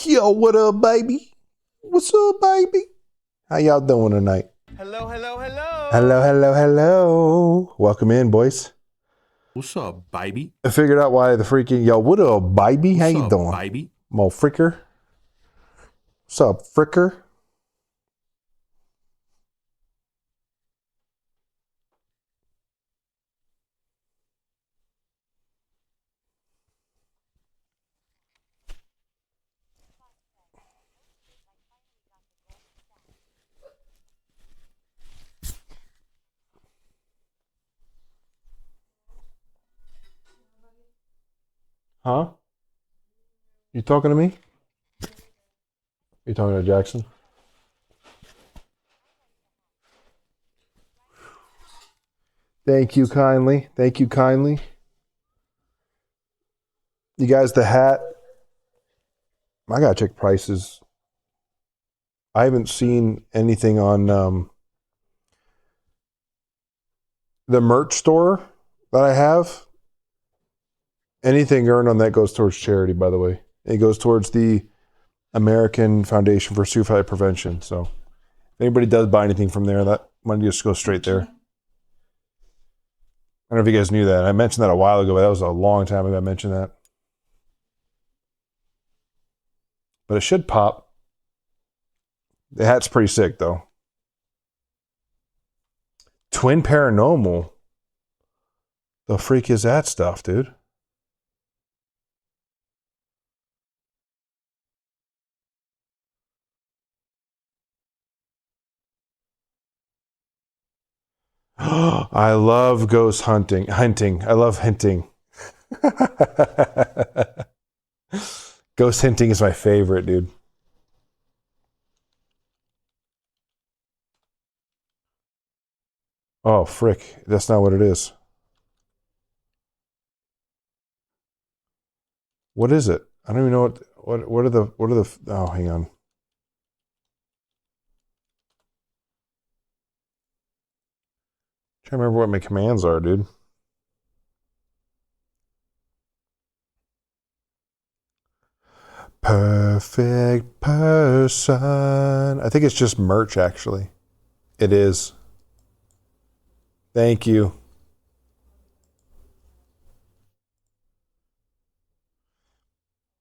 Yo, what up, baby? What's up, baby? How y'all doing tonight? Hello, hello, hello. Hello, hello, hello. Welcome in, boys. What's up, baby? I figured out why the freaking yo, what up, baby? How What's you up, doing? baby? Mo fricker. What's up, fricker? Huh? You talking to me? You talking to Jackson? Thank you kindly. Thank you kindly. You guys, the hat. I gotta check prices. I haven't seen anything on the merch store that I have. Anything earned on that goes towards charity, by the way. It goes towards the American Foundation for Suicide Prevention. So if anybody does buy anything from there, that money just goes straight there. I don't know if you guys knew that. I mentioned that a while ago, but that was a long time ago I mentioned that. But it should pop. The hat's pretty sick, though. Twin Paranormal. The freak is that stuff, dude? I love ghost hunting. I love hinting. Ghost hinting is my favorite, dude. Oh, frick. That's not what it is. What is it? I don't even know what are the oh, hang on. Trying to remember what my commands are, dude. Perfect person. I think it's just merch, actually. It is. Thank you.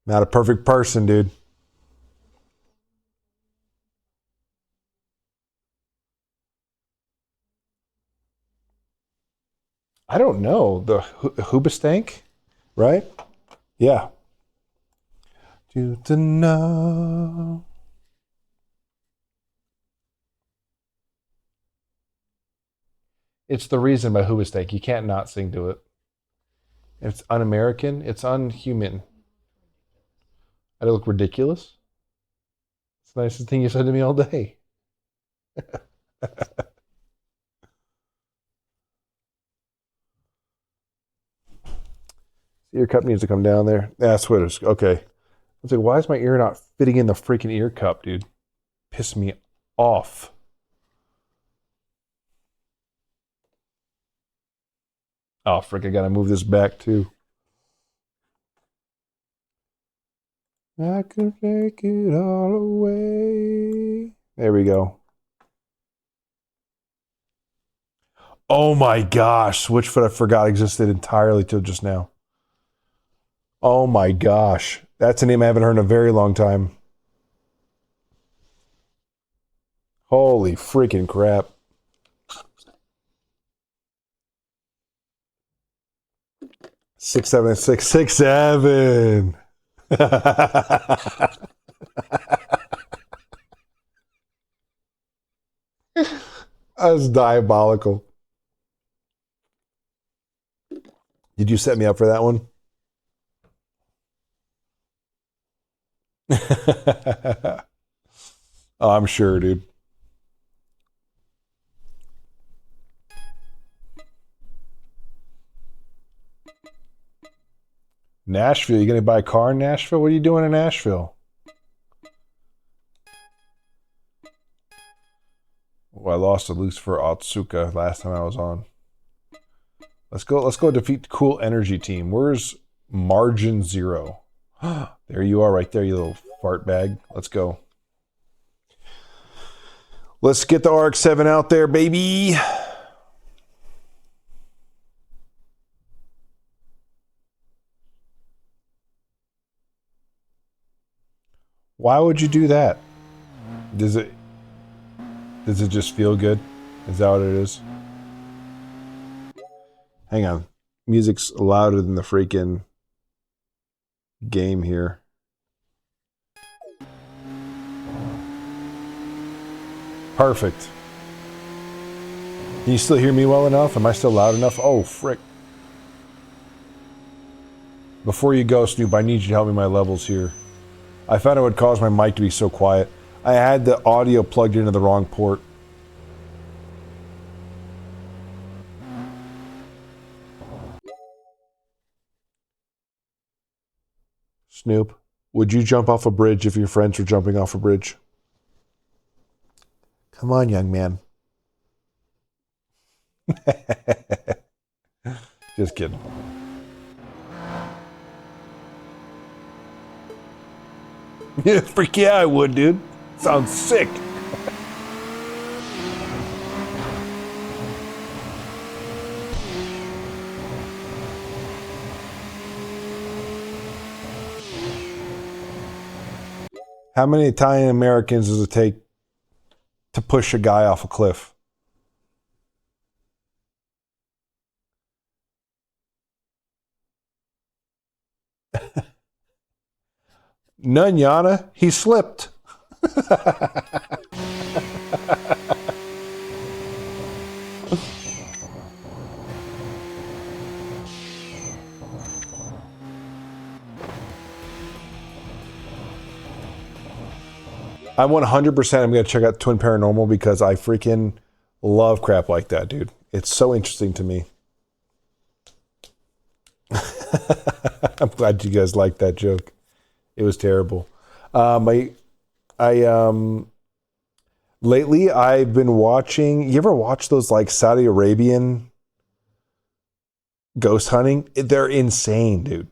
Not a perfect person, dude. I don't know. The Hoobastank, right? Yeah. To know. It's the reason by Hoobastank. You can't not sing to it. It's un-American. It's unhuman. I look ridiculous. It's the nicest thing you said to me all day. Ear cup needs to come down there. That's what it's okay. I was like, why is my ear not fitting in the freaking ear cup, dude? Piss me off. Oh, frick, I gotta move this back too. I could take it all away. There we go. Oh my gosh, Switchfoot I forgot existed entirely till just now. Oh my gosh. That's a name I haven't heard in a very long time. Holy freaking crap. Six, seven, six, six, seven. That's diabolical. Did you set me up for that one? Oh, I'm sure, dude. Nashville, you gonna buy a car in Nashville? What are you doing in Nashville? Well, I lost to Lucifer Otsuka last time I was on. Let's go defeat the Cool Energy Team. Where's Margin Zero? There you are right there, you little Fart bag. Let's go. Let's get the RX-7 out there, baby. Why would you do that? Does it just feel good? Is that what it is? Hang on. Music's louder than the freaking game here. Perfect. Can you still hear me well enough? Am I still loud enough? Oh, frick. Before you go, Snoop, I need you to help me my levels here. I found it would cause my mic to be so quiet. I had the audio plugged into the wrong port. Snoop, would you jump off a bridge if your friends were jumping off a bridge? Come on, young man. Just kidding. Yeah, freak yeah, I would, dude. Sounds sick. How many Italian Americans does it take to push a guy off a cliff? None, Yana. He slipped. I 100% I'm going to check out Twin Paranormal because I freaking love crap like that, dude. It's so interesting to me. I'm glad you guys liked that joke. It was terrible. I lately I've been watching. You ever watch those like Saudi Arabian ghost hunting? They're insane, dude.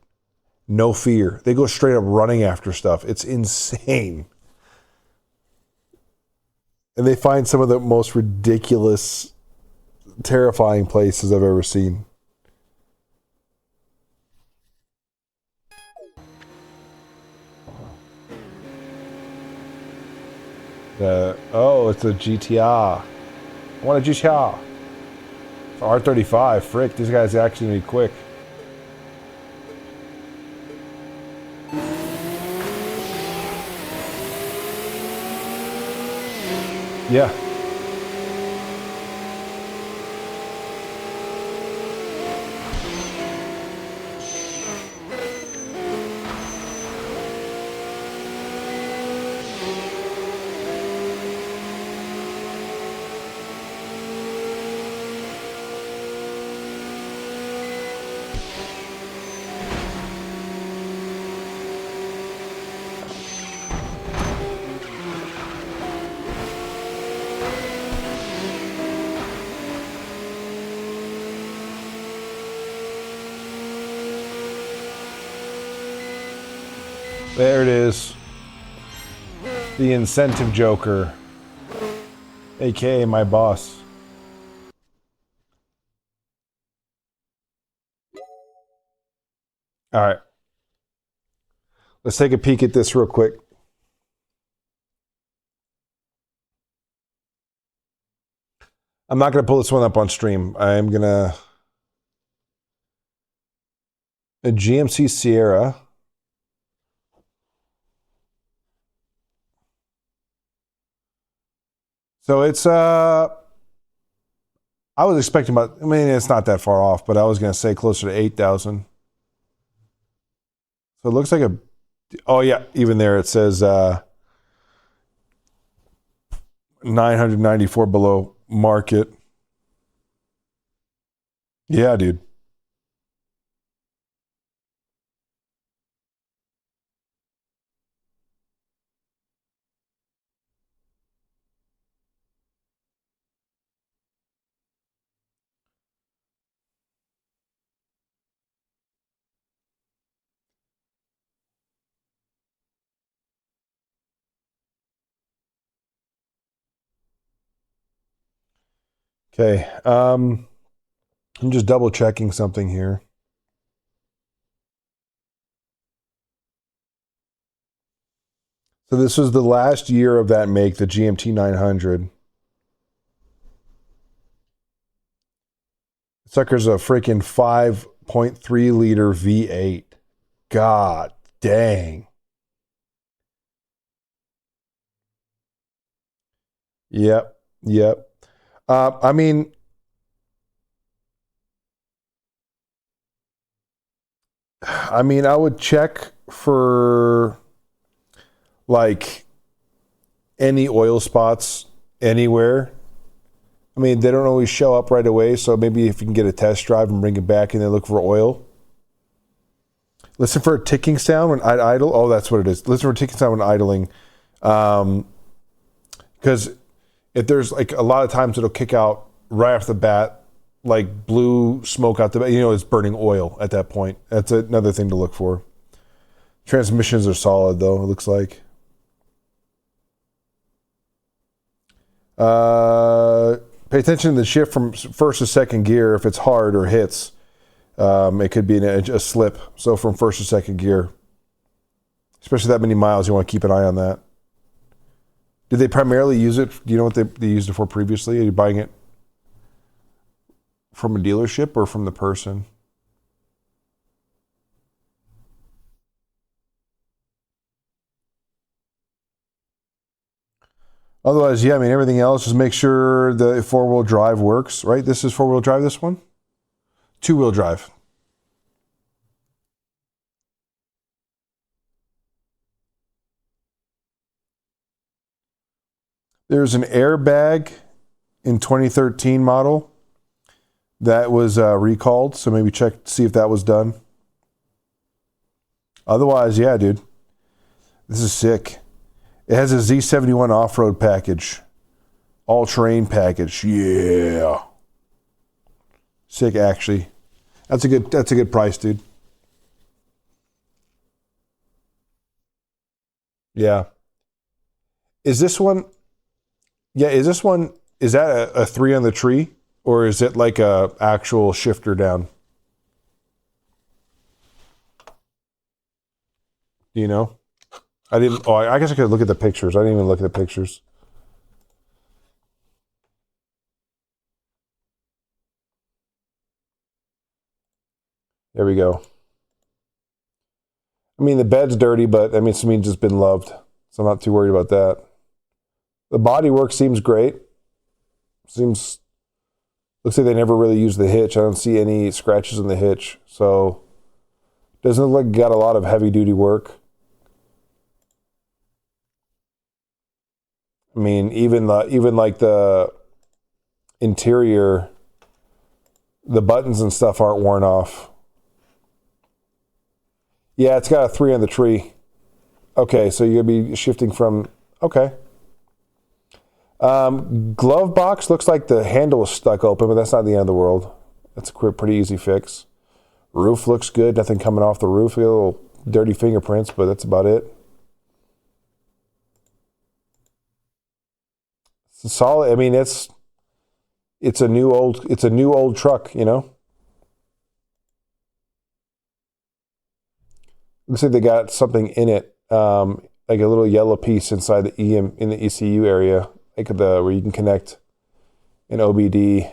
No fear. They go straight up running after stuff. It's insane. And they find some of the most ridiculous, terrifying places I've ever seen. Oh, it's a GTR. I want a GTR. It's R35. Frick, these guys actually need quick. Yeah. There it is. The incentive joker. AKA my boss. All right. Let's take a peek at this real quick. I'm not going to pull this one up on stream. I'm going to... A GMC Sierra. So it's... I was expecting about... I mean, it's not that far off, but I was going to say closer to 8,000. So it looks like a... Oh, yeah. Even there it says 994 below market. Yeah, dude. Okay. I'm just double checking something here. So this was the last year of that make, the GMT 900. Sucker's a freaking 5.3 liter V8. God dang. Yep. Yep. I mean, I would check for like any oil spots anywhere. I mean, they don't always show up right away, so maybe if you can get a test drive and bring it back and then look for oil. Listen for a ticking sound when I idle. Oh, that's what it is. Listen for a ticking sound when idling. Because if there's like a lot of times it'll kick out right off the bat, like blue smoke out the bat, it's burning oil at that point. That's another thing to look for. Transmissions are solid though, it looks like. Pay attention to the shift from first to second gear if it's hard or hits. It could be a slip. So from first to second gear, especially that many miles, you want to keep an eye on that. Did they primarily use it? Do you know what they used it for previously? Are you buying it from a dealership or from the person? Otherwise, yeah, I mean, everything else, just make sure the four-wheel drive works, right? This is four-wheel drive, this one? Two-wheel drive. There's an airbag in 2013 model that was recalled, so maybe check to see if that was done. Otherwise, yeah, dude. This is sick. It has a Z71 off-road package. All-terrain package. Yeah. Sick, actually. That's a good price, dude. Yeah. Is this one? Yeah, is that a three on the tree? Or is it like a actual shifter down? Do you know? I guess I could look at the pictures. I didn't even look at the pictures. There we go. I mean, the bed's dirty, but I mean, it means it's been loved. So I'm not too worried about that. The bodywork seems great. Looks like they never really used the hitch. I don't see any scratches in the hitch. So doesn't look like it got a lot of heavy duty work. I mean, even like the interior, the buttons and stuff aren't worn off. Yeah, it's got a three on the tree. Okay, so you're gonna be shifting from okay. Glove box looks like the handle is stuck open, but that's not the end of the world. That's a pretty easy fix. Roof looks good. Nothing coming off the roof. A little dirty fingerprints, but that's about it. It's solid. I mean, it's a new old truck. Looks like they got something in it, like a little yellow piece inside the in the ECU area, like where you can connect an OBD.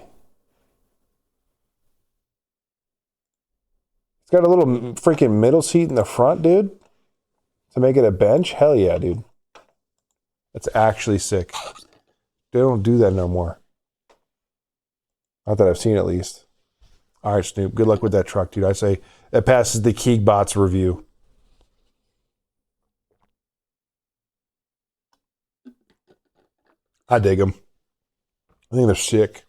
It's got a little freaking middle seat in the front, dude, to make it a bench. Hell yeah, dude. That's actually sick. They don't do that no more. Not that I've seen, at least. All right, Snoop. Good luck with that truck, dude. I say that passes the Keegbots review. I dig them. I think they're sick.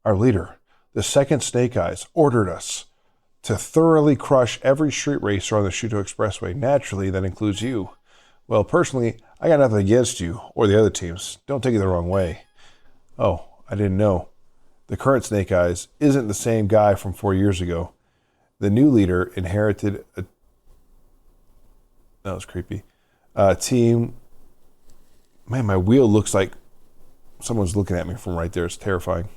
Our leader, the second Snake Eyes, ordered us to thoroughly crush every street racer on the Shuto Expressway. Naturally, that includes you. Well, personally, I got nothing against you or the other teams. Don't take it the wrong way. Oh, I didn't know. The current Snake Eyes isn't the same guy from 4 years ago. The new leader inherited a... That was creepy. Team... Man, my wheel looks like someone's looking at me from right there. It's terrifying.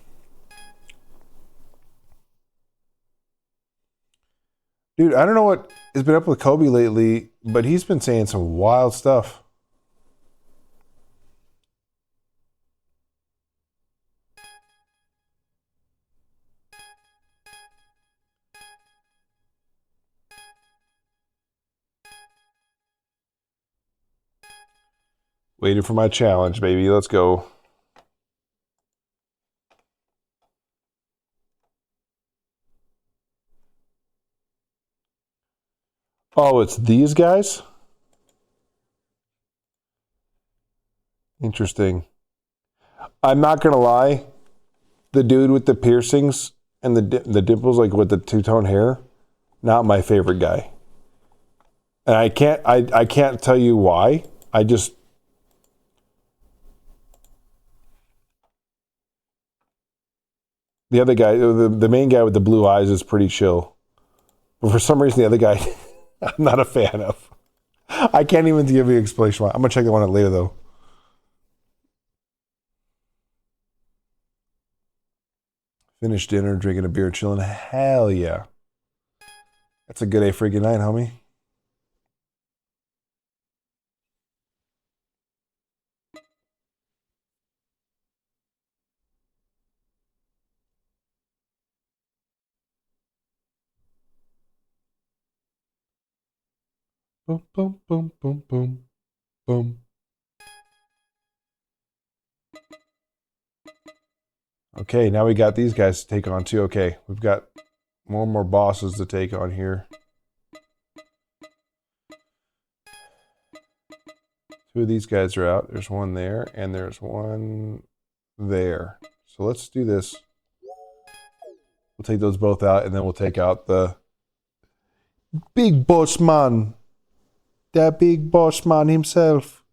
Dude, I don't know what has been up with Kobe lately, but he's been saying some wild stuff. Waiting for my challenge, baby. Let's go. Oh, it's these guys? Interesting. I'm not going to lie. The dude with the piercings and the dimples, like with the two-tone hair, not my favorite guy. And I can't tell you why. I just... The other guy, the main guy with the blue eyes is pretty chill. But for some reason, the other guy, I'm not a fan of. I can't even give you an explanation why. I'm going to check that one out later, though. Finish dinner, drinking a beer, chilling. Hell yeah. That's a good A freaking night, homie. Boom, boom, boom, boom, boom, boom. Okay, now we got these guys to take on too. Okay, we've got more and more bosses to take on here. Two of these guys are out. There's one there, and there's one there. So let's do this. We'll take those both out, and then we'll take out the big boss man. That big boss man himself.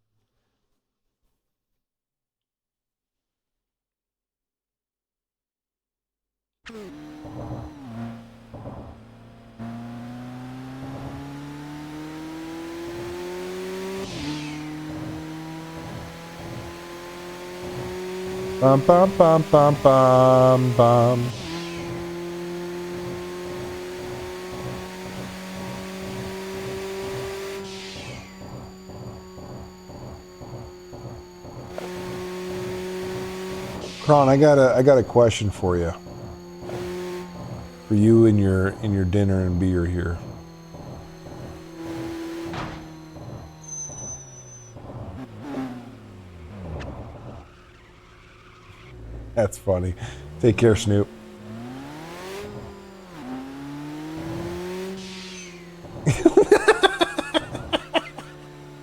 Bum bum bum bum bum bum. Kron, I got a question for you. For you and your dinner and beer here. That's funny. Take care, Snoop.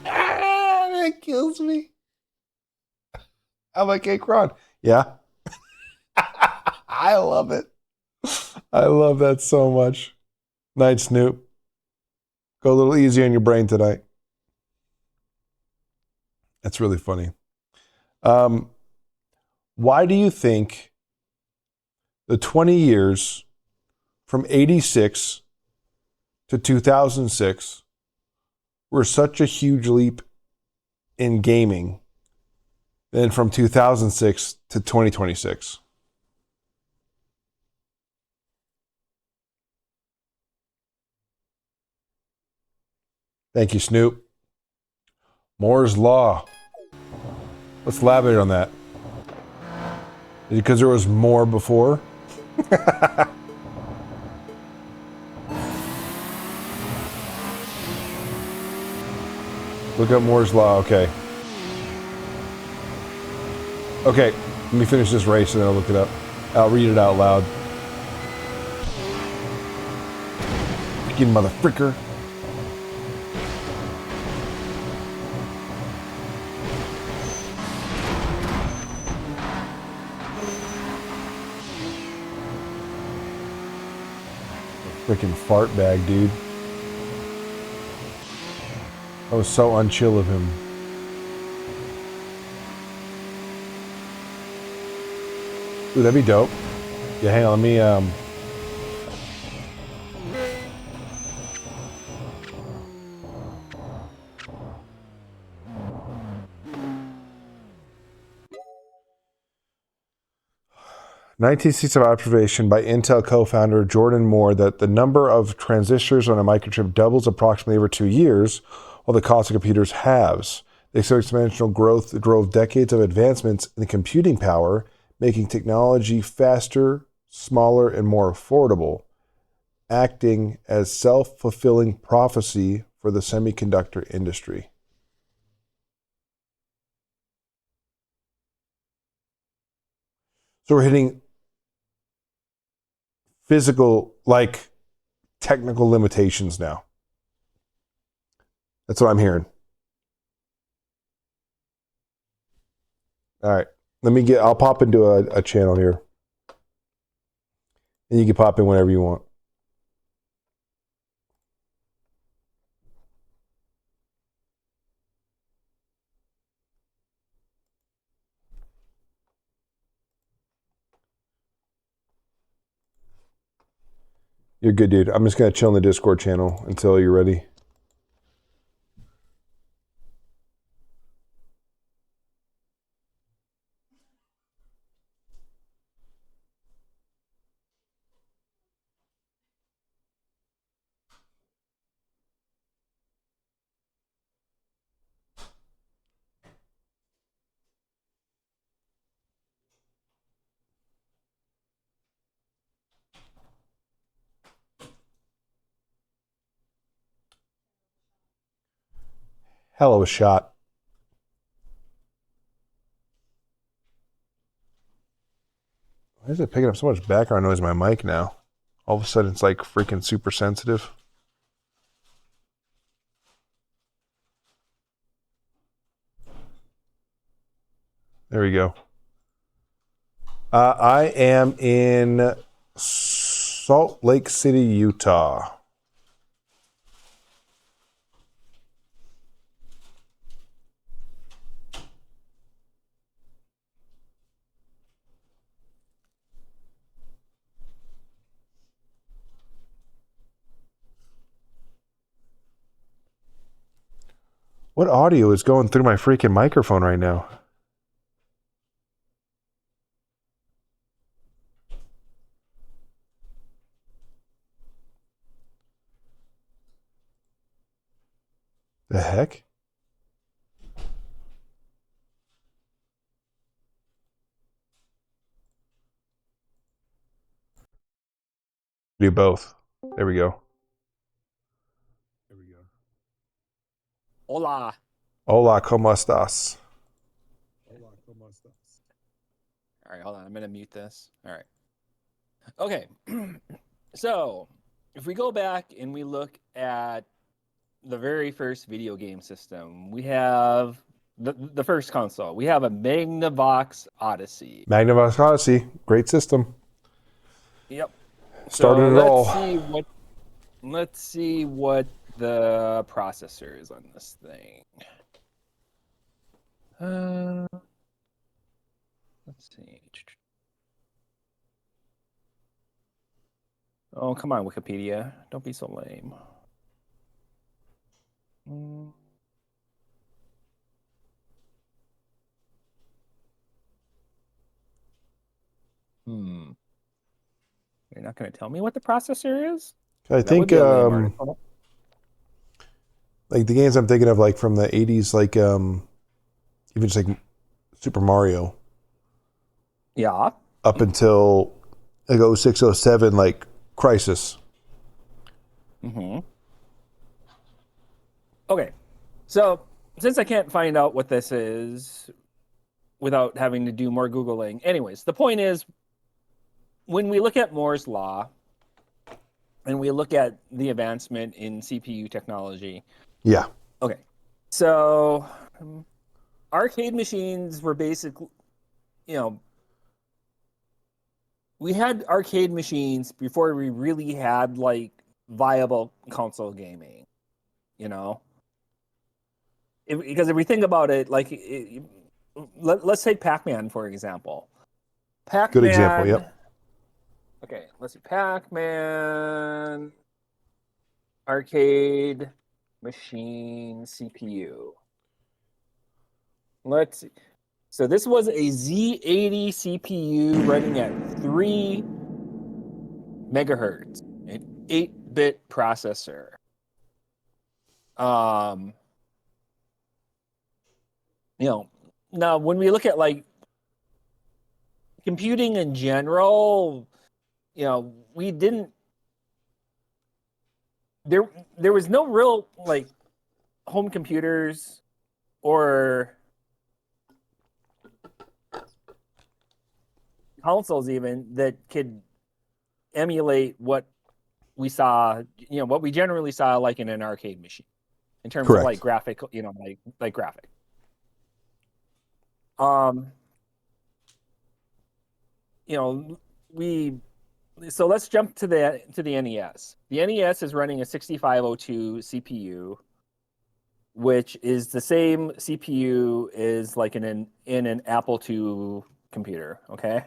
That kills me. I'm like, hey, Kron. Yeah. I love it. I love that so much. Night, Snoop. Go a little easy on your brain tonight. That's really funny. Why do you think the 20 years from 86 to 2006 were such a huge leap in gaming than from 2006 to 2026? Thank you, Snoop. Moore's Law. Let's elaborate on that. Because there was more before? Look up Moore's Law, okay. Okay, let me finish this race and then I'll look it up. I'll read it out loud. Freaking motherfricker. Freaking fart bag, dude. That was so unchill of him. Ooh, that'd be dope. Yeah, hang on. Let me 1965 observation by Intel co-founder Jordan Moore that the number of transistors on a microchip doubles approximately every 2 years, while the cost of computers halves. This exponential growth drove decades of advancements in computing power, making technology faster, smaller, and more affordable, acting as self-fulfilling prophecy for the semiconductor industry. So we're hitting physical, like technical limitations now. That's what I'm hearing. All right. I'll pop into a channel here. And you can pop in whenever you want. You're good, dude. I'm just going to chill in the Discord channel until you're ready. Hell of a shot. Why is it picking up so much background noise in my mic now? All of a sudden, it's like freaking super sensitive. There we go. I am in Salt Lake City, Utah. What audio is going through my freaking microphone right now? The heck? Do both. There we go. Hola. Hola, ¿cómo estás? All right, hold on. I'm going to mute this. All right. Okay. So, if we go back and we look at the very first video game system, we have the first console. We have a Magnavox Odyssey. Magnavox Odyssey, great system. Yep. Started it all. Let's see what the processor is on this thing. Let's see. Oh, come on, Wikipedia. Don't be so lame. You're not going to tell me what the processor is? I That would think be a lame article. like the games I'm thinking of, like from the 80s, like even just like Super Mario, Yeah. up until like 06, 07, like Crisis. Mm-hmm. Okay. So, since I can't find out what this is without having to do more Googling, anyways, the point is when we look at Moore's Law and we look at the advancement in CPU technology. Yeah. Okay. So, arcade machines were basically, we had arcade machines before we really had like viable console gaming, because if we think about it, like let's take Pac-Man for example. Pac-Man. Good example. Yep. Okay, let's see. Pac-Man arcade machine CPU. Let's see. So this was a Z80 CPU running at 3 megahertz, an 8-bit processor. Now when we look at like computing in general, we didn't there was no real like home computers or consoles even that could emulate what we saw, what we generally saw like in an arcade machine in terms of like graphic, like graphic. So let's jump to the NES. The NES is running a 6502 CPU, which is the same CPU as like in an Apple II computer. Okay.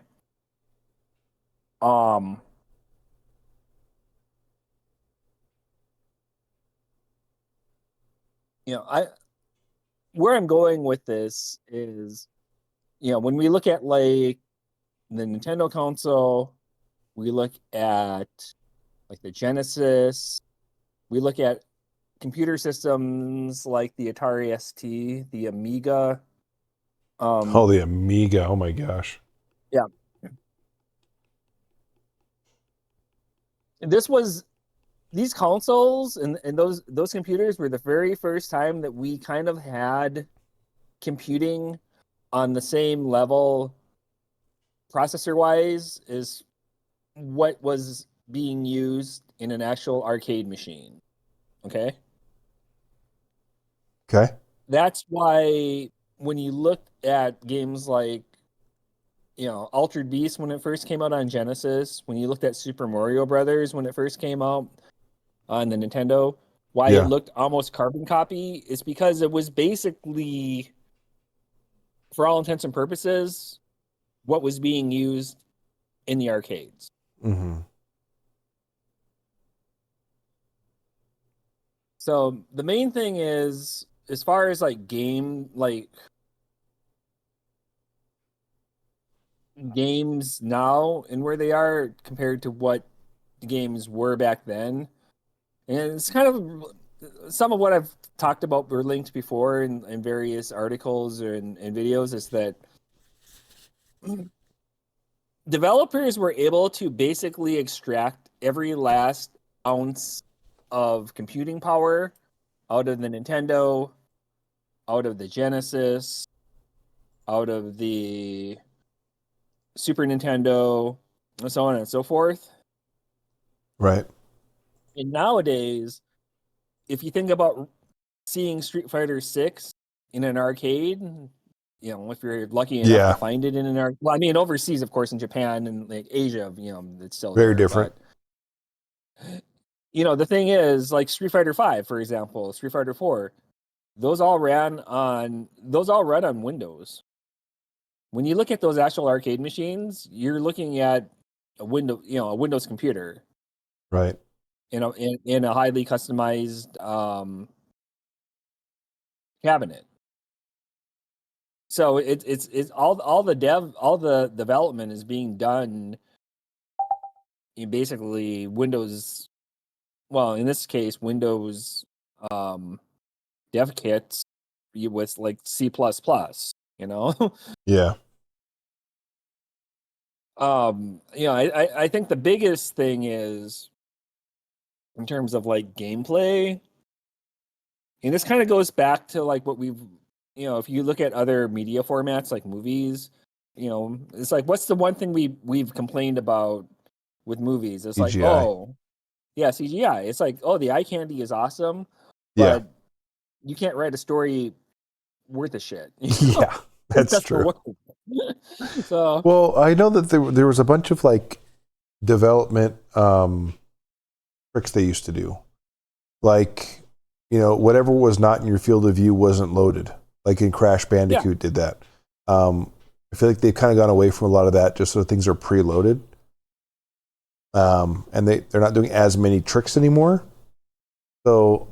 Where I'm going with this is, when we look at like the Nintendo console, we look at like the Genesis, we look at computer systems like the Atari ST, the Amiga. The Amiga. Oh my gosh. Yeah. These consoles and those computers were the very first time that we kind of had computing on the same level processor wise as what was being used in an actual arcade machine. Okay. That's why when you look at games like, Altered Beast when it first came out on Genesis, when you looked at Super Mario Brothers when it first came out on the Nintendo, why it looked almost carbon copy is because it was basically, for all intents and purposes, what was being used in the arcades. Mm-hmm. So the main thing is, as far as like games now and where they are compared to what the games were back then. And it's kind of some of what I've talked about or linked before in various articles and videos is that developers were able to basically extract every last ounce of computing power out of the Nintendo, out of the Genesis, out of the Super Nintendo, and so on and so forth. Right. And nowadays, if you think about seeing Street Fighter 6 in an arcade, if you're lucky enough to find it in an arcade, well, I mean, overseas, of course, in Japan and like Asia, it's still very different. But, the thing is, like Street Fighter 5, for example, Street Fighter 4, those all run on Windows. When you look at those actual arcade machines, you're looking at a Windows computer, right? In a highly customized cabinet. So it's all the development is being done in basically Windows. Well, in this case, Windows dev kits with like C++. Yeah. I think the biggest thing is in terms of like gameplay, and this kind of goes back to like what we've, if you look at other media formats like movies, it's like, what's the one thing we've complained about with movies? It's CGI. Like, oh, yeah, CGI. It's like, oh, the eye candy is awesome, but you can't write a story worth a shit. Yeah, that's true. So, well, I know that there was a bunch of like development tricks they used to do, like whatever was not in your field of view wasn't loaded. Like in Crash Bandicoot did that. I feel like they've kind of gone away from a lot of that just so things are preloaded. And they're not doing as many tricks anymore. So,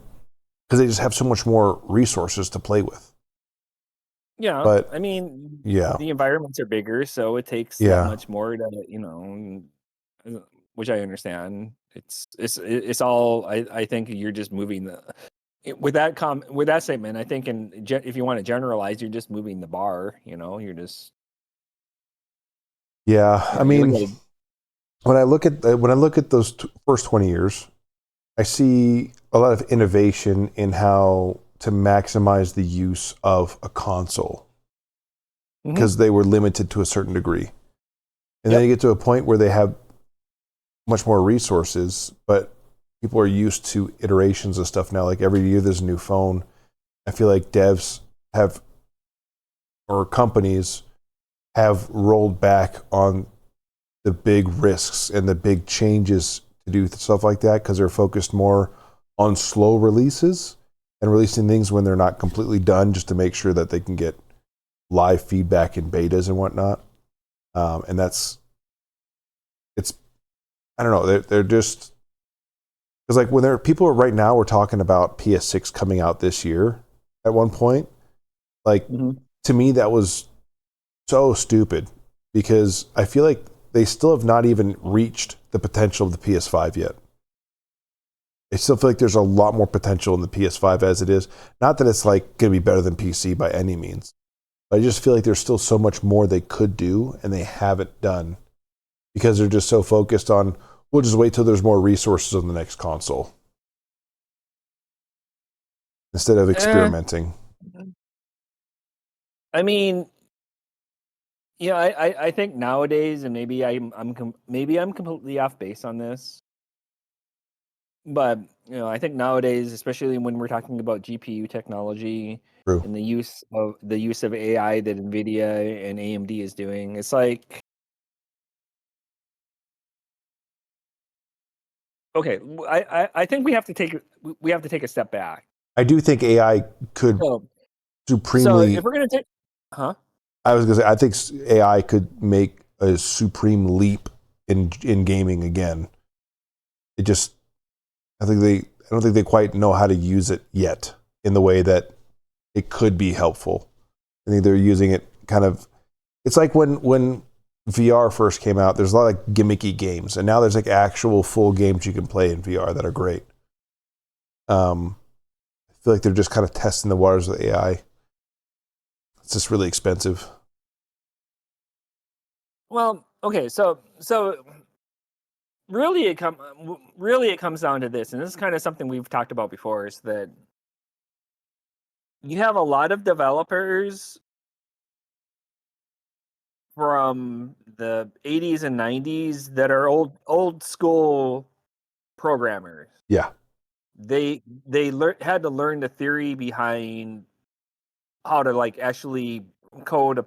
because they just have so much more resources to play with. Yeah, But I mean, yeah, the environments are bigger, so it takes that yeah, much more to, which I understand. It's all. I think you're just moving with that statement. I think if you want to generalize, you're just moving the bar. You're just yeah. I you look mean, at it. when I look at those first 20 years, I see a lot of innovation in how to maximize the use of a console Mhm. because they were limited to a certain degree. And then Yep. you get to a point where they have much more resources, but people are used to iterations of stuff now. Like every year there's a new phone. I feel like devs have, or companies have rolled back on the big risks and the big changes to do stuff like that because they're focused more on slow releases and releasing things when they're not completely done just to make sure that they can get live feedback in betas and whatnot. And it's I don't know, they're just because like when people are right now we're talking about PS6 coming out this year at one point. Like Mhm. to me that was so stupid because I feel like they still have not even reached the potential of the PS5 yet. I still feel like there's a lot more potential in the PS5 as it is. Not that it's like going to be better than PC by any means, but I just feel like there's still so much more they could do and they haven't done because they're just so focused on we'll just wait till there's more resources on the next console instead of Eh, experimenting. I mean, I think nowadays, and maybe maybe I'm completely off base on this, but I think nowadays, especially when we're talking about GPU technology True. and the use of AI that NVIDIA and AMD is doing, it's like, okay, I think we have to take a step back. I do think AI could So so if supremely. we're gonna take, huh? I was going to say I think AI could make a supreme leap in gaming again. It just I don't think they quite know how to use it yet in the way that it could be helpful. I think they're using it kind of. It's like when VR first came out. There's a lot of like gimmicky games, and now there's like actual full games you can play in VR that are great. I feel like they're just kind of testing the waters with AI. It's just really expensive. Well, okay, so really it comes down to this, and this is kind of something we've talked about before, is that you have a lot of developers from the 80s and 90s that are old school programmers. Yeah, They had to learn the theory behind how to like actually code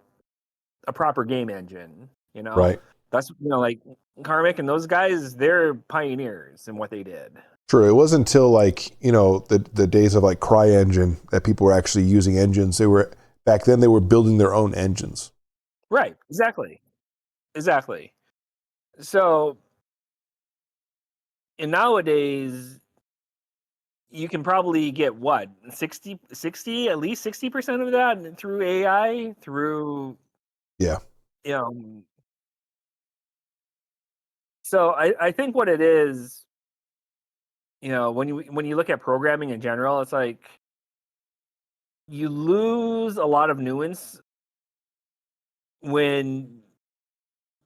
a proper game engine. right. That's like Karmic and those guys. They're pioneers in what they did. True. It wasn't until like the days of like CryEngine that people were actually using engines. They were back then they were building their own engines. Right. Exactly. So, and nowadays you can probably get what 60 at least 60% of that through AI, through Yeah, you know so I think what it is, when you look at programming in general, it's like you lose a lot of nuance when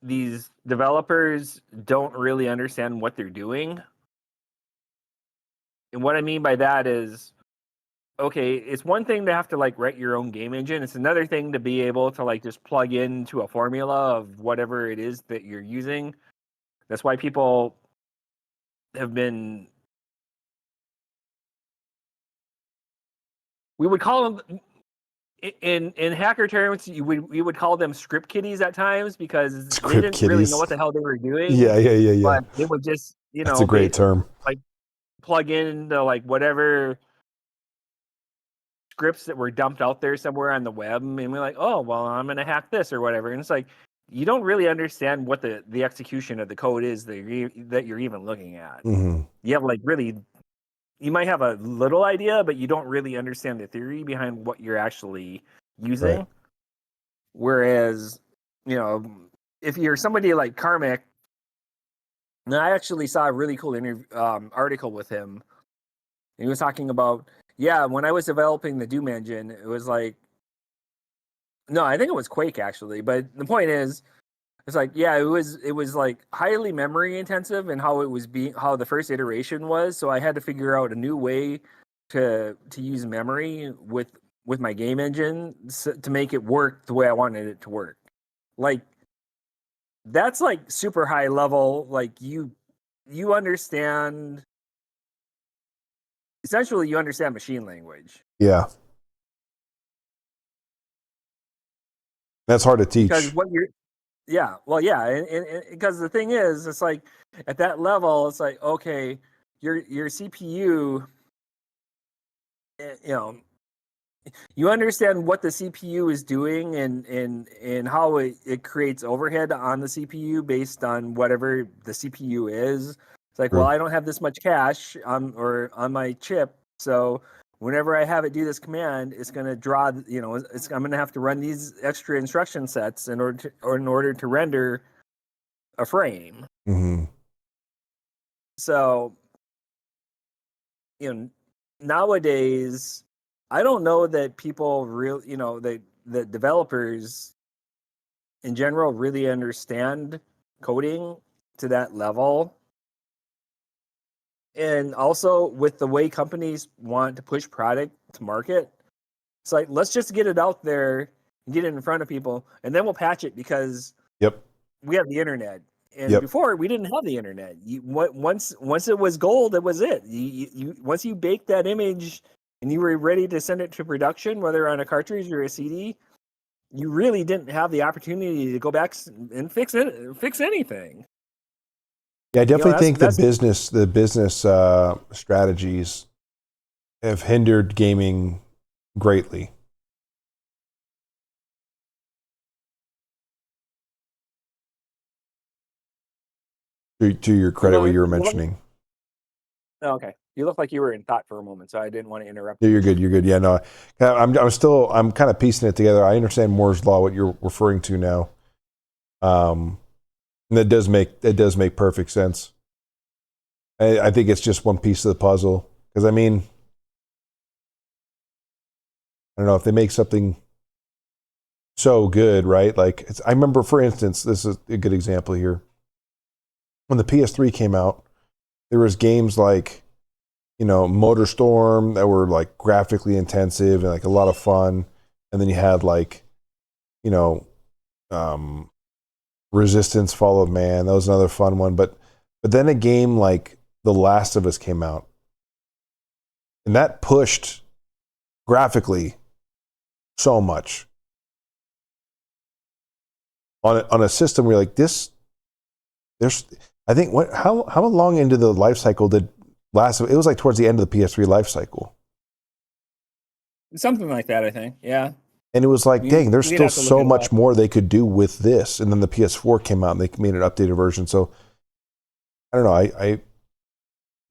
these developers don't really understand what they're doing. And what I mean by that is, okay, it's one thing to have to like write your own game engine. It's another thing to be able to like just plug into a formula of whatever it is that you're using. That's why people have been, we would call them in hacker terms, we would call them script kiddies at times because they script didn't really know kiddies. what the hell they were Yeah, doing, yeah, yeah, yeah. but they would just, That's a great term. like plug into like whatever scripts that were dumped out there somewhere on the web, and we're like, oh, well, I'm going to hack this or whatever. And it's like, you don't really understand what the execution of the code is that you're even looking at. Mm-hmm. You have like really, you might have a little idea, but you don't really understand the theory behind what you're actually using. Right. Whereas, you know, if you're somebody like Karmic, and I actually saw a really cool article with him. He was talking about, yeah, when I was developing the Doom engine, it was like, no, I think it was Quake actually, but the point is, it's like, yeah, it was like highly memory intensive and how the first iteration was. So I had to figure out a new way to use memory with my game engine to make it work the way I wanted it to work. Like, that's like super high level. Like you understand, essentially you understand machine language. Yeah. That's hard to teach. Because and because the thing is, it's like at that level, it's like, okay, your CPU, you know, you understand what the CPU is doing and how it creates overhead on the CPU based on whatever the CPU is. It's like, well, I don't have this much cache on my chip, so whenever I have it do this command, it's going to draw, you know, I'm going to have to run these extra instruction sets in order to render a frame. Mm-hmm. So, you know, nowadays, I don't know that people really, you know, the developers in general really understand coding to that level. And also with the way companies want to push product to market, it's like, let's just get it out there and get it in front of people, and then we'll patch it because we have the internet. And before, we didn't have the internet. Once it was gold, it was it. Once you baked that image and you were ready to send it to production, whether on a cartridge or a CD, you really didn't have the opportunity to go back and fix anything. Yeah, I definitely think the business strategies have hindered gaming greatly. To your credit, what you were mentioning. Okay, you look like you were in thought for a moment, so I didn't want to interrupt. Yeah, you're good. You're good. Yeah, no, I'm kind of piecing it together. I understand Moore's law, what you're referring to now. And that does make perfect sense. I think it's just one piece of the puzzle. Because I mean, I don't know if they make something so good, right? Like I remember, for instance, this is a good example here. When the PS3 came out, there was games like, you know, MotorStorm that were like graphically intensive and like a lot of fun, and then you had like, you know, Resistance: Fall of Man. That was another fun one, but then a game like The Last of Us came out, and that pushed graphically so much on a system where you're like, there's I think how long into the life cycle did Last of It was like towards the end of the PS3 life cycle. Something like that, I think. Yeah. And it was like, dang, there's still so much more they could do with this. And then the PS4 came out and they made an updated version. So I don't know. I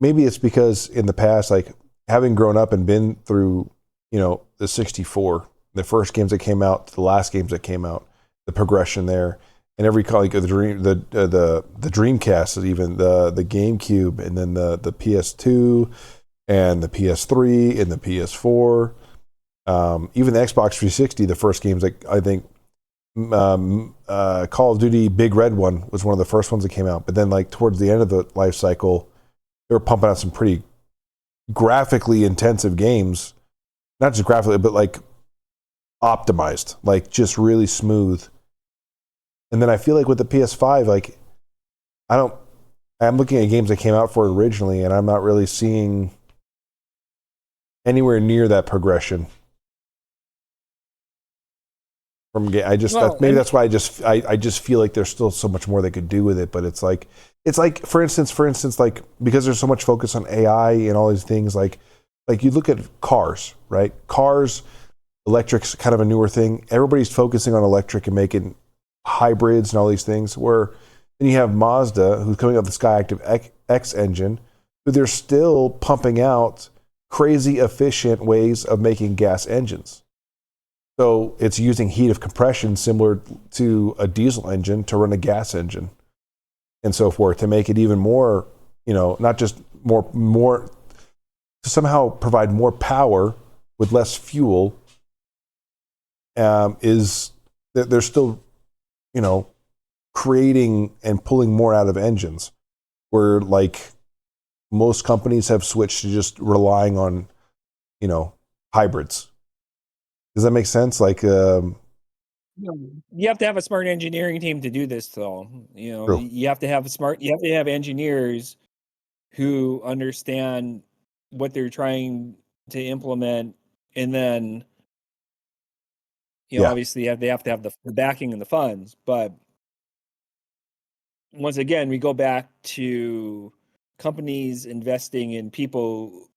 maybe it's because in the past, like having grown up and been through, you know, the 64, the first games that came out, the last games that came out, the progression there, and every like the Dreamcast, even the GameCube, and then the PS2, and the PS3, and the PS4. Even the Xbox 360, the first games, like I think Call of Duty Big Red one was one of the first ones that came out. But then like towards the end of the life cycle, they were pumping out some pretty graphically intensive games. Not just graphically, but like optimized, like just really smooth. And then I feel like with the PS5, like I'm looking at games that came out for it originally, and I'm not really seeing anywhere near that progression. That's why I just feel like there's still so much more they could do with it. But it's like for instance, like because there's so much focus on AI and all these things, like like you look at cars, right? Cars, electric's kind of a newer thing. Everybody's focusing on electric and making hybrids and all these things. Where then you have Mazda, who's coming out with the Skyactiv X engine, who they're still pumping out crazy efficient ways of making gas engines. So it's using heat of compression similar to a diesel engine to run a gas engine and so forth to make it even more, not just more to somehow provide more power with less fuel. Is that they're still, creating and pulling more out of engines, where like most companies have switched to just relying on, hybrids. Does that make sense? Like, You have to have a smart engineering team to do this, though. True. You have to have engineers who understand what they're trying to implement, and then Yeah. obviously they have to have the backing and the funds. But once again, we go back to companies investing in people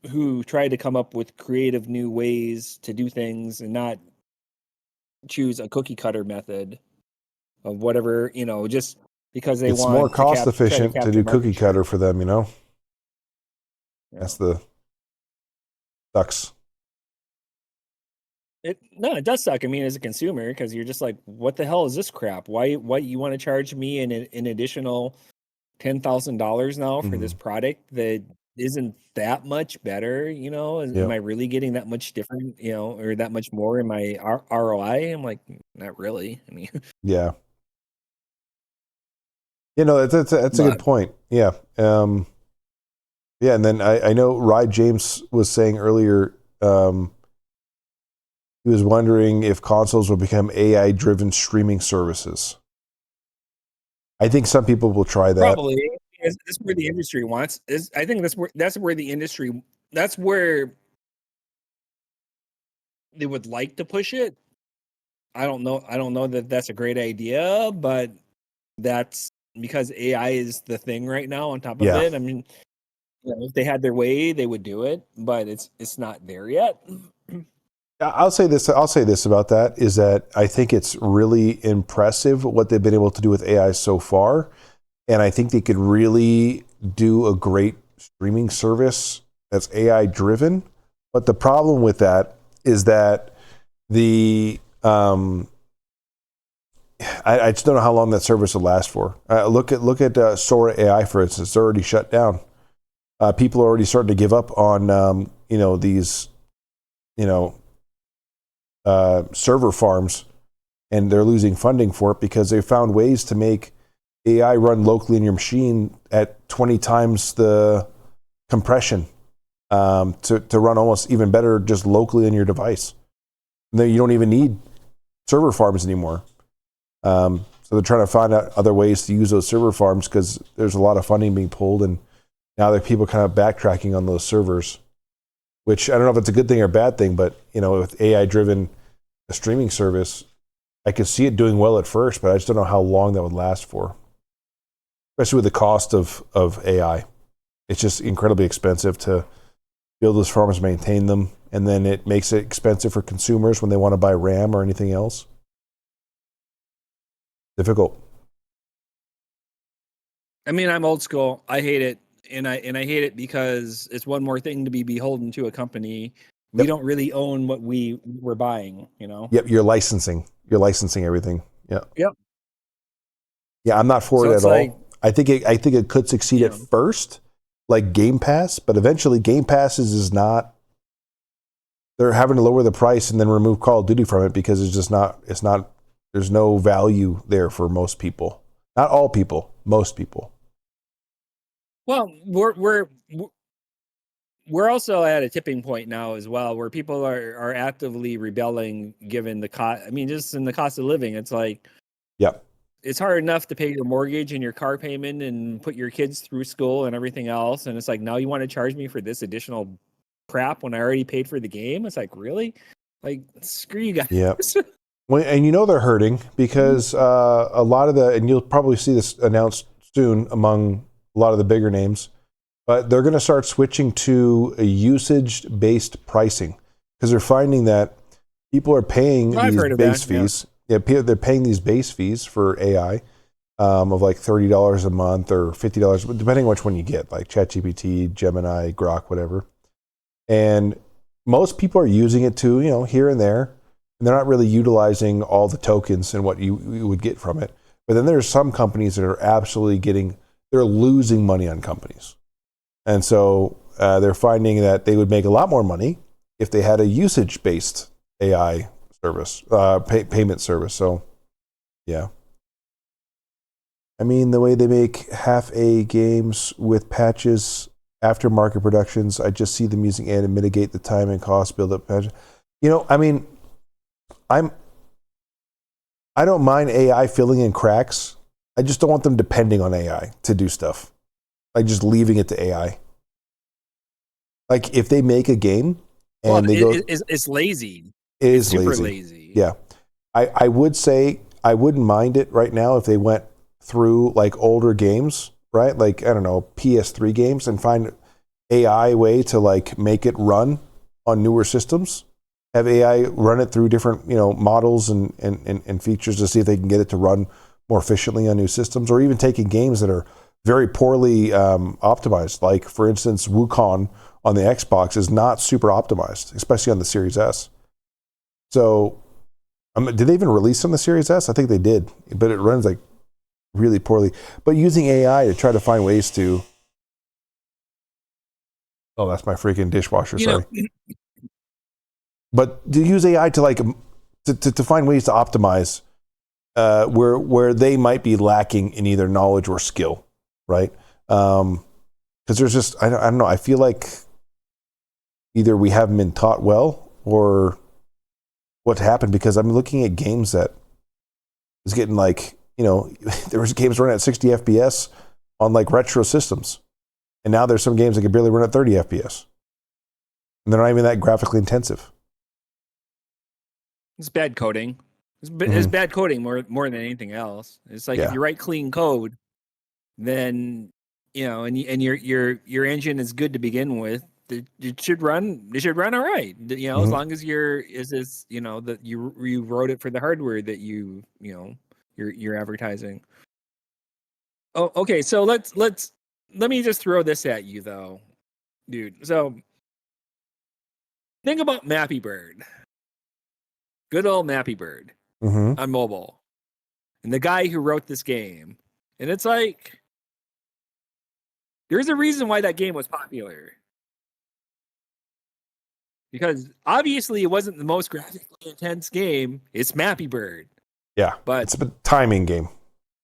who try to come up with creative new ways to do things and not choose a cookie cutter method of whatever, just because they It's want more to cost try to efficient to capture do market cookie share. cutter for them, Yeah. That's the sucks. It does suck. I mean, as a consumer, because you're just like, what the hell is this crap? Why you want to charge me an additional $10,000 now for this product that isn't that much better? Am Yep. I really getting that much different? Or that much more in my ROI? I'm like, not really. I mean, Yeah. That's a good but point. Yeah. Yeah, and then I know Rye James was saying earlier, he was wondering if consoles will become AI-driven streaming services. I think some people will try that. probably that's where the industry wants. I think that's where the industry. That's where they would like to push it. I don't know. I don't know that that's a great idea, but that's because AI is the thing right now. On top of Yeah. it, I mean, if they had their way, they would do it, but it's not there yet. I'll say this about that is that I think it's really impressive what they've been able to do with AI so far. And I think they could really do a great streaming service that's AI driven. But the problem with that is that I just don't know how long that service will last for. Look at Sora AI, for instance. It's already shut down. People are already starting to give up on these server farms, and they're losing funding for it because they found ways to make AI run locally in your machine at 20 times the compression to run almost even better just locally in your device. And then you don't even need server farms anymore. So they're trying to find out other ways to use those server farms because there's a lot of funding being pulled, and now there are people kind of backtracking on those servers, which I don't know if it's a good thing or a bad thing, but with AI-driven streaming service, I could see it doing well at first, but I just don't know how long that would last for, especially with the cost of AI. It's just incredibly expensive to build those farms, maintain them, and then it makes it expensive for consumers when they want to buy RAM or anything else. Difficult. I mean, I'm old school. I hate it, and I hate it because it's one more thing to be beholden to a company. We don't really own what we're buying. Yep, you're licensing everything. Yeah. Yep. Yeah, I'm not for So it it's at like, all. I think it could succeed at first, like Game Pass, but eventually Game Passes is not. They're having to lower the price and then remove Call of Duty from it because it's just not. It's not. There's no value there for most people. Not all people. Most people. well, we're also at a tipping point now as well, where people are actively rebelling given the cost. I mean, just in the cost of living, it's like, Yep. it's hard enough to pay your mortgage and your car payment and put your kids through school and everything else. And it's like, now you want to charge me for this additional crap when I already paid for the game? It's like, really? Like, screw you guys. Yep. Well, and they're hurting because a lot of and you'll probably see this announced soon among a lot of the bigger names. but they're going to start switching to a usage-based pricing because they're finding that people are paying I've these heard of base that, yeah. fees. Yeah, they're paying these base fees for AI of like $30 a month or $50, depending on which one you get, like ChatGPT, Gemini, Grok, whatever. And most people are using it to, here and there, and they're not really utilizing all the tokens and what you would get from it. But then there's some companies that are absolutely they're losing money on companies. And so they're finding that they would make a lot more money if they had a usage-based AI service, payment service. So, yeah. I mean, the way they make half-A games with patches, aftermarket productions, I just see them using AI to mitigate the time and cost build-up patches. I mean, I don't mind AI filling in cracks. I just don't want them depending on AI to do stuff. Like just leaving it to AI. Like if they make a game and they go, it's lazy. it It's is super lazy. lazy. Yeah, I would say I wouldn't mind it right now if they went through like older games, right? Like I don't know, PS3 games, and find AI way to like make it run on newer systems. Have AI run it through different models and features to see if they can get it to run more efficiently on new systems, or even taking games that are very poorly optimized. Like for instance, Wukong on the Xbox is not super optimized, especially on the Series S. So, did they even release on the Series S? I think they did, but it runs like really poorly. But using AI to try to find ways to. Oh, that's my freaking dishwasher. Sorry. But to use AI to like to find ways to optimize where they might be lacking in either knowledge or skill, right? Because there's just I don't know. I feel like either we haven't been taught well or what happened, because I'm looking at games that is getting like, there was games running at 60 FPS on like retro systems. And now there's some games that can barely run at 30 FPS. And they're not even that graphically intensive. It's bad coding. It's bad coding more than anything else. It's like if you write clean code, then and your engine is good to begin with. It should run. It should run all right. As long as that you wrote it for the hardware that you're advertising. Oh, okay. So let me just throw this at you though, dude. So think about Mappy Bird. Good old Mappy Bird on mobile. And the guy who wrote this game. And it's like, there's a reason why that game was popular. Because obviously it wasn't the most graphically intense game. It's Mappy Bird. Yeah, but it's a timing game.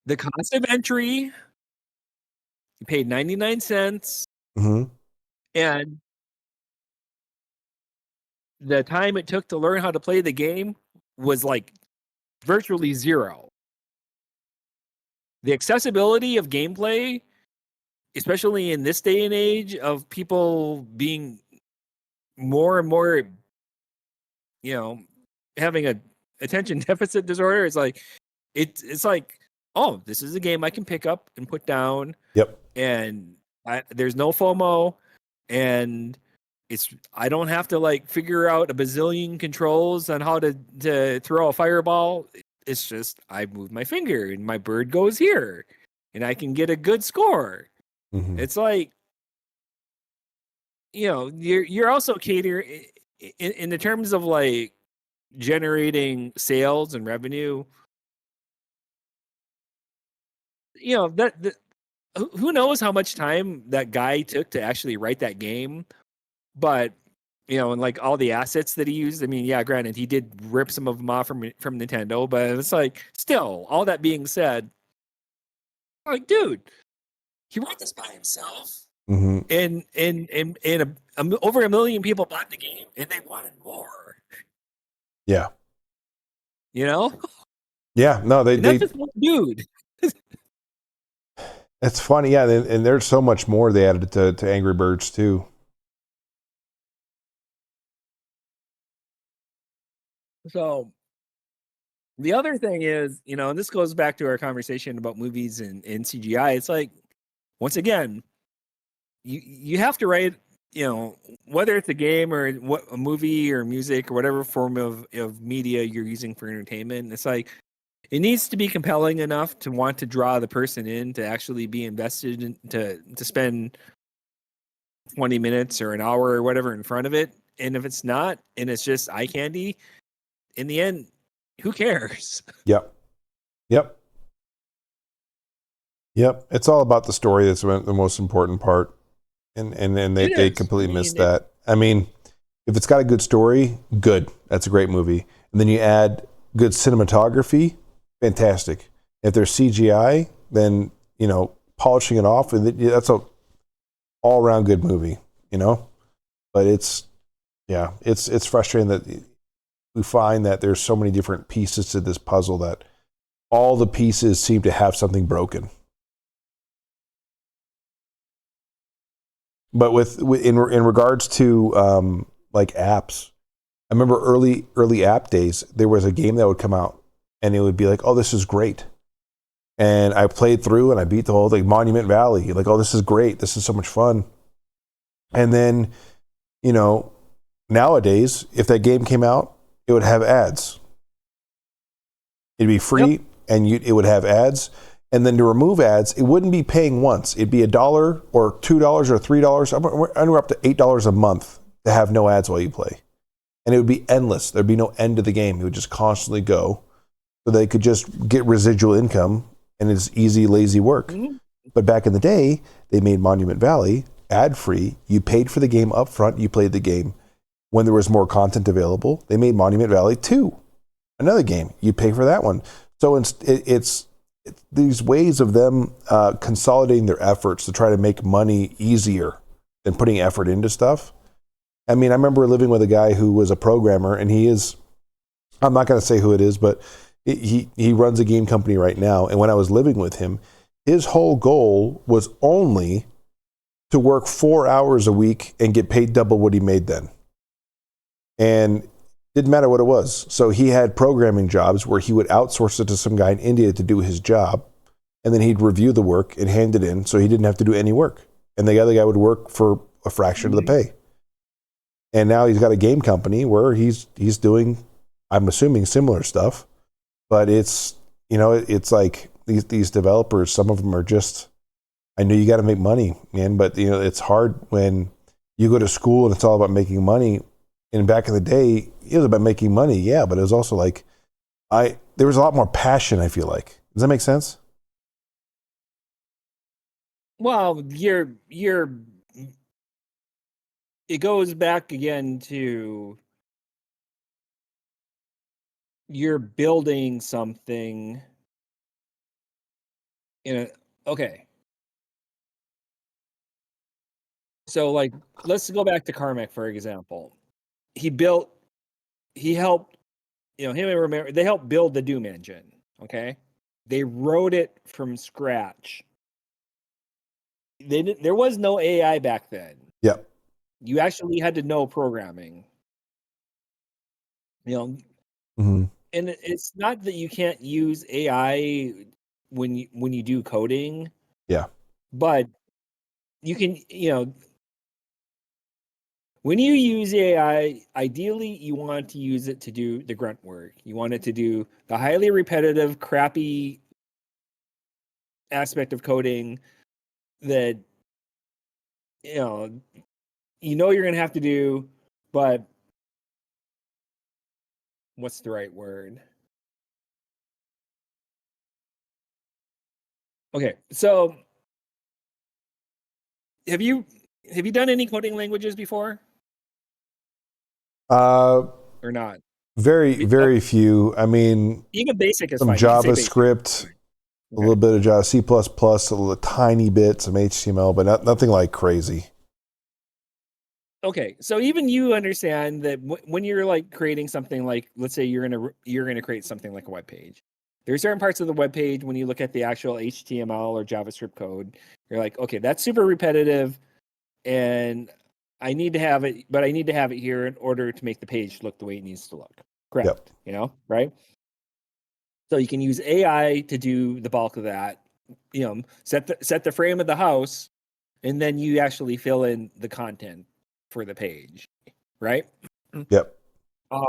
The cost of entry, you paid 99 cents. And the time it took to learn how to play the game was like virtually zero. The accessibility of gameplay, especially in this day and age of people being more and more, having a attention deficit disorder, it's like it's like, oh, this is a game I can pick up and put down. Yep. And there's no FOMO, and I don't have to like figure out a bazillion controls on how to throw a fireball. It's just I move my finger and my bird goes here, and I can get a good score. It's like, you're also catering in the terms of like generating sales and revenue. That who knows how much time that guy took to actually write that game, but and like all the assets that he used. I mean, yeah, granted, he did rip some of them off from Nintendo, but it's like, still, all that being said, like, dude, he wrote this by himself, and over 1 million people bought the game, and they wanted more. Yeah. Yeah, no, that's just one dude. It's funny, yeah, and there's so much more they added to Angry Birds too. So the other thing is, and this goes back to our conversation about movies and CGI. It's like, once again, you have to write, whether it's a game or what a movie or music or whatever form of media you're using for entertainment. It's like it needs to be compelling enough to want to draw the person in to actually be invested in, to spend 20 minutes or an hour or whatever in front of it. And if it's not, and it's just eye candy, in the end, who cares? Yep. Yep. Yep. It's all about the story. That's the most important part. And they completely missed that. I mean, if it's got a good story, good. That's a great movie. And then you add good cinematography, fantastic. If there's CGI, then, polishing it off, and that's a all around good movie, But it's frustrating that we find that there's so many different pieces to this puzzle that all the pieces seem to have something broken. But in regards to like apps, I remember early app days, there was a game that would come out and it would be like, oh, this is great. And I played through and I beat the whole thing, Monument Valley. Like, oh, this is great. This is so much fun. And then, nowadays, if that game came out, it would have ads. It'd be free, yep. And it would have ads. And then to remove ads, it wouldn't be paying once. It'd be $1 or $2 or $3. I'm up to $8 a month to have no ads while you play. And it would be endless. There'd be no end to the game. It would just constantly go. So they could just get residual income, and it's easy, lazy work. Mm-hmm. But back in the day, they made Monument Valley ad-free. You paid for the game up front. You played the game. When there was more content available, they made Monument Valley 2, another game. You pay for that one. So it's these ways of them consolidating their efforts to try to make money easier than putting effort into stuff. I mean, I remember living with a guy who was a programmer, and I'm not going to say who it is, but he runs a game company right now. And when I was living with him, his whole goal was only to work 4 hours a week and get paid double what he made then. And didn't matter what it was. So he had programming jobs where he would outsource it to some guy in India to do his job. And then he'd review the work and hand it in so he didn't have to do any work. And the other guy would work for a fraction of the pay. And now he's got a game company where he's doing, I'm assuming, similar stuff. But it's like these developers, some of them are just, I know you got to make money, man, but it's hard when you go to school and it's all about making money. And back in the day, it was about making money, yeah, but it was also like, there was a lot more passion, I feel like. Does that make sense? Well, it goes back again to you're building something okay. So like, let's go back to Carmack, for example. He helped, him and Romero, they helped build the Doom engine. Okay. They wrote it from scratch. There was no AI back then. Yeah. You actually had to know programming. Mm-hmm. And it's not that you can't use AI when you do coding. Yeah. But you can, when you use AI, ideally you want to use it to do the grunt work. You want it to do the highly repetitive, crappy aspect of coding that you're going to have to do, but what's the right word? Okay, so have you done any coding languages before? Or not? Very few. I mean, even basic is some fine. JavaScript, okay. A little bit of Java, C++, a tiny bit, some HTML, but nothing like crazy. Okay, so even you understand that when you're like creating something like, let's say you're gonna create something like a web page. There are certain parts of the web page when you look at the actual HTML or JavaScript code, you're like, okay, that's super repetitive, and I need to have it, but I need to have it here in order to make the page look the way it needs to look. Correct. Yep. Right? So you can use AI to do the bulk of that. Set the frame of the house, and then you actually fill in the content for the page, right? Yep. Um,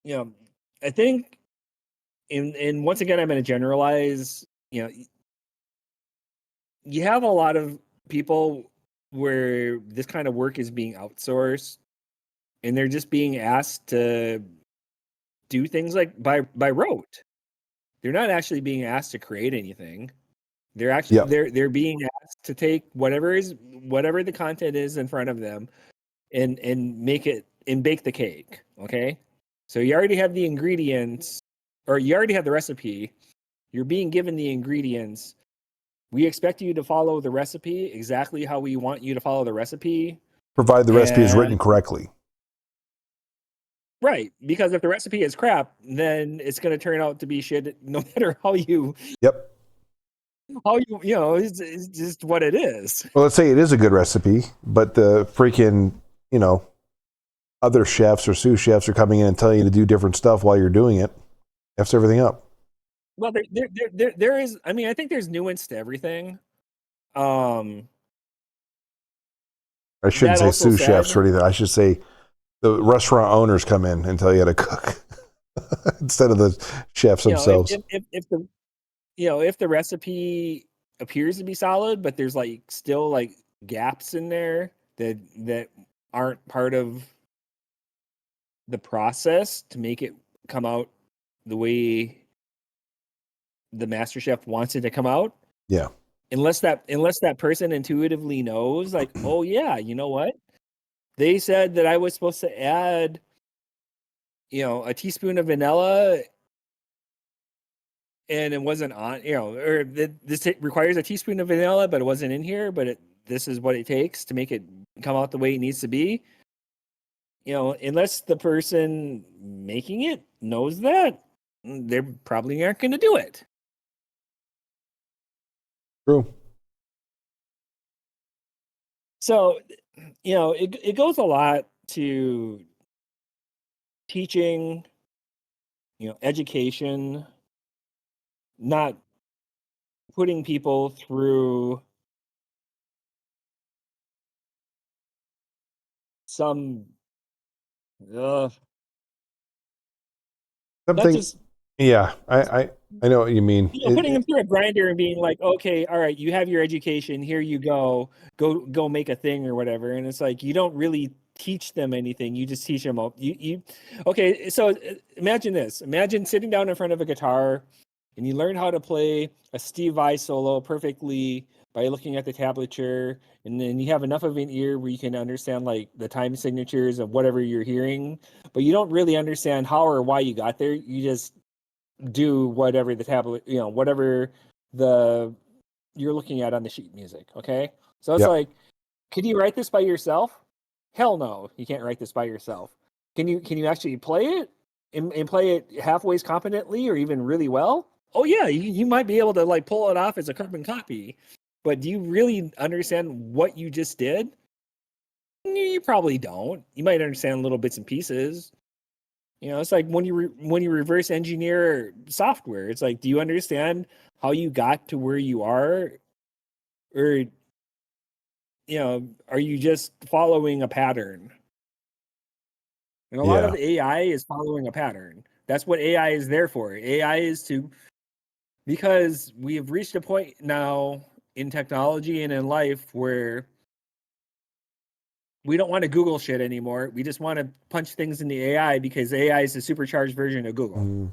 you know, I think, and once again, I'm going to generalize. You know, you have a lot of people where this kind of work is being outsourced, and they're just being asked to do things like by rote. They're not actually being asked to create anything. They're actually Yep. they're being asked to take whatever the content is in front of them and make it and bake the cake. Okay, so you already have the ingredients, or you already have the recipe. You're being given the ingredients. We expect you to follow the recipe exactly how we want you to follow the recipe. Provide the recipe is written And correctly. right, because if the recipe is crap, then it's going to turn out to be shit no matter Yep. it's just what it is. Well, let's say it is a good recipe, but the freaking, other chefs or sous chefs are coming in and telling you to do different stuff while you're doing it. F's everything up. Well, there is. I mean, I think there's nuance to everything. I shouldn't That say also sous chefs or said, anything. I should say the restaurant owners come in and tell you how to cook instead of the chefs you know, themselves. if the if the recipe appears to be solid, but there's like still like gaps in there that aren't part of the process to make it come out the way the master chef wants it to come out. Yeah. Unless that person intuitively knows, like, oh yeah, you know what? They said that I was supposed to add, a teaspoon of vanilla, and it wasn't on, or this requires a teaspoon of vanilla, but it wasn't in here. But this is what it takes to make it come out the way it needs to be. Unless the person making it knows that, they probably aren't going to do it. True. So, it goes a lot to teaching, education, not putting people through some, not Something. just, Yeah. I know what you mean. putting them through a grinder and being like, okay, all right, you have your education, here you go make a thing or whatever. And it's like, you don't really teach them anything. You just teach them, okay. So imagine this, imagine sitting down in front of a guitar and you learn how to play a Steve Vai solo perfectly by looking at the tablature. And then you have enough of an ear where you can understand like the time signatures of whatever you're hearing, but you don't really understand how or why you got there. You just do whatever the tablet, whatever the you're looking at on the sheet music. Okay. So it's Yep. like, could you write this by yourself? Hell no, you can't write this by yourself. Can you actually play it and play it halfways competently or even really well? Oh yeah, you might be able to like pull it off as a carbon copy, but do you really understand what you just did? You probably don't. You might understand little bits and pieces. It's like when you reverse engineer software, it's like, do you understand how you got to where you are, or are you just following a pattern? And a lot Yeah. of AI is following a pattern. That's what AI is there for. AI is because we have reached a point now in technology and in life where we don't want to Google shit anymore. We just want to punch things in the AI because AI is a supercharged version of Google. Mm.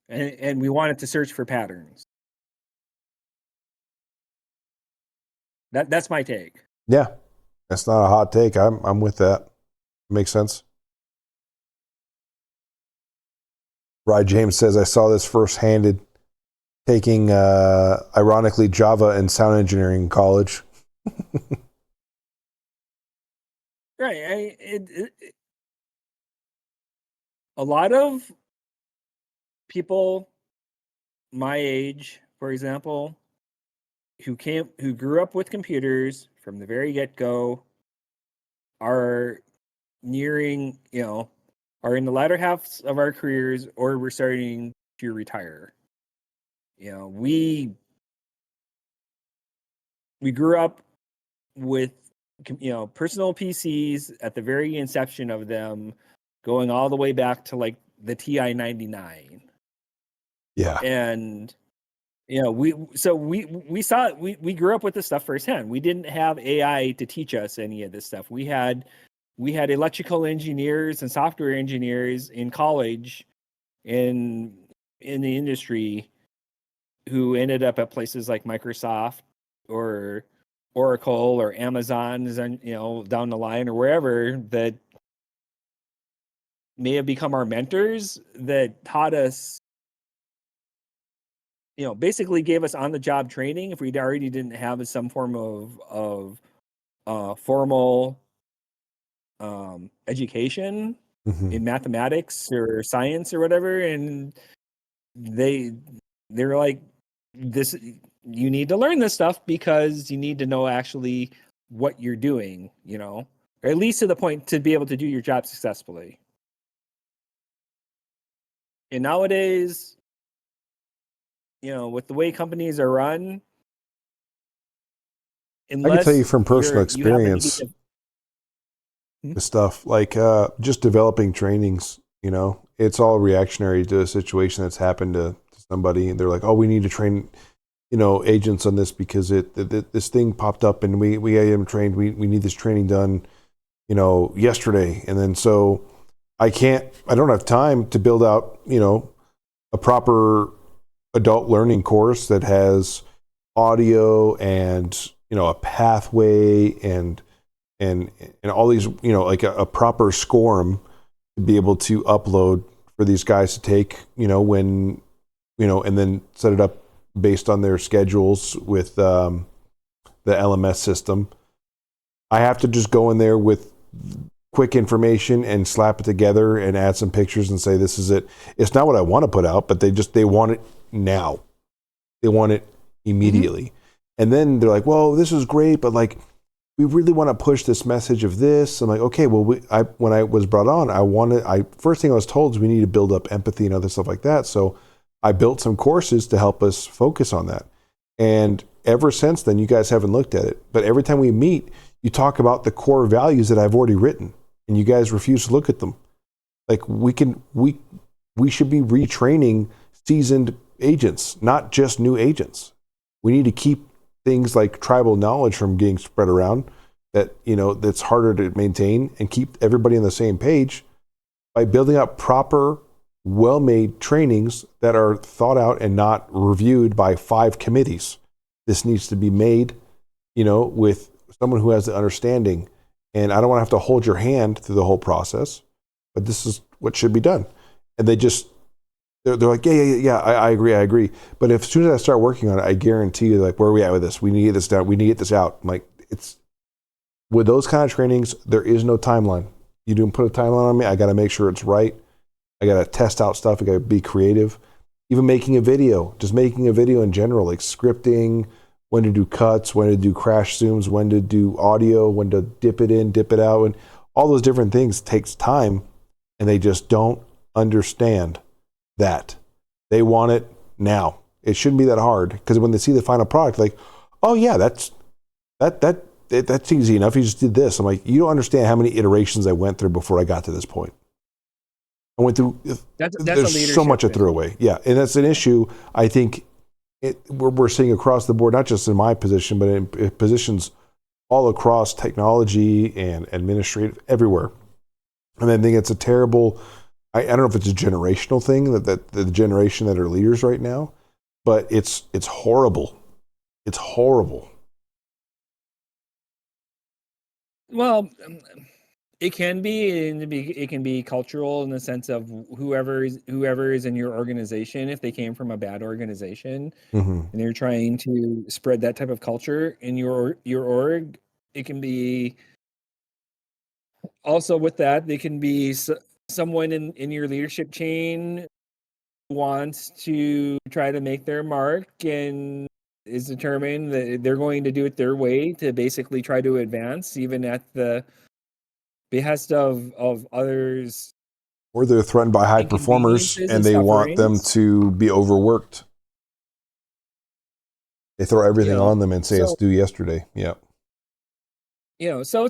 And we want it to search for patterns. That's my take. Yeah. That's not a hot take. I'm with that. Makes sense. Rye James says, I saw this first-handed taking, ironically, Java and sound engineering in college. Right. A lot of people my age, for example, who grew up with computers from the very get-go, are nearing, are in the latter halves of our careers, or we're starting you retire. We grew up with personal PCs at the very inception of them, going all the way back to like the TI 99. Yeah. And we saw it. We grew up with this stuff firsthand. We didn't have AI to teach us any of this stuff. We had electrical engineers and software engineers in college, in the industry, who ended up at places like Microsoft or Oracle or Amazon, down the line, or wherever, that may have become our mentors, that taught us, basically gave us on the job training if we already didn't have some form of formal education in mathematics or science or whatever. And they're like, this, you need to learn this stuff because you need to know actually what you're doing, or at least to the point to be able to do your job successfully. And nowadays, with the way companies are run, unless I can tell you from personal you happen to experience, be the stuff like just developing trainings, it's all reactionary to a situation that's happened to somebody, and they're like, oh, we need to train agents on this because this thing popped up and we got them trained. We need this training done, yesterday. And then so I don't have time to build out, a proper adult learning course that has audio and, a pathway and all these, like a proper SCORM to be able to upload for these guys to take, when, and then set it up based on their schedules with the LMS system. I have to just go in there with quick information and slap it together and add some pictures and say, this is it. It's not what I want to put out, but they want it now. They want it immediately. Mm-hmm. And then they're like, well, this is great, but like, we really want to push this message of this. I'm like, okay, well, when I was brought on, first thing I was told is we need to build up empathy and other stuff like that. So I built some courses to help us focus on that. And ever since then, you guys haven't looked at it. But every time we meet, you talk about the core values that I've already written, and you guys refuse to look at them. Like we should be retraining seasoned agents, not just new agents. We need to keep things like tribal knowledge from getting spread around that, that's harder to maintain, and keep everybody on the same page by building up proper, well-made trainings that are thought out and not reviewed by 5 committees. This needs to be made, with someone who has the understanding. And I don't want to have to hold your hand through the whole process, but this is what should be done. And they're like, yeah, I agree. But as soon as I start working on it, I guarantee you, like, where are we at with this? We need to get this down. We need to get this out. I'm like, with those kind of trainings, there is no timeline. You don't put a timeline on me. I got to make sure it's right. I got to test out stuff. I got to be creative. Even making a video in general, like scripting, when to do cuts, when to do crash zooms, when to do audio, when to dip it in, dip it out. And all those different things takes time, and they just don't understand that. They want it now. It shouldn't be that hard, because when they see the final product, like, oh yeah, that's easy enough. You just did this. I'm like, you don't understand how many iterations I went through before I got to this point. I went through. There's so much I threw away. Yeah, and that's an issue. I think we're seeing across the board, not just in my position, but in positions all across technology and administrative, everywhere. And I think it's a terrible. I don't know if it's a generational thing that the generation that are leaders right now, but it's horrible. It's horrible. Well, it can be, and it can be cultural in the sense of whoever is in your organization. If they came from a bad organization, Mm-hmm. and they're trying to spread that type of culture in your org, it can be. Also, with that, they can be someone in your leadership chain who wants to try to make their mark and is determined that they're going to do it their way to basically try to advance, even at the behest of others Or they're threatened by high performers inconveniences and and they want them sufferings. to be overworked. They throw everything on them and say it's So due yesterday. Yeah. so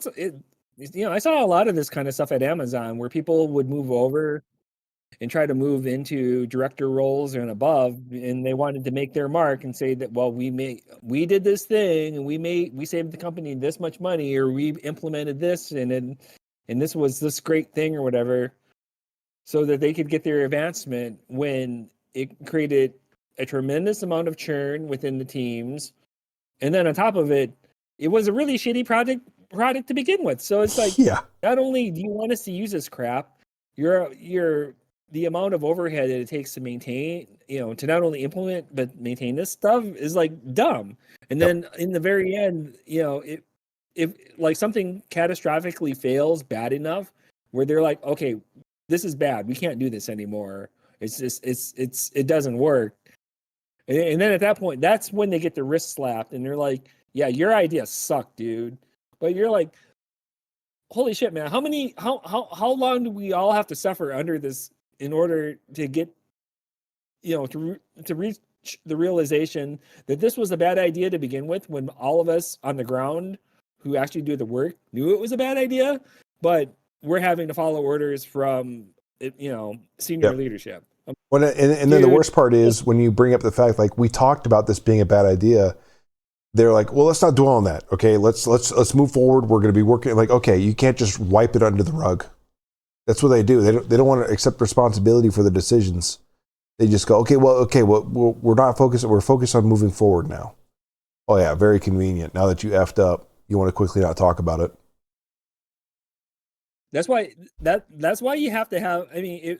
I saw a lot of this kind of stuff at Amazon where people would move over and try to move into director roles and above, and they wanted to make their mark and say that, well, we did this thing and we saved the company this much money, or we implemented this and this was this great thing or whatever, so that they could get their advancement, when it created a tremendous amount of churn within the teams. And then on top of it, it was a really shitty product to begin with. So it's like, Yeah. not only do you want us to use this crap, you're the amount of overhead that it takes to maintain, to not only implement but maintain this stuff is like dumb. And Yep. then in the very end, if like something catastrophically fails bad enough where they're like, okay, this is bad, we can't do this anymore. It's just it doesn't work. And then at that point, that's when they get the wrist slapped and they're like, yeah, your idea sucked, dude. But you're like, holy shit, man, how long do we all have to suffer under this in order to get, to reach the realization that this was a bad idea to begin with, when all of us on the ground who actually do the work knew it was a bad idea, but we're having to follow orders from, senior Yep. leadership. And then the worst part is when you bring up the fact, like, we talked about this being a bad idea. They're like, well, let's not dwell on that. Okay, let's move forward. We're going to be working. Like, okay, you can't just wipe it under the rug. That's what they do. They don't want to accept responsibility for the decisions. They just go, okay, we're not focused. We're focused on moving forward now. Oh yeah, very convenient. Now that you effed up, you want to quickly not talk about it. That's why you have to have. I mean,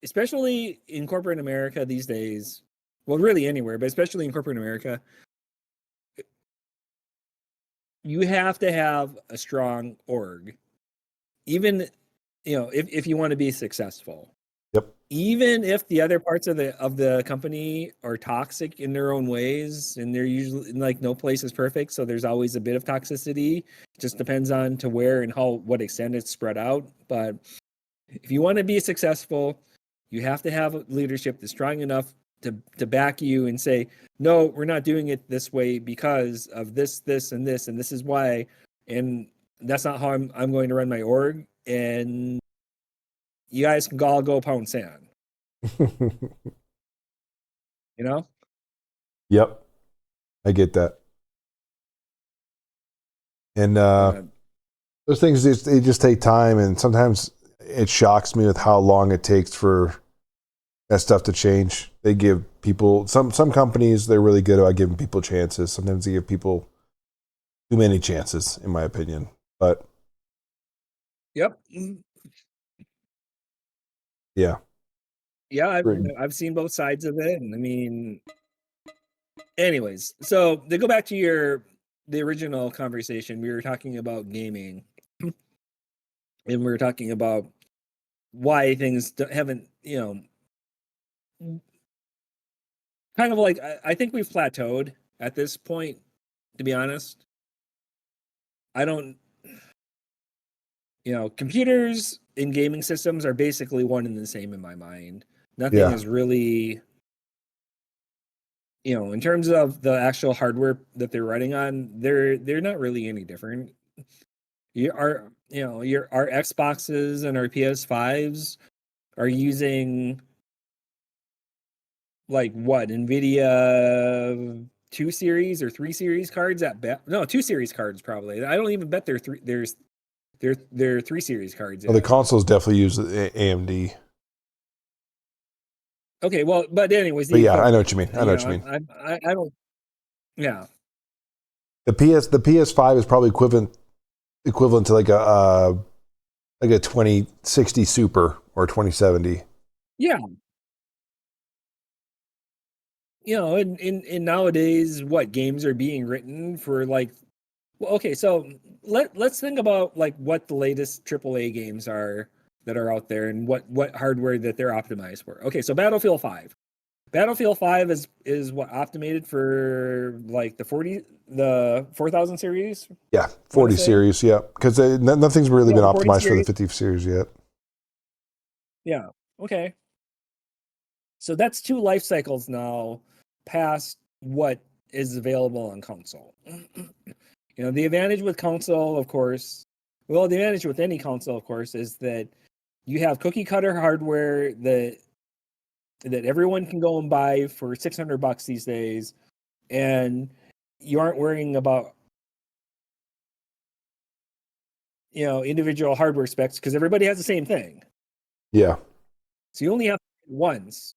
especially in corporate America these days. Well, really anywhere, but especially in corporate America, you have to have a strong org. Even, if you want to be successful. Yep. Even if the other parts of the company are toxic in their own ways, and they're usually, like, no place is perfect, so there's always a bit of toxicity. It just depends on to where and what extent it's spread out. But if you want to be successful, you have to have leadership that's strong enough to back you and say, no, we're not doing it this way because of this, and this, and this is why, and that's not how I'm going to run my org. And you guys can all go pound sand. Yep. I get that. And those things they just take time, and sometimes it shocks me with how long it takes for that stuff to change. They give people some companies, they're really good about giving people chances. Sometimes they give people too many chances, in my opinion. But Yep. yeah. Yeah, I've seen both sides of it, and I mean, anyways, so to go back to the original conversation, we were talking about gaming, and we were talking about why things haven't, kind of like, I think we've plateaued at this point, to be honest. I don't, computers and gaming systems are basically one and the same in my mind. Nothing is really, in terms of the actual hardware that they're running on, they're not really any different. Our Xboxes and our PS5s are using, like, what, NVIDIA 2 series or 3 series cards at best. No, 2 series cards probably. I don't even bet they're 3 series cards. Well, the consoles definitely use AMD. Okay, well, but anyways, But yeah, I know what you mean. I don't. Yeah. The PS5 is probably equivalent to like a 2060 Super or 2070. Yeah. In nowadays, what games are being written for, like, well, okay, so let's think about, like, what the latest AAA games are that are out there, and what hardware that they're optimized for. Okay, so Battlefield 5. Battlefield 5 is what optimated for, like, the 4000 series. Yeah, 40 series. Yeah, because nothing's really been optimized for the 50 series yet. Yeah. Okay. So that's 2 life cycles now past what is available on console. The advantage with console, of course, well, the advantage with any console, of course, is that you have cookie cutter hardware that everyone can go and buy for $600 these days, and you aren't worrying about individual hardware specs because everybody has the same thing. Yeah. So you only have to write it once.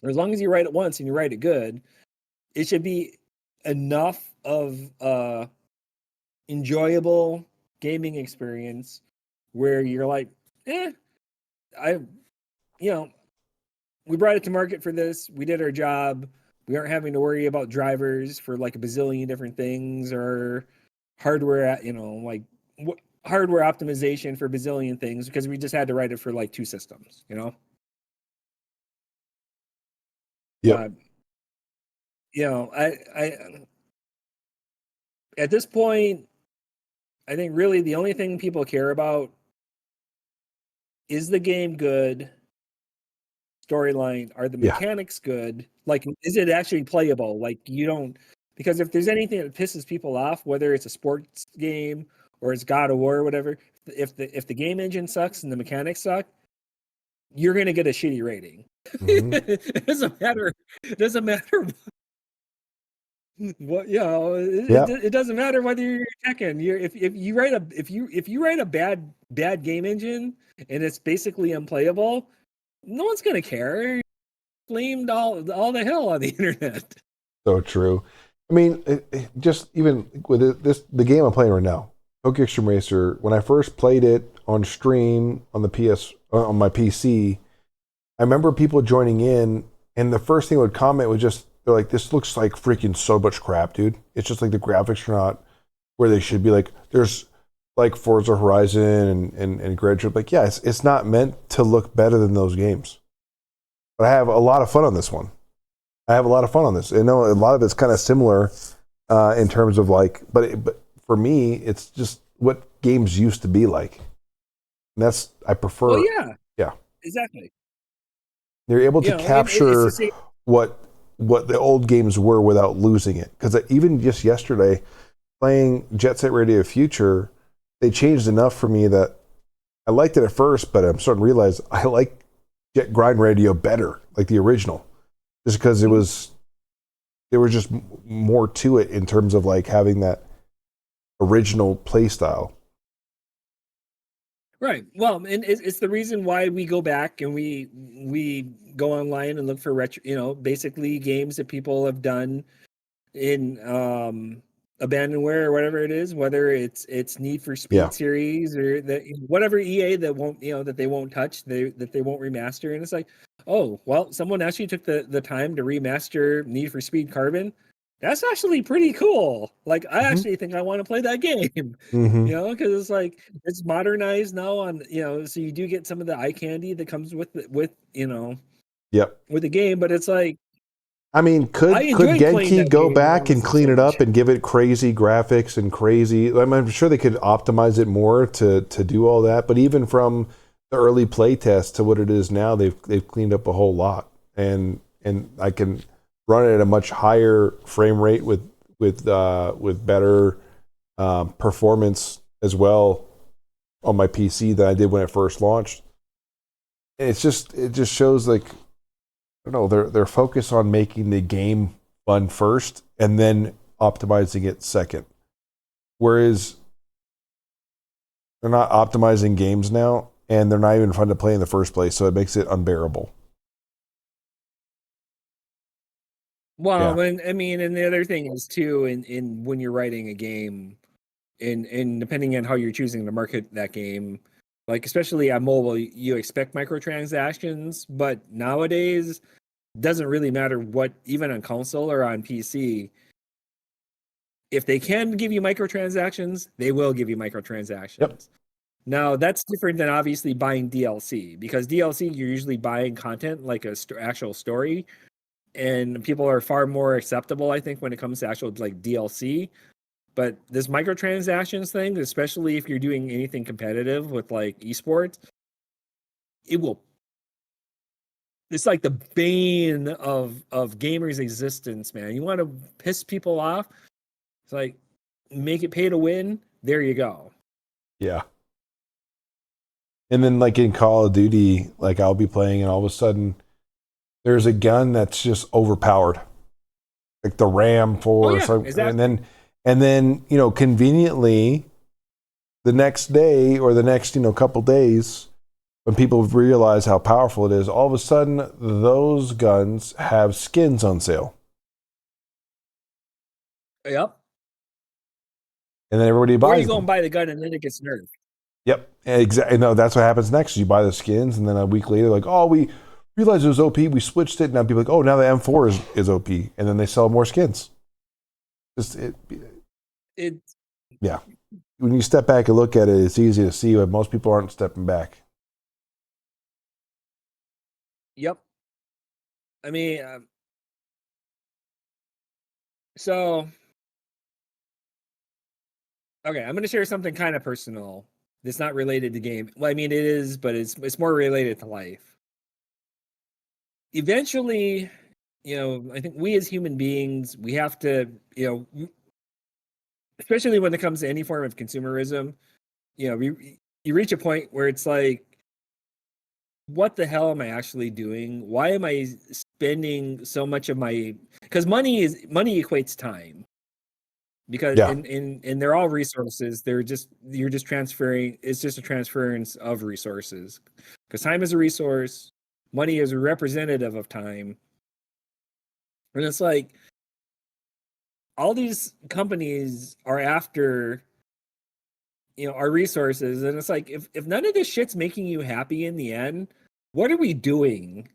Or as long as you write it once and you write it good, it should be enough of enjoyable gaming experience where you're like, I we brought it to market for this. We did our job. We aren't having to worry about drivers for like a bazillion different things or hardware, hardware optimization for bazillion things because we just had to write it for like 2 systems. Yep. But I at this point, I think really the only thing people care about is the game good, storyline, are the Yeah. mechanics good? Like, is it actually playable? Like, you don't, because if there's anything that pisses people off, whether it's a sports game or it's God of War or whatever, if the game engine sucks and the mechanics suck, you're gonna get a shitty rating. Mhm. It doesn't matter. It doesn't matter what Yeah. it doesn't matter whether you're Tekken. If you write a bad game engine and it's basically unplayable, no one's gonna care. Flamed all the hell on the internet. So true. I mean, just even with the game I'm playing right now, Tokyo Extreme Racer. When I first played it on stream on the on my PC, I remember people joining in, and the first thing would comment was just they're like, "This looks like freaking so much crap, dude." It's just like the graphics are not where they should be. Like there's like Forza Horizon and Gran Turismo. Like, yeah, it's not meant to look better than those games. But I have a lot of fun on this one. I have a lot of fun on this. I know a lot of it's kind of similar in terms of like, but for me, it's just what games used to be like. And that's I prefer. Well, yeah, Yeah, exactly. you're able to It's the capture same. what the old games were without losing it. Because even just yesterday, playing Jet Set Radio Future, they changed enough for me that I liked it at first, but I'm starting to realize I like Jet Grind Radio better, like the original, just because there was just more to it in terms of like having that original play style. Right. Well, and it's the reason why we go back and we go online and look for basically games that people have done in abandonware or whatever it is, whether it's Need for Yeah. Speed series or whatever EA that won't that they won't touch, that they won't remaster. And it's like, oh well, someone actually took the time to remaster Need for Speed Carbon. That's actually pretty cool. Like, I actually think I want to play that game. Mm-hmm. Because it's like it's modernized now on so you do get some of the eye candy that comes with Yep. with the game, but it's like I mean, I could enjoyed playing Genki that go game when I back was and in clean it up Sage. and give it crazy graphics and crazy? I'm sure they could optimize it more to do all that. But even from the early play test to what it is now, they've cleaned up a whole lot, and I can run it at a much higher frame rate with better performance as well on my PC than I did when it first launched. And it just shows like, I don't know, they're focused on making the game fun first and then optimizing it second. Whereas they're not optimizing games now and they're not even fun to play in the first place, so it makes it unbearable. Well, Yeah. and I mean, and the other thing is too, in when you're writing a game, in depending on how you're choosing to market that game, like especially on mobile, you expect microtransactions, but nowadays doesn't really matter what, even on console or on PC. If they can give you microtransactions, they will give you Yep. microtransactions. Now, that's different than obviously buying DLC, because DLC, you're usually buying content like a actual story, and people are far more acceptable, I think, when it comes to actual like DLC. But this microtransactions thing, especially if you're doing anything competitive with like esports, it will. It's like the bane of gamers' existence, man. You want to piss people off? It's like make it pay to win. There you go. Yeah. And then like in Call of Duty, like I'll be playing and all of a sudden there's a gun that's just overpowered. Like the RAM for exactly. and then, you know, conveniently the next day or the next, you know, couple days when people realize how powerful it is, all of a sudden those guns have skins on sale. Yep. And then everybody Or buys you go them. and buy the gun and then it gets nerfed. Yep, exactly. No, that's what happens next. You buy the skins, and then a week later, like, oh, we realized it was OP. We switched it. Now people are like, oh, now the M4 is OP, and then they sell more skins. Just It. Yeah. When you step back and look at it, it's easy to see, but most people aren't stepping back. Yep. I mean, so okay, I'm going to share something kind of personal. That's not related to game. Well, I mean, it is, but it's more related to life. Eventually, you know, I think we as human beings, we have to, you know, especially when it comes to any form of consumerism, you know, you reach a point where it's like, what the hell am I actually doing? Why am I spending so much of my? Because money equates time. Because Yeah. and they're all resources. You're just transferring. It's just a transference of resources. Because time is a resource, money is a representative of time, and it's like all these companies are after, you know, our resources, and it's like if none of this shit's making you happy in the end, what are we doing?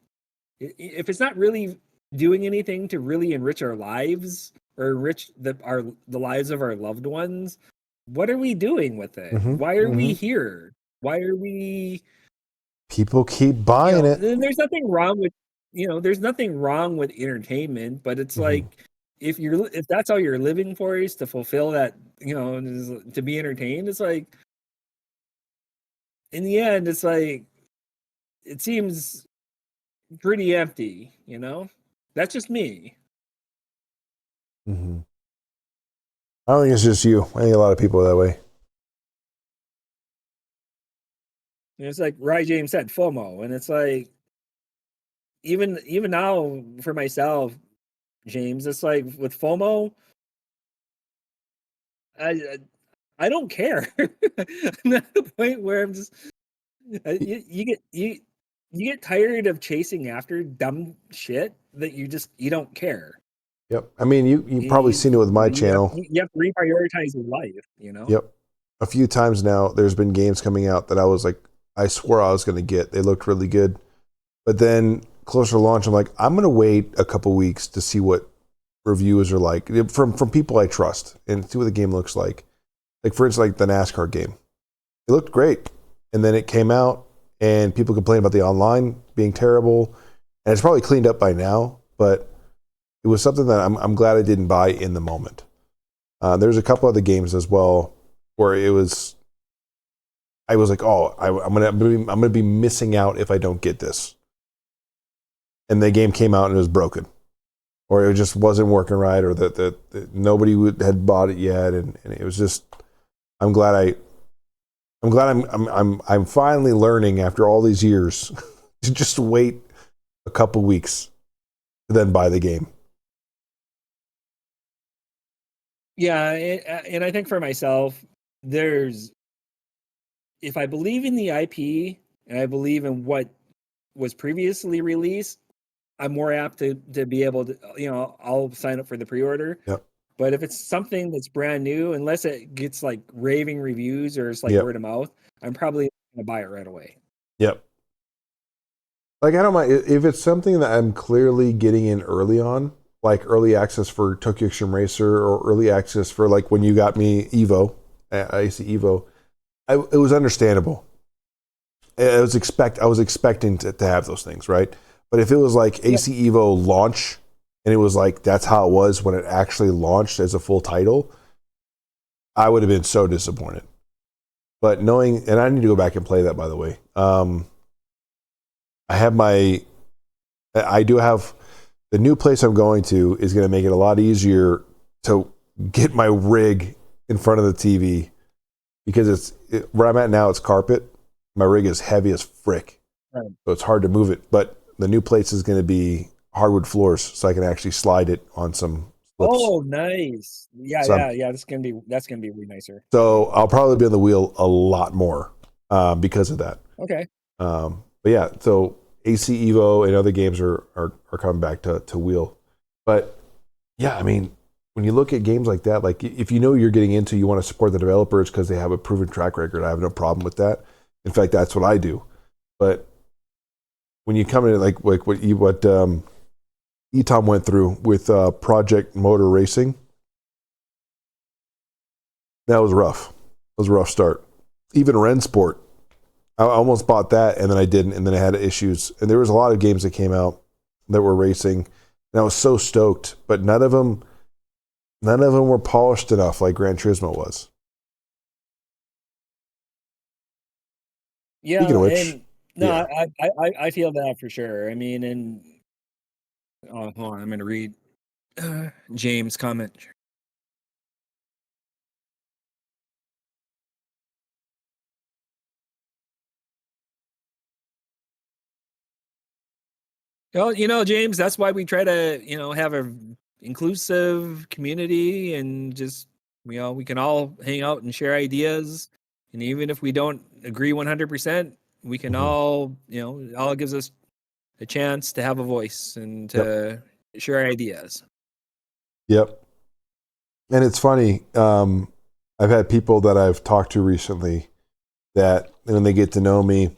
If it's not really doing anything to really enrich our lives or enrich the lives of our loved ones, what are we doing with it? Mm-hmm. Why are Mm-hmm. we here? Why are we, People keep you buying know, it. there's nothing wrong with, you know, there's nothing wrong with entertainment, but it's Mm-hmm. like if that's all you're living for is to fulfill that, you know, to be entertained, it's like in the end it's like it seems pretty empty, you know? That's just me. Mm-hmm. I don't think it's just you. I think a lot of people are that way. And it's like Ry James said, FOMO, and it's like even now for myself, James, it's like with FOMO, I I don't care. I'm at the point where I'm just you get tired of chasing after dumb shit that you don't care. Yep. I mean, you probably seen it with my channel. You have to reprioritize your life, you know? Yep. A few times now, there's been games coming out that I was like, I swore I was going to get. They looked really good. But then closer to launch, I'm like, I'm going to wait a couple weeks to see what reviews are like from people I trust and see what the game looks like. Like, for instance, like the NASCAR game. It looked great. And then it came out and people complained about the online being terrible. And it's probably cleaned up by now, but it was something that I'm glad I didn't buy in the moment. There's a couple other games as well where I was like, oh, I'm gonna be missing out if I don't get this. And the game came out and it was broken, or it just wasn't working right, or that nobody had bought it yet, and it was just. I'm glad I'm finally learning after all these years to just wait a couple weeks to then buy the game. Yeah, and I think for myself, if I believe in the IP and I believe in what was previously released, I'm more apt to be able to, you know, I'll sign up for the pre-order. Yep. But if it's something that's brand new, unless it gets like raving reviews or it's like Yep. word of mouth, I'm probably gonna buy it right away. Yep. Like, I don't mind if it's something that I'm clearly getting in early on, like early access for Tokyo Extreme Racer or early access for like when you got me Evo, AC Evo. It was understandable. I was expecting to have those things, right? But if it was like AC Evo launch and it was like that's how it was when it actually launched as a full title, I would have been so disappointed. But knowing, and I need to go back and play that, by the way. I do have the new place I'm going to is going to make it a lot easier to get my rig in front of the TV because where I'm at now, it's carpet. My rig is heavy as frick, Right. so it's hard to move it. But the new place is going to be hardwood floors, so I can actually slide it on some slips. Oh, nice. Yeah, So that's gonna be way nicer. So I'll probably be on the wheel a lot more because of that. Okay. But yeah, so AC Evo and other games are coming back to wheel. But yeah, I mean, when you look at games like that, like if you know you're getting into, you want to support the developers because they have a proven track record. I have no problem with that. In fact, that's what I do. But when you come in like what Etom went through with Project Motor Racing, that was rough. It was a rough start. Even Rensport, I almost bought that and then I didn't, and then I had issues. And there was a lot of games that came out that were racing, and I was so stoked, but none of them were polished enough like Gran Turismo was. Yeah, Speaking of which, and no, yeah. I feel that for sure. I mean, and hold on, I'm gonna read James' comment. Well, James, that's why we try to, have a inclusive community and just, we can all hang out and share ideas. And even if we don't agree 100%, we can all, all gives us a chance to have a voice and to share ideas. Yep. And it's funny. I've had people that I've talked to recently that when they get to know me,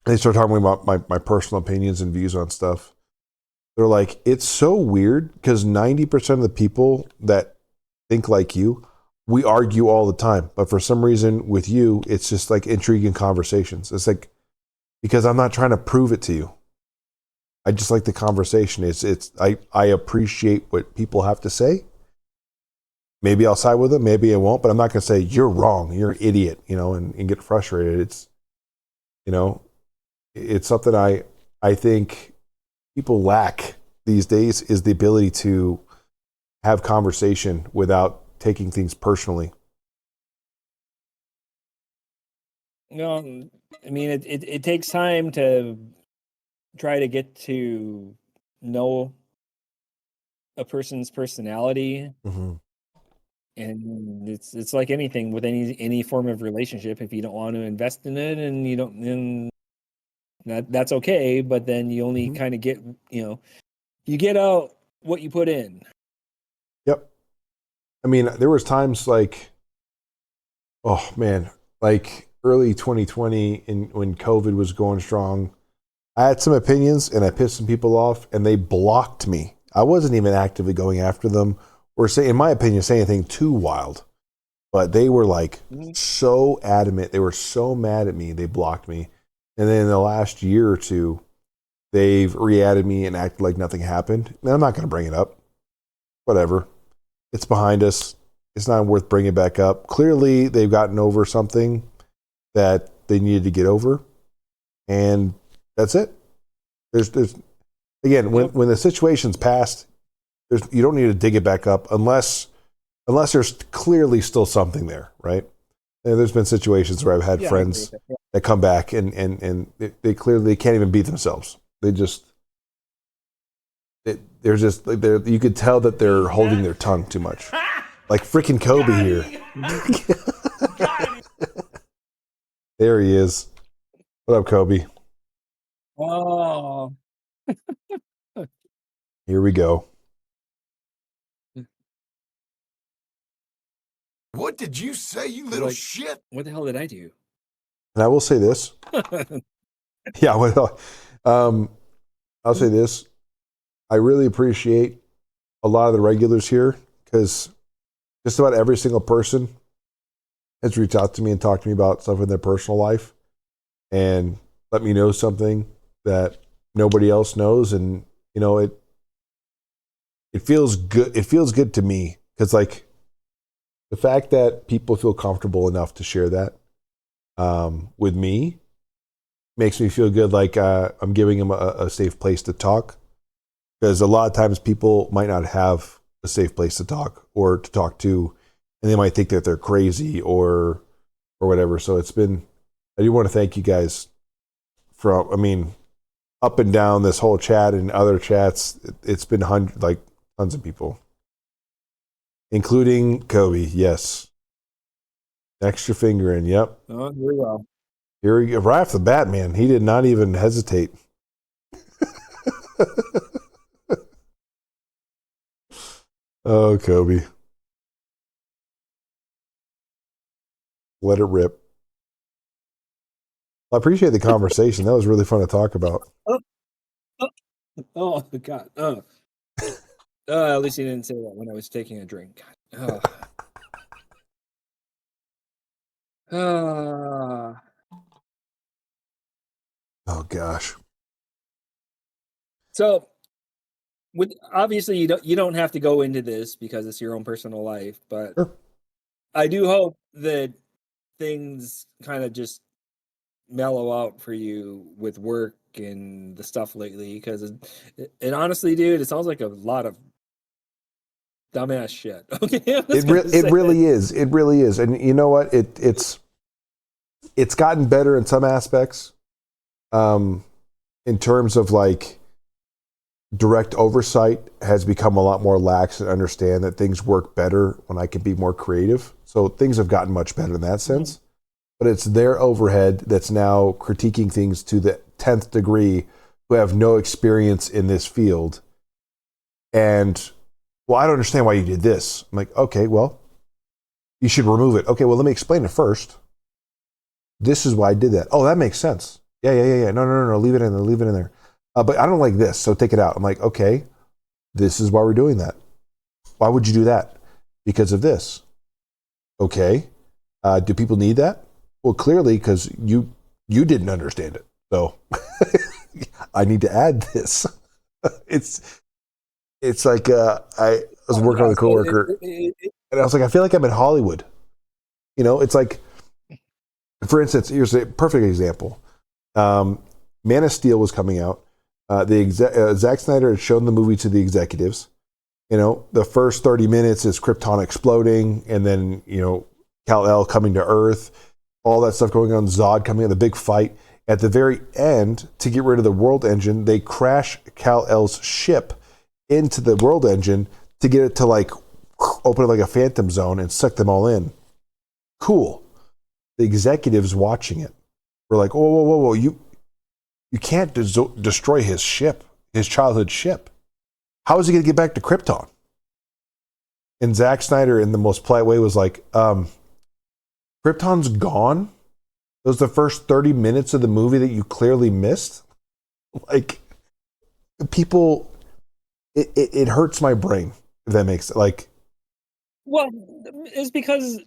they start talking about my personal opinions and views on stuff. They're like, it's so weird because 90% of the people that think like you, we argue all the time. But for some reason with you, it's just like intriguing conversations. It's like, because I'm not trying to prove it to you. I just like the conversation. I appreciate what people have to say. Maybe I'll side with them, maybe I won't, but I'm not going to say you're wrong, you're an idiot, and get frustrated. It's something I think people lack these days is the ability to have conversation without taking things personally. No, I mean, it takes time to try to get to know a person's personality. Mm-hmm. And it's like anything with any form of relationship. If you don't want to invest in it, and you don't, then that's okay. But then you only kind of get, you get out what you put in. Yep. I mean, there was times like, oh man, like early 2020 when COVID was going strong, I had some opinions and I pissed some people off and they blocked me. I wasn't even actively going after them or in my opinion, say anything too wild. But they were like so adamant. They were so mad at me. They blocked me. And then in the last year or two, they've re-added me and acted like nothing happened. And I'm not going to bring it up. Whatever. It's behind us. It's not worth bringing back up. Clearly, they've gotten over something that they needed to get over. And that's it. There's again, when the situation's passed, you don't need to dig it back up unless there's clearly still something there, right? And there's been situations where I've had friends that come back and they clearly can't even beat themselves. They're just you could tell that they're holding their tongue too much. Like freaking Kobe here. There he is. What up, Kobe? Oh. Here we go. What did you say, you little shit? What the hell did I do? And I will say this. Yeah, I'll say this. I really appreciate a lot of the regulars here because just about every single person has reached out to me and talked to me about stuff in their personal life and let me know something that nobody else knows. And, it feels good. It feels good to me because like the fact that people feel comfortable enough to share that with me makes me feel good, like I'm giving them a safe place to talk. Because a lot of times people might not have a safe place to talk or to talk to, and they might think that they're crazy or whatever. So it's been. I do want to thank you guys from. I mean, up and down this whole chat and other chats. It's been tons of people, including Kobe. Yes, extra finger in. Yep. Oh, very well. Here we go. Right off the bat, man. He did not even hesitate. Oh, Kobe. Let it rip. I appreciate the conversation. That was really fun to talk about. Oh God. At least he didn't say that when I was taking a drink. Oh. Oh gosh. So, with obviously you don't have to go into this because it's your own personal life, but Sure. I do hope that things kind of just mellow out for you with work and the stuff lately, because it honestly, dude, it sounds like a lot of dumbass shit. Okay, It really is. It really is. And you know what? It's gotten better in some aspects. In terms of like direct oversight has become a lot more lax and understand that things work better when I can be more creative. So things have gotten much better in that sense. Mm-hmm. But it's their overhead that's now critiquing things to the 10th degree who have no experience in this field. And, well, I don't understand why you did this. I'm like, okay, well, you should remove it. Okay, well, let me explain it first. This is why I did that. Oh, that makes sense. Yeah. No. Leave it in there. Leave it in there. But I don't like this, so take it out. I'm like, okay, this is why we're doing that. Why would you do that? Because of this. Okay. Do people need that? Well, clearly, because you didn't understand it. So I need to add this. It's like I was working with a coworker, and I was like, I feel like I'm in Hollywood. You know, it's like, for instance, here's a perfect example. Man of Steel was coming out. Zack Snyder had shown the movie to the executives. You know, the first 30 minutes is Krypton exploding, and then, you know, Kal-El coming to Earth, all that stuff going on, Zod coming in, the big fight. At the very end, to get rid of the world engine, they crash Kal-El's ship into the world engine to get it to like open it like a phantom zone and suck them all in. Cool. The executives watching it were like, whoa, you can't destroy his ship, his childhood ship. How is he going to get back to Krypton? And Zack Snyder, in the most polite way, was like, Krypton's gone? It was the first 30 minutes of the movie that you clearly missed? Like, people, it hurts my brain, if that makes it. Like, well, it's because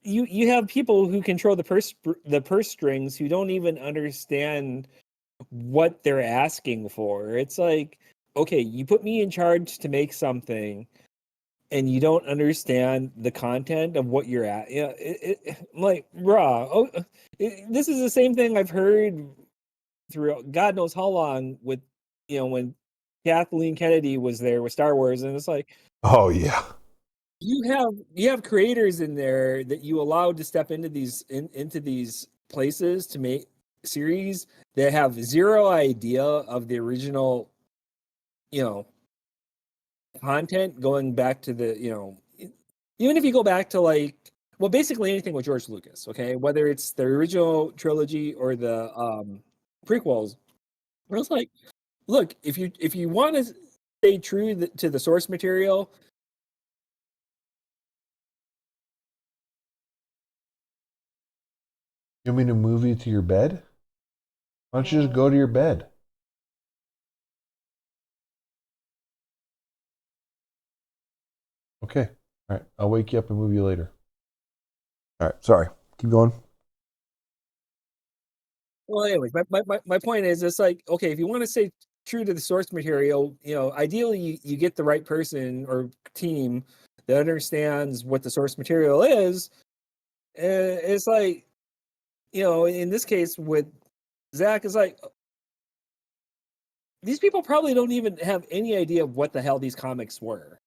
you have people who control the purse strings who don't even understand what they're asking for. It's like, okay, you put me in charge to make something, and you don't understand the content of what you're at. Yeah, like, raw. Oh, this is the same thing I've heard through God knows how long with, you know, when Kathleen Kennedy was there with Star Wars, and it's like, oh yeah, you have creators in there that you allowed to step into into these places to make series that have zero idea of the original, you know, content, going back to the, you know, even if you go back to like, well, basically anything with George Lucas, okay, whether it's the original trilogy or the prequels, where it's like, look, if you want to stay true to the source material, you want me to move you to your bed? Why don't you just go to your bed? Okay. All right. I'll wake you up and move you later. All right. Sorry. Keep going. well, anyways, my point is, it's like, okay, if you want to stay true to the source material, you know, ideally you get the right person or team that understands what the source material is. It's like, you know, in this case with Zach is like, these people probably don't even have any idea of what the hell these comics were.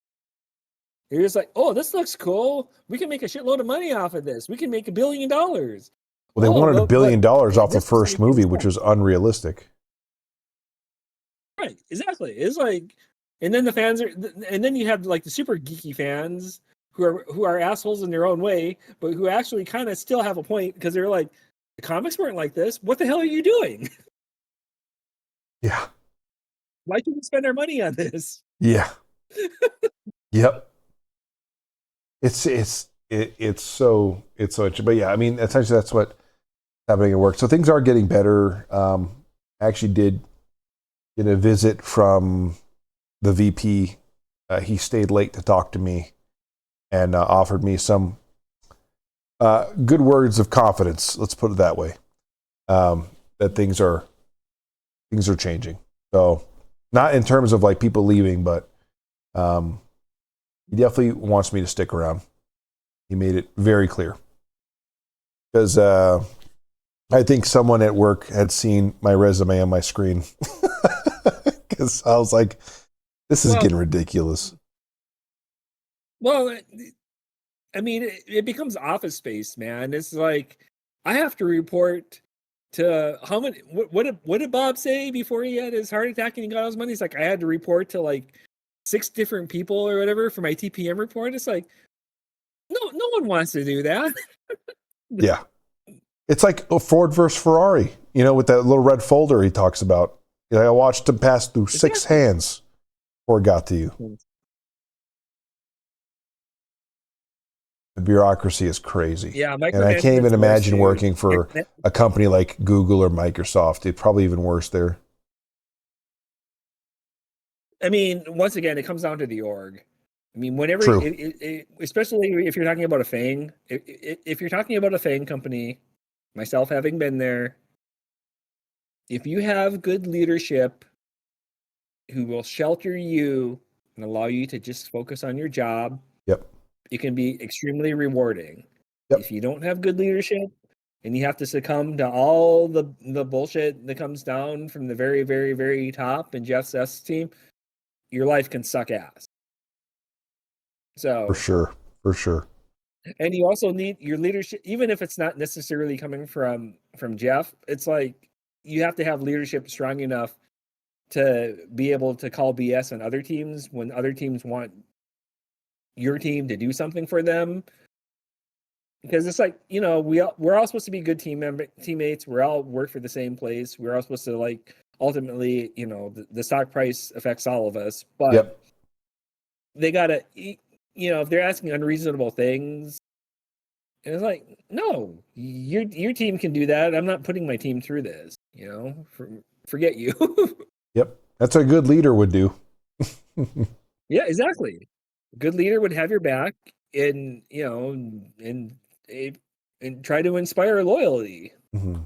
They're just like, oh, this looks cool. We can make a shitload of money off of this. We can make $1 billion. Well, they wanted $1 billion off the first movie, which was unrealistic. Right, exactly. It's like, and then the fans are, and then you have like the super geeky fans who are assholes in their own way, but who actually kind of still have a point because they're like, the comics weren't like this. What the hell are you doing? Yeah. Why should we spend our money on this? Yeah. Yep. It's so but yeah, I mean, essentially that's what happening at work. So things are getting better. I actually did get a visit from the VP. He stayed late to talk to me and offered me some good words of confidence. Let's put it that way. That things are changing. So not in terms of like people leaving, but he definitely wants me to stick around. He made it very clear. Because I think someone at work had seen my resume on my screen. Because I was like, this is getting ridiculous. Well, I mean, it becomes Office Space, man. It's like, I have to report to how many, what did Bob say before he had his heart attack and he got his money? He's like, I had to report to like 6 different people or whatever for my TPM report. It's like, no one wants to do that. Yeah. It's like Ford versus Ferrari, with that little red folder he talks about. I watched him pass through 6 hands before it got to you. The bureaucracy is crazy. Yeah, and I can't even imagine working for a company like Google or Microsoft. It's probably even worse there. I mean, once again, it comes down to the org. I mean, whenever, especially if you're talking about a FANG, if you're talking about a FANG company, myself having been there, if you have good leadership who will shelter you and allow you to just focus on your job, yep, it can be extremely rewarding. Yep. If you don't have good leadership and you have to succumb to all the bullshit that comes down from the very, very, very top in Jeff's S team, your life can suck ass. So for sure. And you also need your leadership, even if it's not necessarily coming from Jeff. It's like you have to have leadership strong enough to be able to call BS on other teams when other teams want your team to do something for them. Because it's like, we're all supposed to be good teammates. We're all work for the same place. We're all supposed to like ultimately, the stock price affects all of us. But they gotta, if they're asking unreasonable things, and it's like, no, your team can do that. I'm not putting my team through this. Forget you. Yep, that's what a good leader would do. Yeah, exactly. A good leader would have your back, and and try to inspire loyalty. Mm-hmm.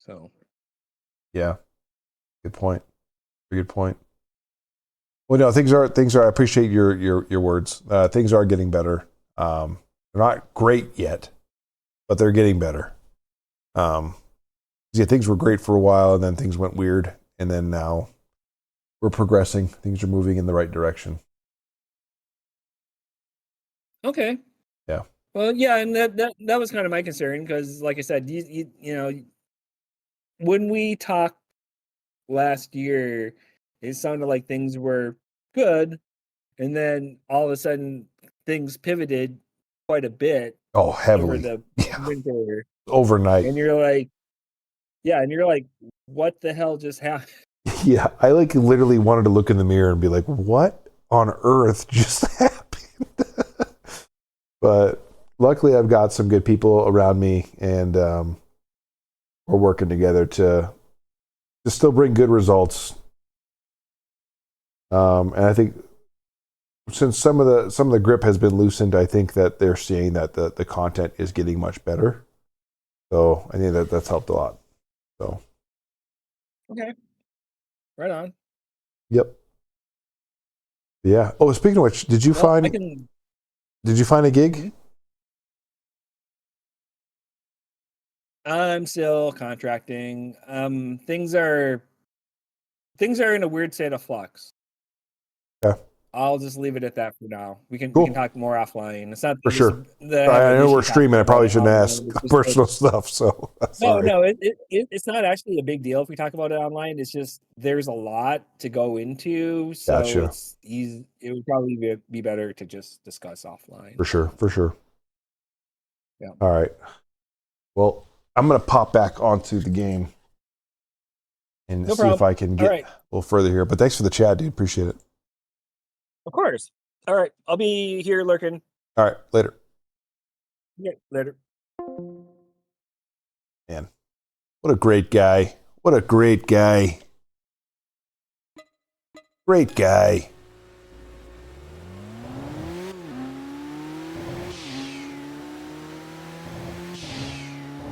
So, yeah, good point. Good point. Well, no, things are. I appreciate your words. Things are getting better. They're not great yet, but they're getting better. Things were great for a while, and then things went weird, and then now we're progressing. Things are moving in the right direction. Okay. Yeah. Well, yeah, and that was kind of my concern because, like I said, when we talked last year, it sounded like things were good, and then all of a sudden things pivoted quite a bit. Oh, heavily over the winter, overnight, and you're like, what the hell just happened? Yeah, I literally wanted to look in the mirror and be like, what on earth just happened? But luckily, I've got some good people around me, and we're working together to still bring good results. And I think since some of the grip has been loosened, I think that they're seeing that the content is getting much better. So I think that's helped a lot. So okay, right on. Yep. Yeah. Oh, speaking of which, did you find a gig? I'm still contracting. Things are in a weird state of flux. Yeah. I'll just leave it at that for now. We can Cool. talk more offline. It's not For just sure. that I have I an know issue we're talking streaming. I about probably it shouldn't ask online. It's just personal stuff. So no, sorry. no, it's not actually a big deal if we talk about it online. It's just there's a lot to go into, so Gotcha. it's easy. It would probably be better to just discuss offline. For sure. For sure. Yeah. All right. Well, I'm going to pop back onto the game and No see if problem. I can All get right. a little further here. But thanks for the chat, dude. Appreciate it. Of course. All right. I'll be here lurking. All right. Later. Yeah, later. Man, what a great guy. What a great guy. Great guy.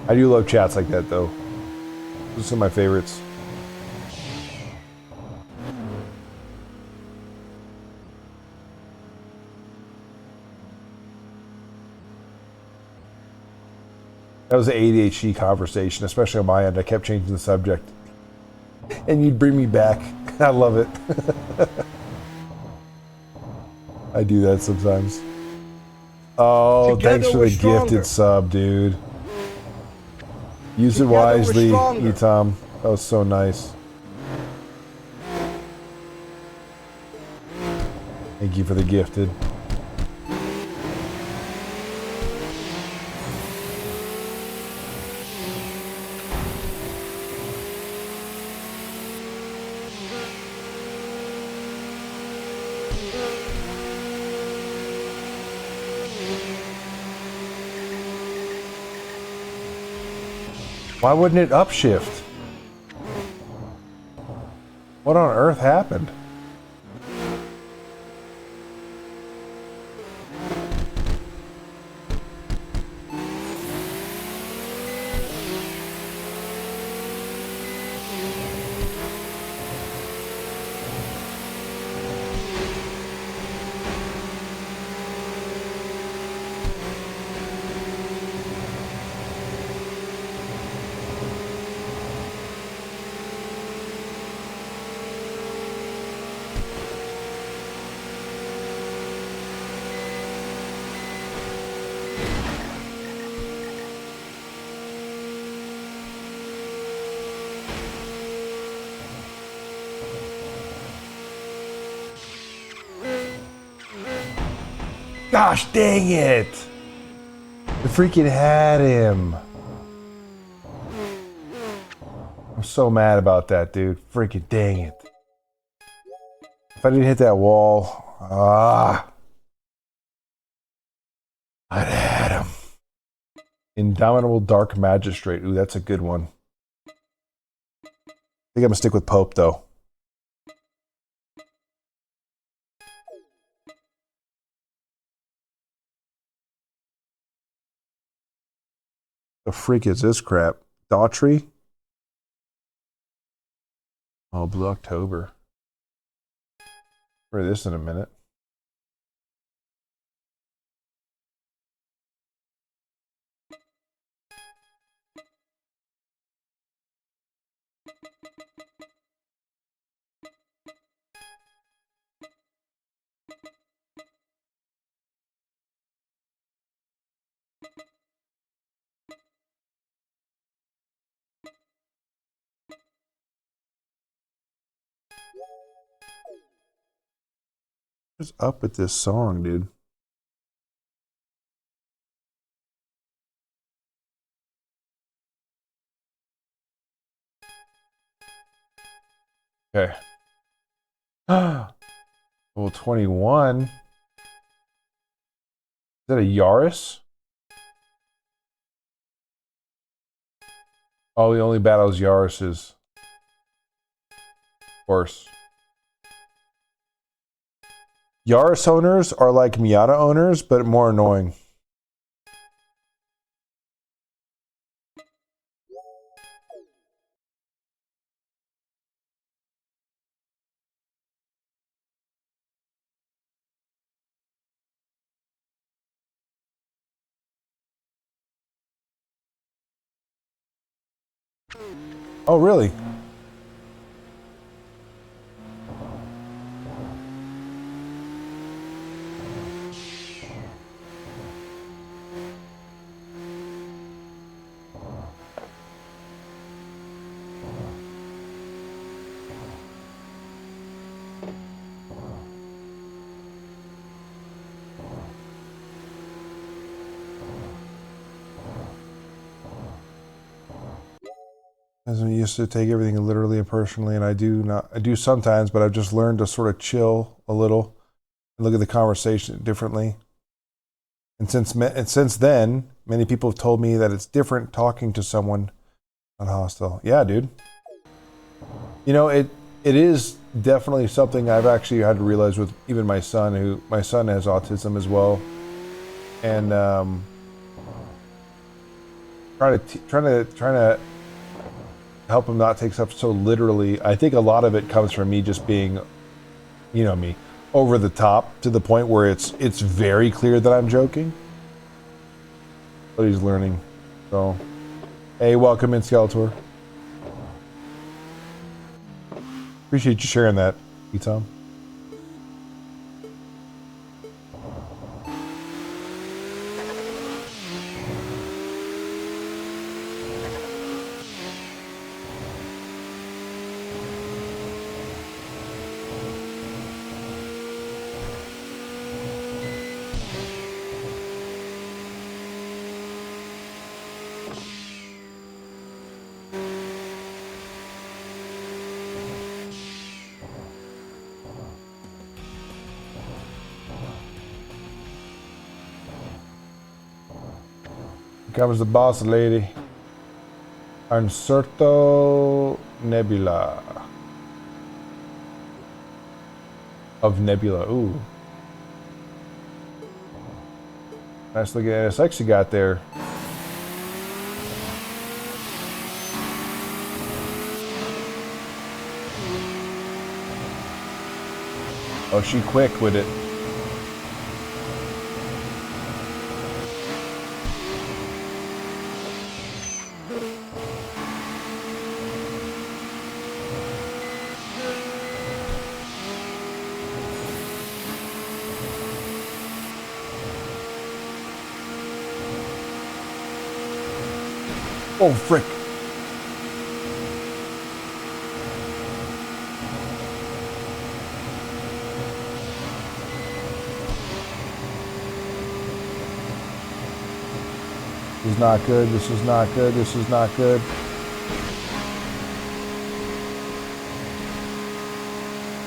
I do love chats like that, though. Those are some of my favorites. That was an ADHD conversation, especially on my end. I kept changing the subject. And you'd bring me back. I love it. I do that sometimes. Oh, Together thanks for we're the stronger. gifted sub, dude. Use it Together we're wisely, stronger. Etom. That was so nice. Thank you for the gifted. Why wouldn't it upshift? What on earth happened? Gosh dang it! I freaking had him. I'm so mad about that, dude. Freaking dang it. If I didn't hit that wall, I'd had him. Indomitable Dark Magistrate. Ooh, that's a good one. I think I'm gonna stick with Pope, though. The freak is this crap? Daughtry? Oh, Blue October. Try this in a minute. What's up with this song, dude? Okay. Well, 21. Is that a Yaris? Oh, the only battles Yaris's. Of course. Yaris owners are like Miata owners, but more annoying. Oh, really? As I used to take everything literally and personally, and I do sometimes, but I've just learned to sort of chill a little and look at the conversation differently. And since then, many people have told me that it's different talking to someone unhostile. Yeah, dude. You know, it is definitely something I've actually had to realize with even my son, my son has autism as well, and trying to help him not take stuff so literally. I think a lot of it comes from me just being, you know me, over the top to the point where it's very clear that I'm joking. But he's learning. So, hey, welcome in, Skeletor. Appreciate you sharing that, Tom. Here comes the boss lady. Inserto Nebula. Of Nebula. Ooh. Nice looking NSX you got there. Oh, she quick with it. Oh, frick. This is not good. This is not good. This is not good.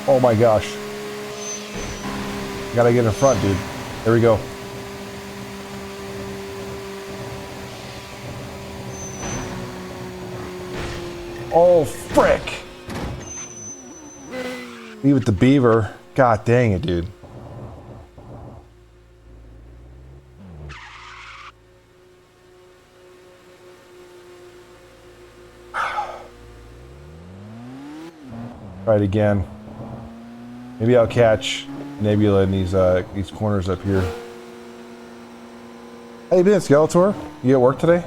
Oh my gosh. Gotta get in front, dude. There we go. Oh, frick. Leave it to Beaver. God dang it, dude. Try it again. Maybe I'll catch Nebula in these corners up here. Hey, you been Skeletor? You at work today?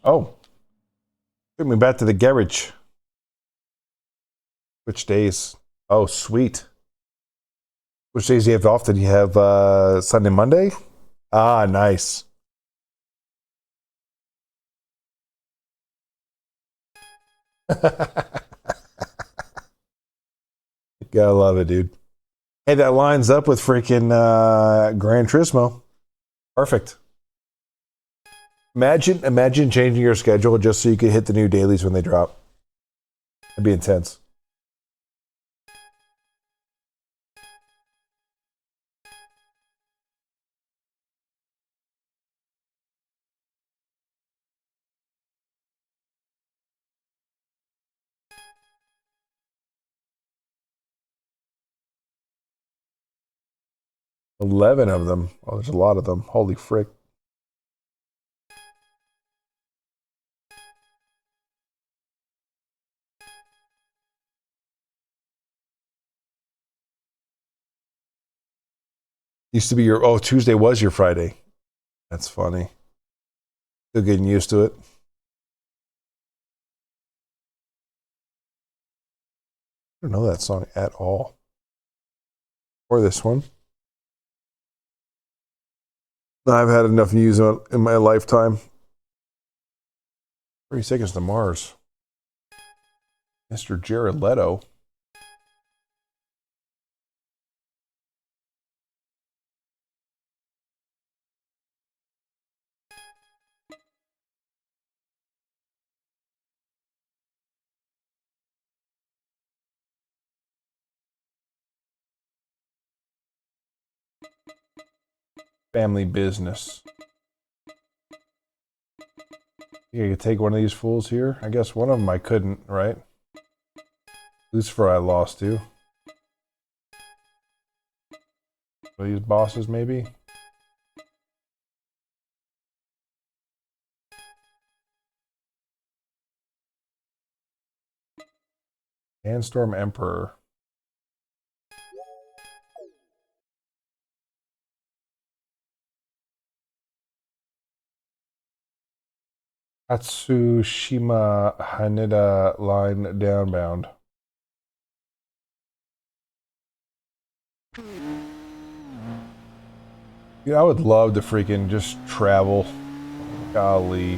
Oh. Took me back to the garage. Which days? Oh, sweet. Which days do you have off? Did you have Sunday, Monday? Ah, nice. Gotta love it, dude. Hey, that lines up with freaking Gran Turismo. Perfect. Imagine changing your schedule just so you could hit the new dailies when they drop. That'd be intense. $11 of them. Oh, there's a lot of them. Holy frick. Used to be Tuesday was your Friday. That's funny. Still getting used to it. I don't know that song at all. Or this one. I've had enough news in my lifetime. 30 Seconds to Mars. Mr. Jared Leto. Family Business. You could take one of these fools here. I guess one of them I couldn't, right? Lucifer I lost to. These bosses maybe? Sandstorm Emperor. Atsushima Haneda Line Downbound. Dude, I would love to freaking just travel. Golly.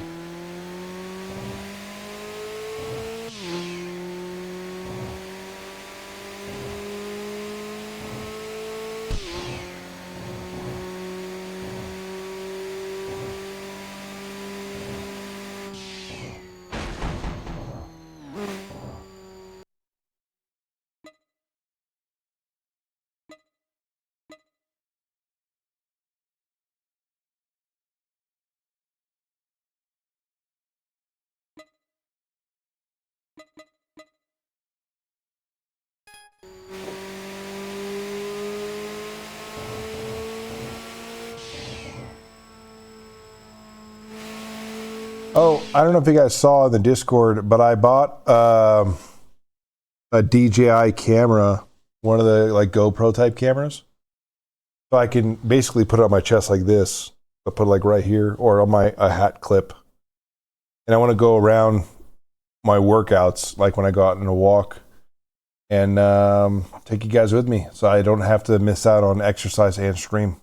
Oh, I don't know if you guys saw in the Discord, but I bought a DJI camera, one of the like GoPro type cameras. So I can basically put it on my chest like this, but put it like right here or on a hat clip. And I want to go around my workouts, like when I go out on a walk, and take you guys with me so I don't have to miss out on exercise and stream.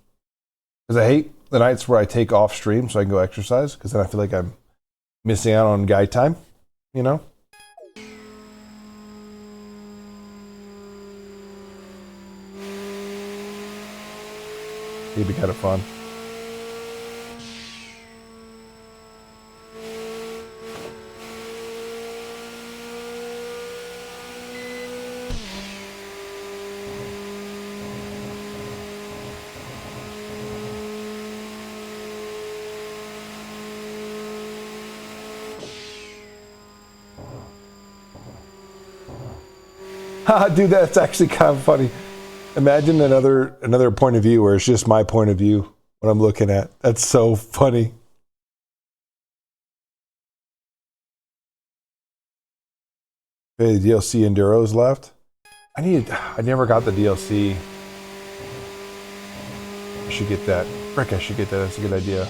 Because I hate the nights where I take off stream so I can go exercise, because then I feel like I'm missing out on guy time, you know? It'd be kind of fun. Dude, that's actually kind of funny. Imagine another point of view where it's just my point of view what I'm looking at. That's so funny. Okay, the DLC Enduro's left. I never got the DLC. I should get that. Frick, I should get that. That's a good idea.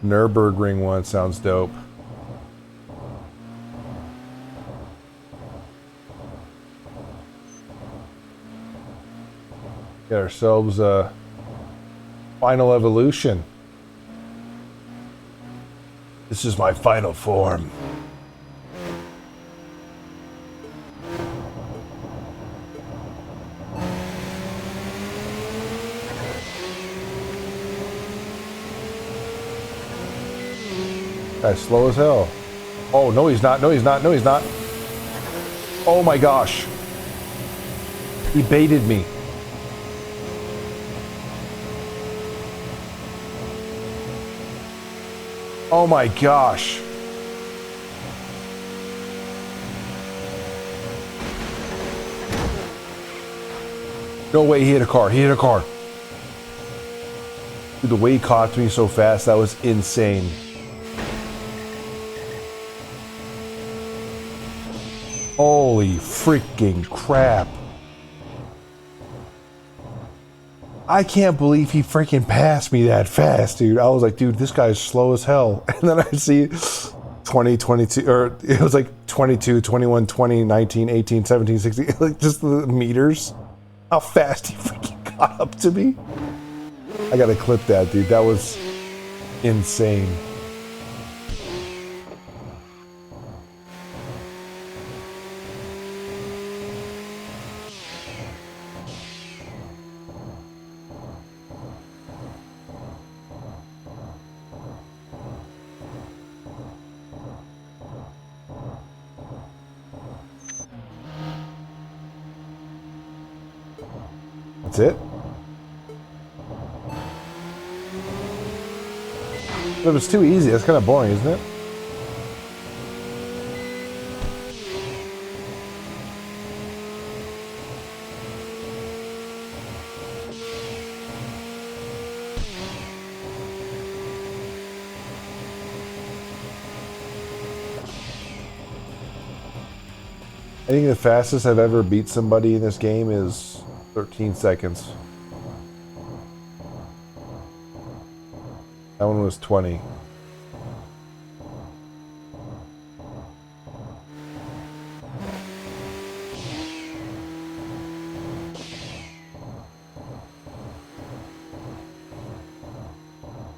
Nürburgring one sounds dope. Get ourselves a final evolution. This is my final form. Guy's slow as hell. Oh, no, he's not. No, he's not. No, he's not. Oh my gosh. He baited me. Oh my gosh. No way, he hit a car. He hit a car. Dude, the way he caught me so fast, that was insane. Holy freaking crap. I can't believe he freaking passed me that fast, dude. I was like, dude, this guy's slow as hell. And then I see 20, 22, or it was like 22, 21, 20, 19, 18, 17, 16, like just the meters. How fast he freaking got up to me. I gotta clip that, dude. That was insane. That's it? But if it's too easy, that's kind of boring, isn't it? I think the fastest I've ever beat somebody in this game is 13 seconds. That one was 20.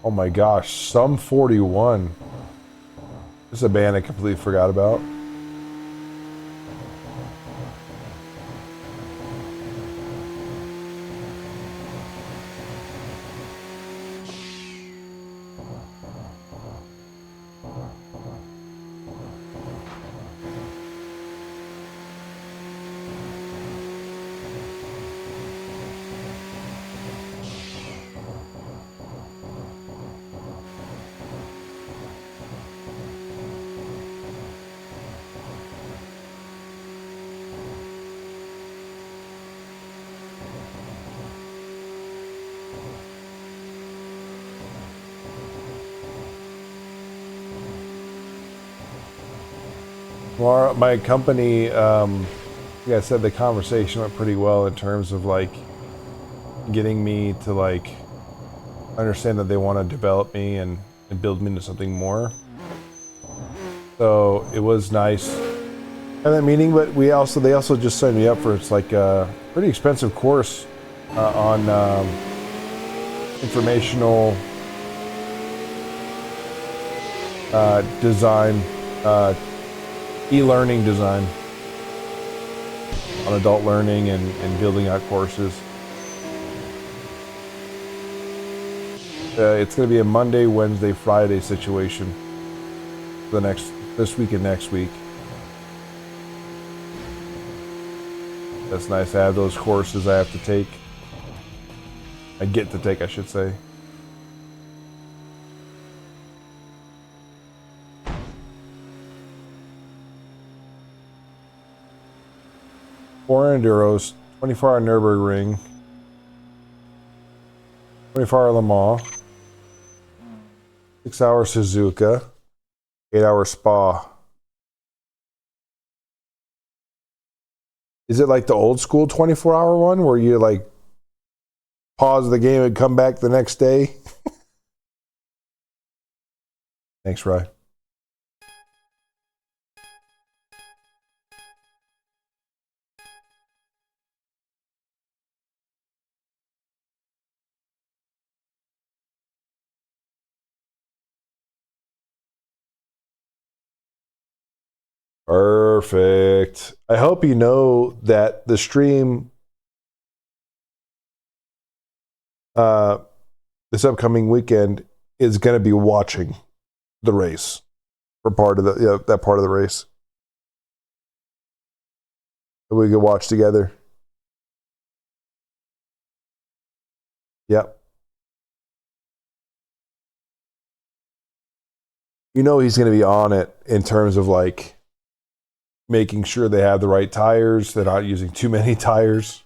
Oh my gosh, Sum 41. This is a band I completely forgot about. Well, my company, like I said, the conversation went pretty well in terms of like getting me to like understand that they want to develop me and build me into something more. So it was nice having that meeting, but they also just signed me up for, it's like a pretty expensive course on informational design, e-learning design on adult learning and building out courses. It's going to be a Monday, Wednesday, Friday situation for this week and next week. That's nice. I have those courses I have to take. I get to take, I should say. Four Enduros, 24-hour Nürburgring, 24-hour Le Mans, 6-hour Suzuka, 8-hour Spa. Is it like the old school 24-hour one where you like pause the game and come back the next day? Thanks, Rye. Perfect. I hope you know that the stream this upcoming weekend is going to be watching the race for part of that part of the race. We could watch together. Yep. You know he's going to be on it in terms of like making sure they have the right tires. They're not using too many tires.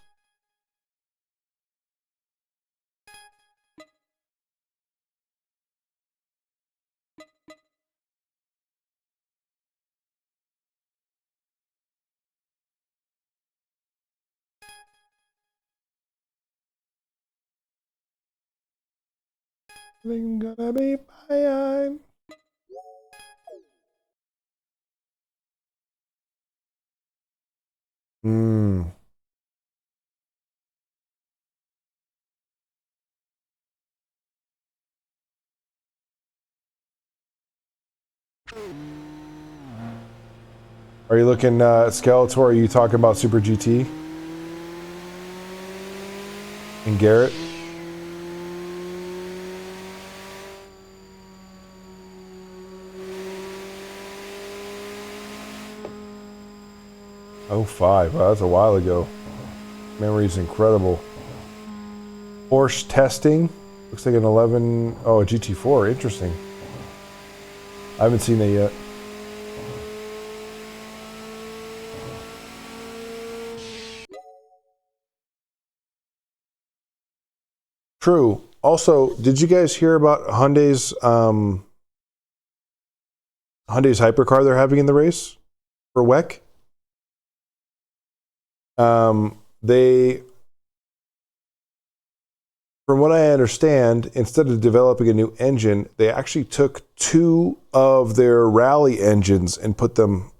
I'm gonna be fine. Mm. Are you looking Skeletor? Are you talking about Super GT and Garrett? Oh, 05. Wow, that's a while ago. Memory's incredible. Porsche testing. Looks like an 11. Oh, a GT4. Interesting. I haven't seen that yet. True. Also, did you guys hear about Hyundai's hypercar they're having in the race for WEC? They, from what I understand, instead of developing a new engine, they actually took 2 of their rally engines and put them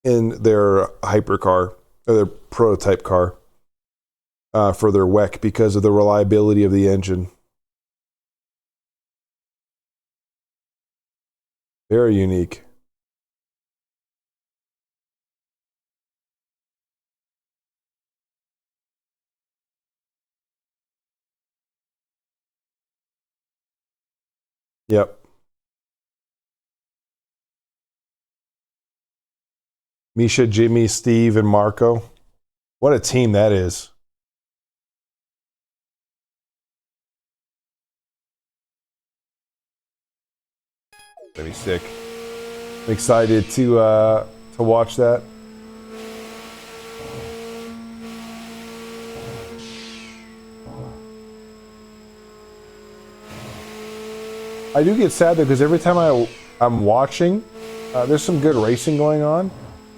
in their hypercar or their prototype car for their WEC because of the reliability of the engine. Very unique. Yep. Misha, Jimmy, Steve, and Marco. What a team that is. That'd be sick. I'm excited to watch that. I do get sad though because every time I'm watching, there's some good racing going on,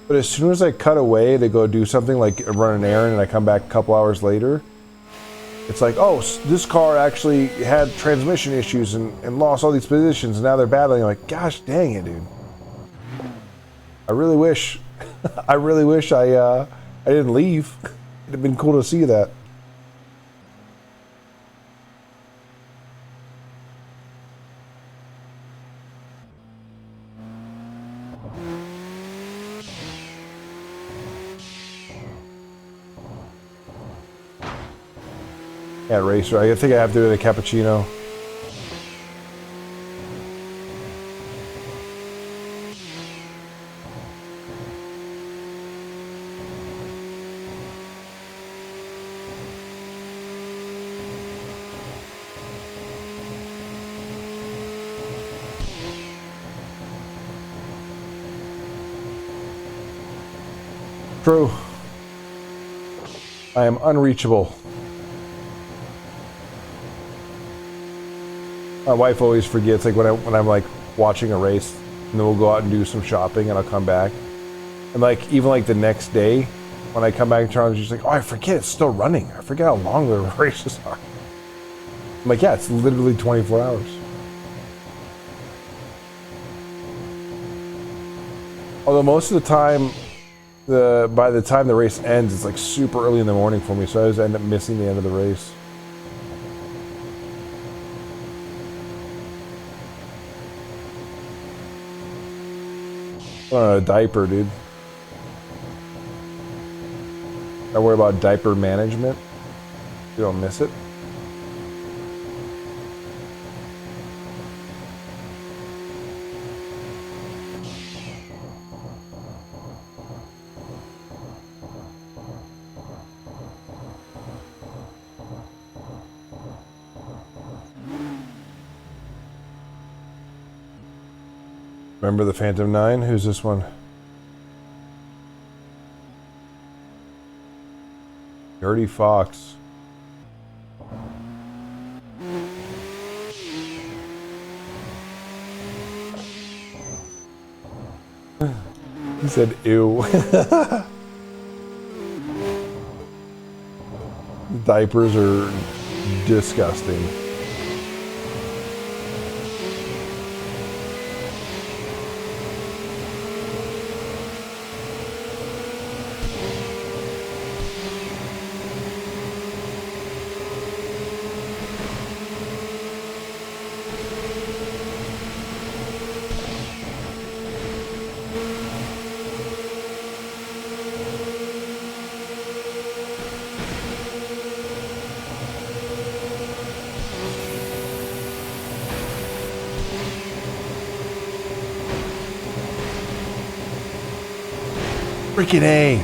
but as soon as I cut away to go do something like run an errand and I come back a couple hours later, it's like, oh, this car actually had transmission issues and lost all these positions and now they're battling. I'm like, gosh dang it, dude. I really wish I didn't leave. It'd have been cool to see that. Yeah, racer. I think I have to do the cappuccino. True. I am unreachable. My wife always forgets, like when I'm like watching a race, and then we'll go out and do some shopping, and I'll come back, and like even like the next day, when I come back in Toronto, she's like, "Oh, I forget it's still running. I forget how long the races are." I'm like, "Yeah, it's literally 24 hours." Although most of the time, by the time the race ends, it's like super early in the morning for me, so I always end up missing the end of the race. A diaper, dude. I worry about diaper management. You don't miss it. Remember the Phantom 9? Who's this one? Dirty Fox. He said, ew. Diapers are disgusting. Freaking A.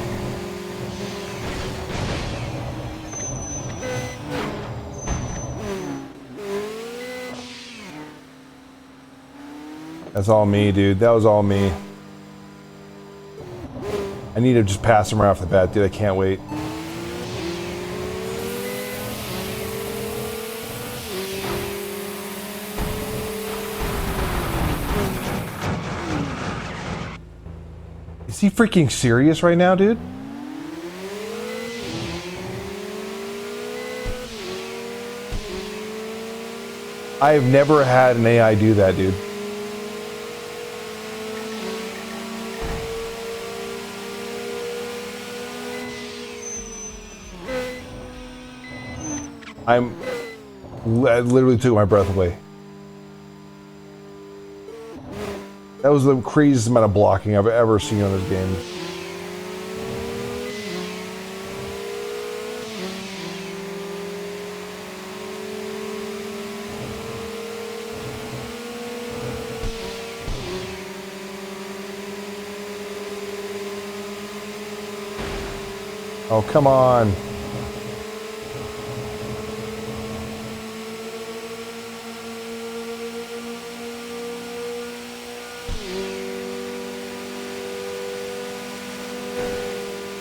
That's all me, dude. That was all me. I need to just pass him right off the bat, dude. I can't wait. Is he freaking serious right now, dude? I've never had an AI do that, dude. I literally took my breath away. That was the craziest amount of blocking I've ever seen on this game. Oh, come on.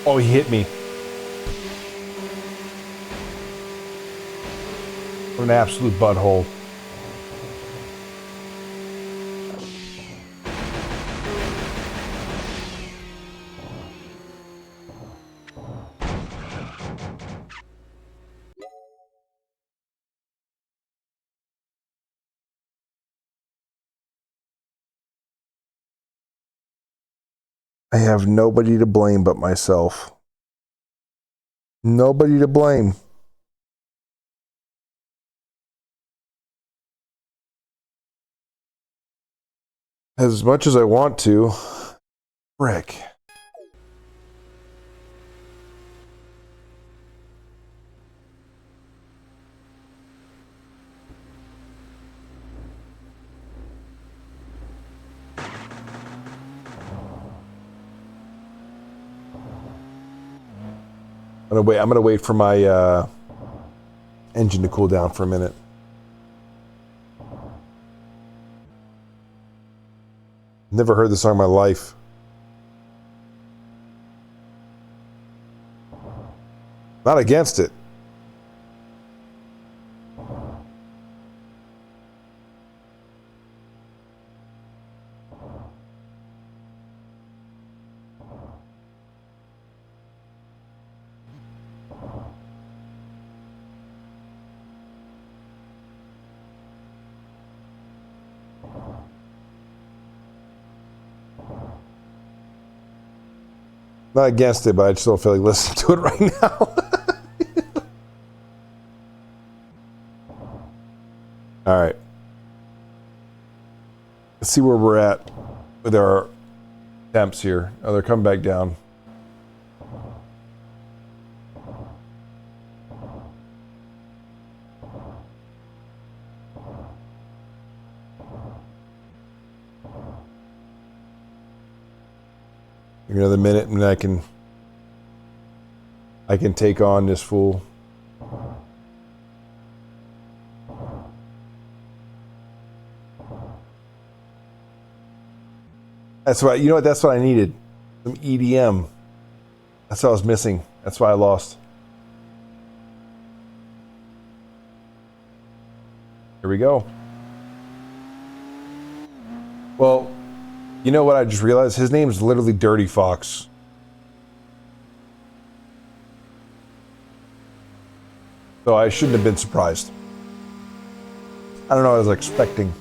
Oh, he hit me. What an absolute butthole. I have nobody to blame but myself. Nobody to blame. As much as I want to. Frick. I'm gonna wait for my engine to cool down for a minute. Never heard this song in my life. Not against it. Not against it, but I just don't feel like listening to it right now. All right. Let's see where we're at with our temps here. Oh, they're coming back down. me another minute and I can take on this fool. That's what you know what that's what I needed. Some EDM. That's what I was missing. That's why I lost. Here we go. Well, you know what I just realized? His name is literally Dirty Fox. So I shouldn't have been surprised. I don't know what I was expecting.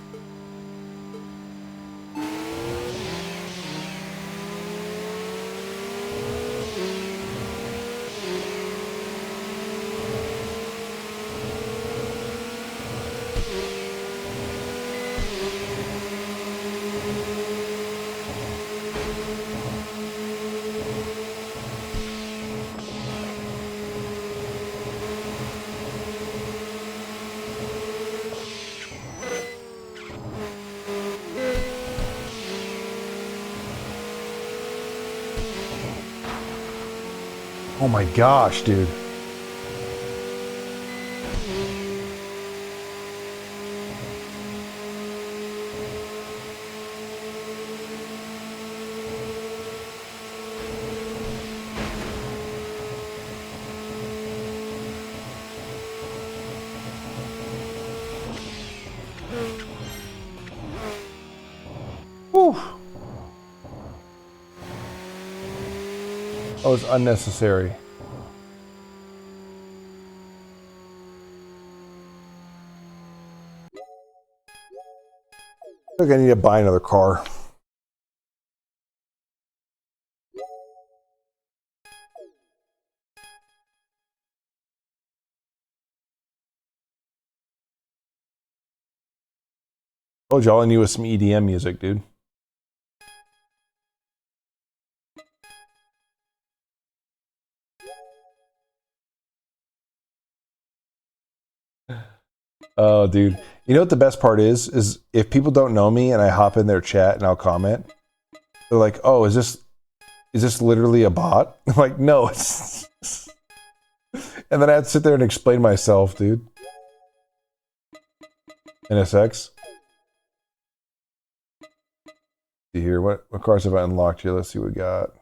Oh my gosh, dude. Whew. That was unnecessary. I think I need to buy another car. Told you all I need was some EDM music, dude. Oh, dude. You know what the best part is? Is if people don't know me and I hop in their chat and I'll comment, they're like, "Oh, is this literally a bot?" I'm like, "No, it's." And then I have to sit there and explain myself, dude. NSX. See here, what cars have I unlocked here? Let's see what we got.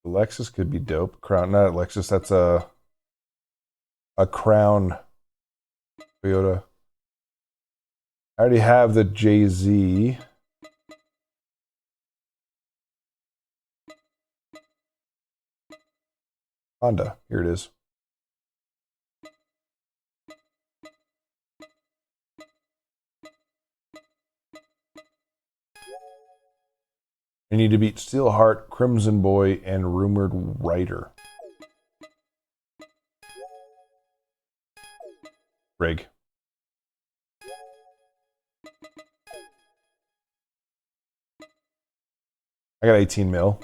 The Lexus could be dope. Crown, not a Lexus. That's a Crown Toyota. I already have the JZ. Honda. Here it is. I need to beat Steelheart, Crimson Boy, and Rumored Writer. Rig. I got 18 mil.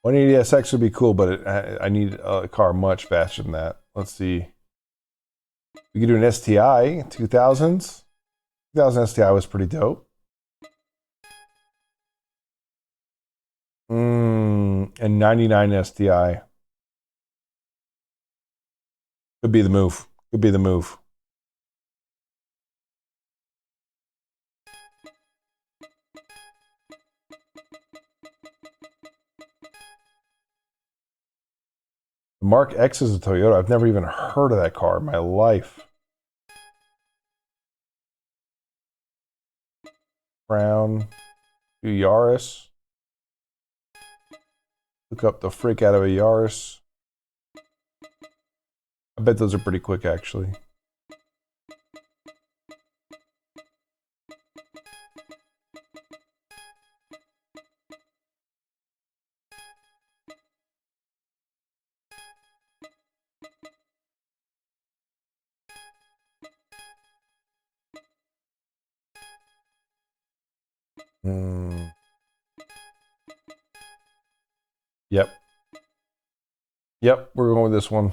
180SX would be cool, but I need a car much faster than that. Let's see. We could do an STI, 2000s. 2000 STI was pretty dope. And 99 STI. Could be the move. Could be the move. The Mark X is a Toyota. I've never even heard of that car in my life. Crown. Yaris. Look up the freak out of a Yaris. I bet those are pretty quick, actually. Yep. Yep, we're going with this one.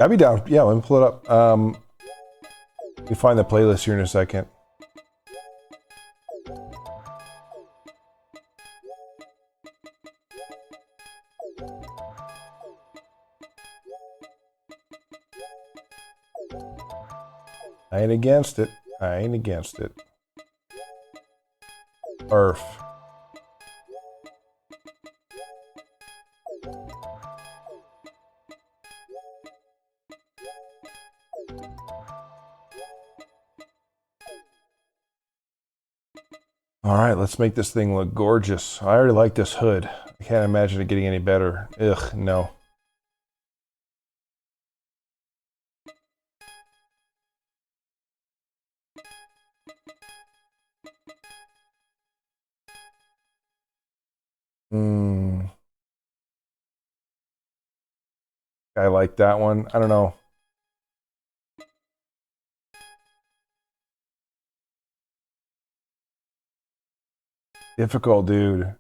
I'd be down. Yeah, let me pull it up. Let me find the playlist here in a second. I ain't against it. I ain't against it. Earth. All right, let's make this thing look gorgeous. I already like this hood. I can't imagine it getting any better. Ugh, no. Hmm. I like that one. I don't know. Difficult, dude.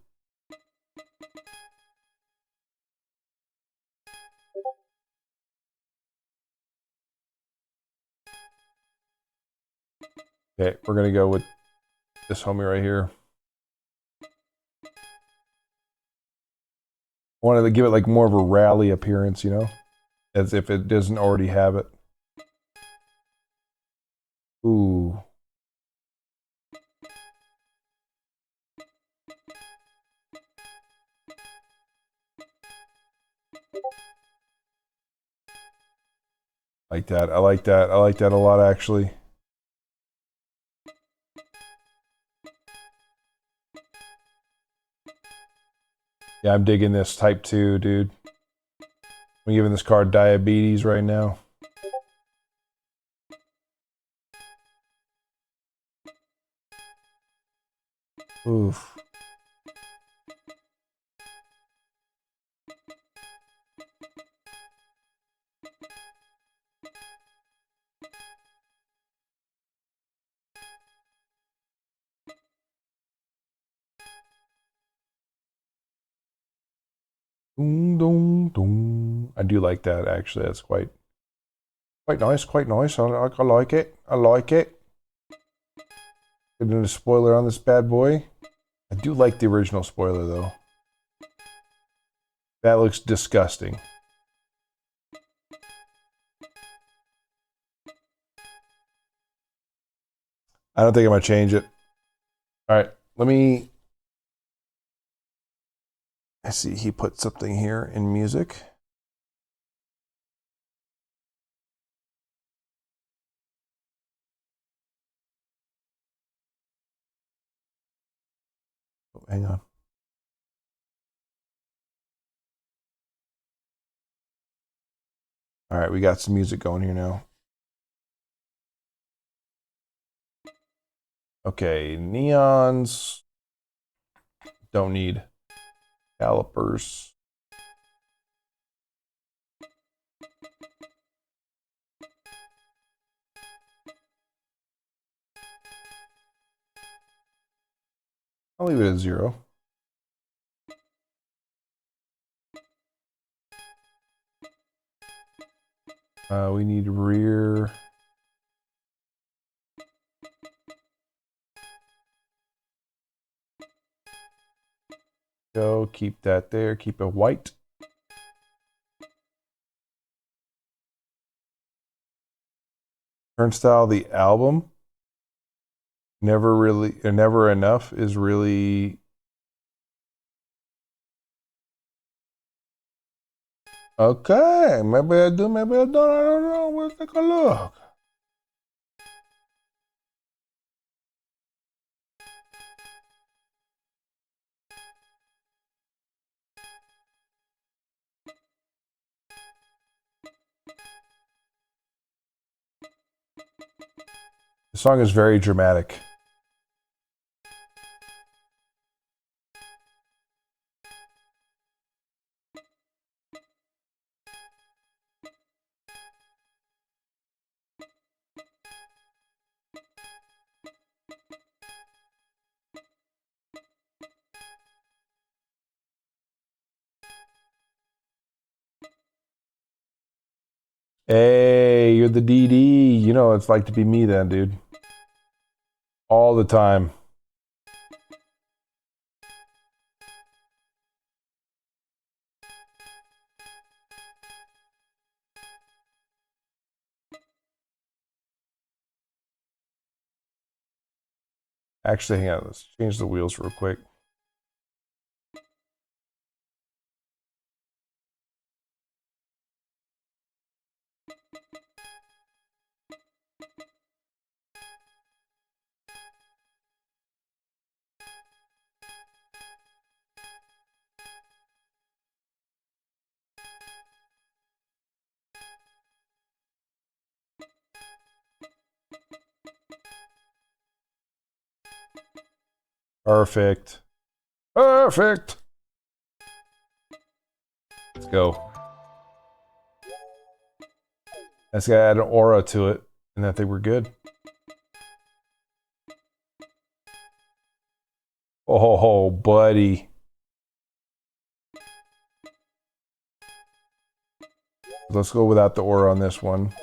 Okay, we're gonna go with this homie right here. Wanted to give it like more of a rally appearance, you know, as if it doesn't already have it. Ooh. Like that. I like that. I like that a lot, actually. Yeah, I'm digging this type 2, dude. I'm giving this card diabetes right now. Oof. Dum, dum, dum. I do like that, actually. That's quite nice, quite nice. I like it. I like it. Getting a spoiler on this bad boy. I do like the original spoiler, though. That looks disgusting. I don't think I'm going to change it. All right, let me... I see he put something here in music. Oh, hang on. All right, we got some music going here now. Okay, neons. Don't need calipers. I'll leave it at 0. We need rear. Go, keep that there. Keep it white. Turnstile, the album. Never Enough is really... Okay, maybe I do, maybe I don't. I don't know. We'll take a look. The song is very dramatic. Hey, you're the DD. You know what it's like to be me then, dude. All the time. Actually, hang on. Let's change the wheels real quick. Perfect. Perfect. Let's go. That's got to add an aura to it, and I think we're good. Oh, buddy. Let's go without the aura on this one.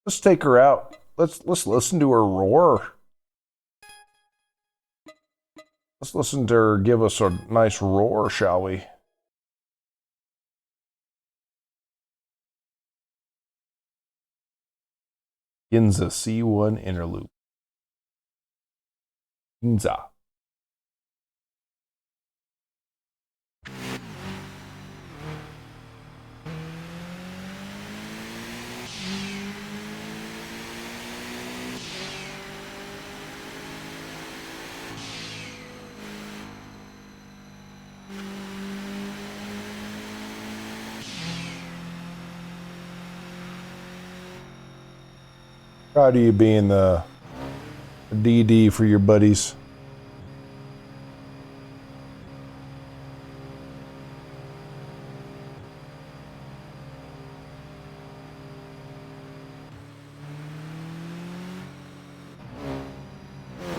Let's take her out. Let's listen to her roar. Let's listen to her give us a nice roar, shall we? Ginza C1 interlude. Ginza. Proud of you being the DD for your buddies.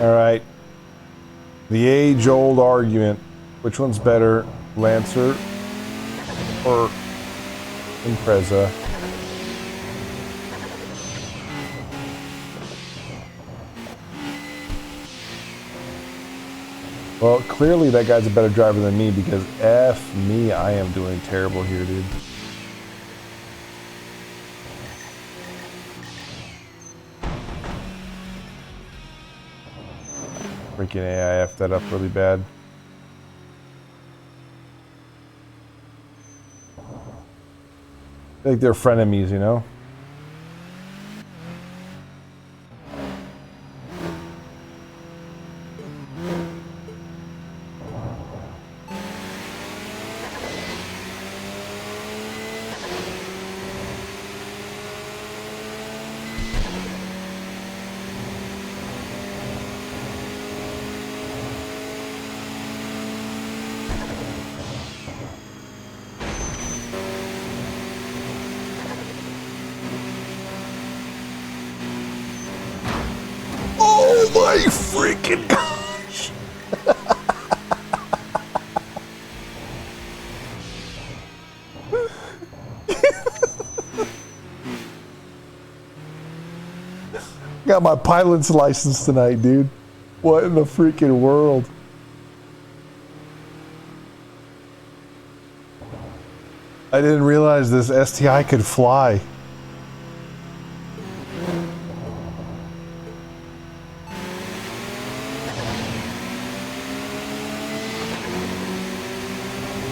All right. The age-old argument. Which one's better, Lancer or Impreza? Well, clearly that guy's a better driver than me because F me, I am doing terrible here, dude. Freaking AIF that up really bad. I think they're frenemies, you know? Oh my freaking gosh! Got my pilot's license tonight, dude. What in the freaking world? I didn't realize this STI could fly.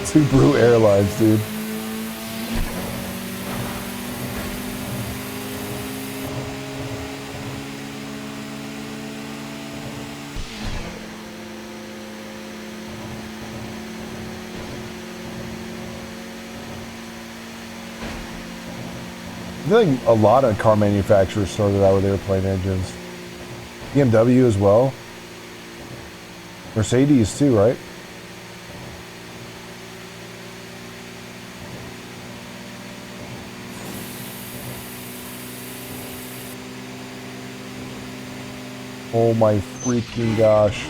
Subaru Airlines, dude. I think a lot of car manufacturers started out with airplane engines. BMW as well. Mercedes too, right? Oh my freaking gosh.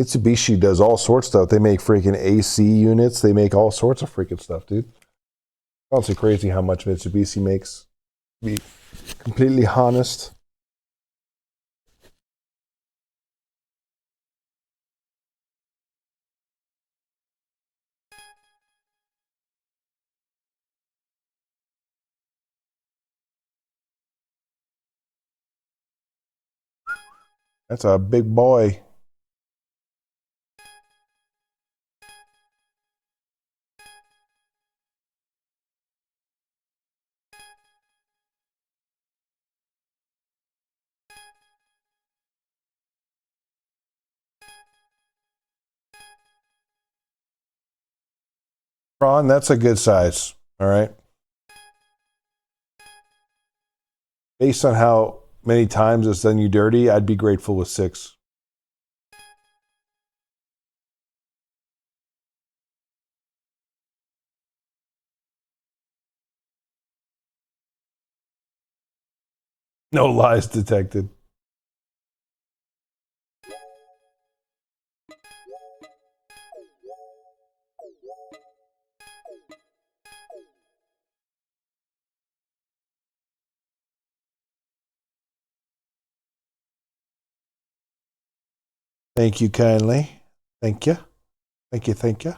Mitsubishi does all sorts of stuff. They make freaking AC units. They make all sorts of freaking stuff, dude. Honestly crazy how much Mitsubishi makes. To be completely honest. That's a big boy. Ron, that's a good size. All right. Based on how many times it's done you dirty, I'd be grateful with 6. No lies detected. Thank you kindly. Thank you. Thank you. Thank you.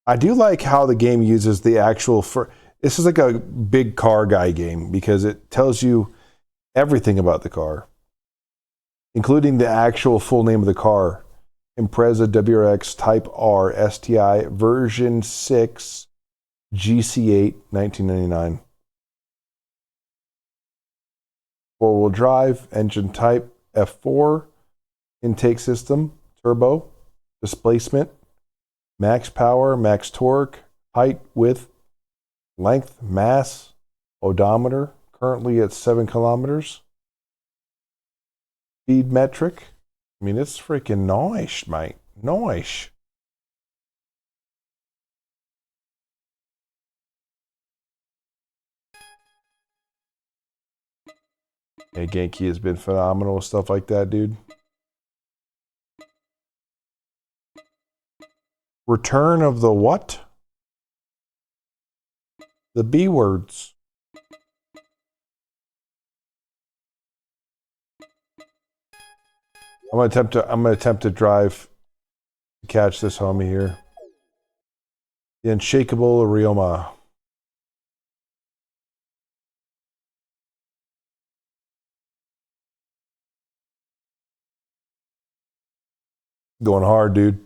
I do like how the game uses the actual. This is like a big car guy game because it tells you everything about the car, including the actual full name of the car. Impreza WRX Type R STI version 6 GC8 1999. 4-wheel drive, engine type F4, intake system, turbo, displacement, max power, max torque, height, width, length, mass, odometer, currently at 7 kilometers. Speed metric. I mean, it's freaking nice, mate. Nice. Hey, Genki has been phenomenal with stuff like that, dude. Return of the what? The B words. I'm gonna attempt to drive to catch this homie here. The unshakable Ryoma. Going hard, dude.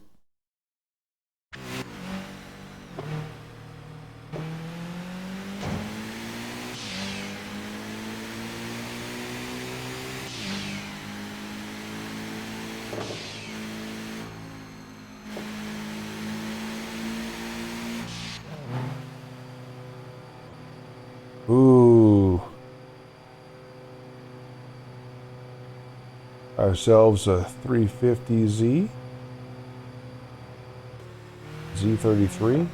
Ooh. Ourselves a 350Z. Z33.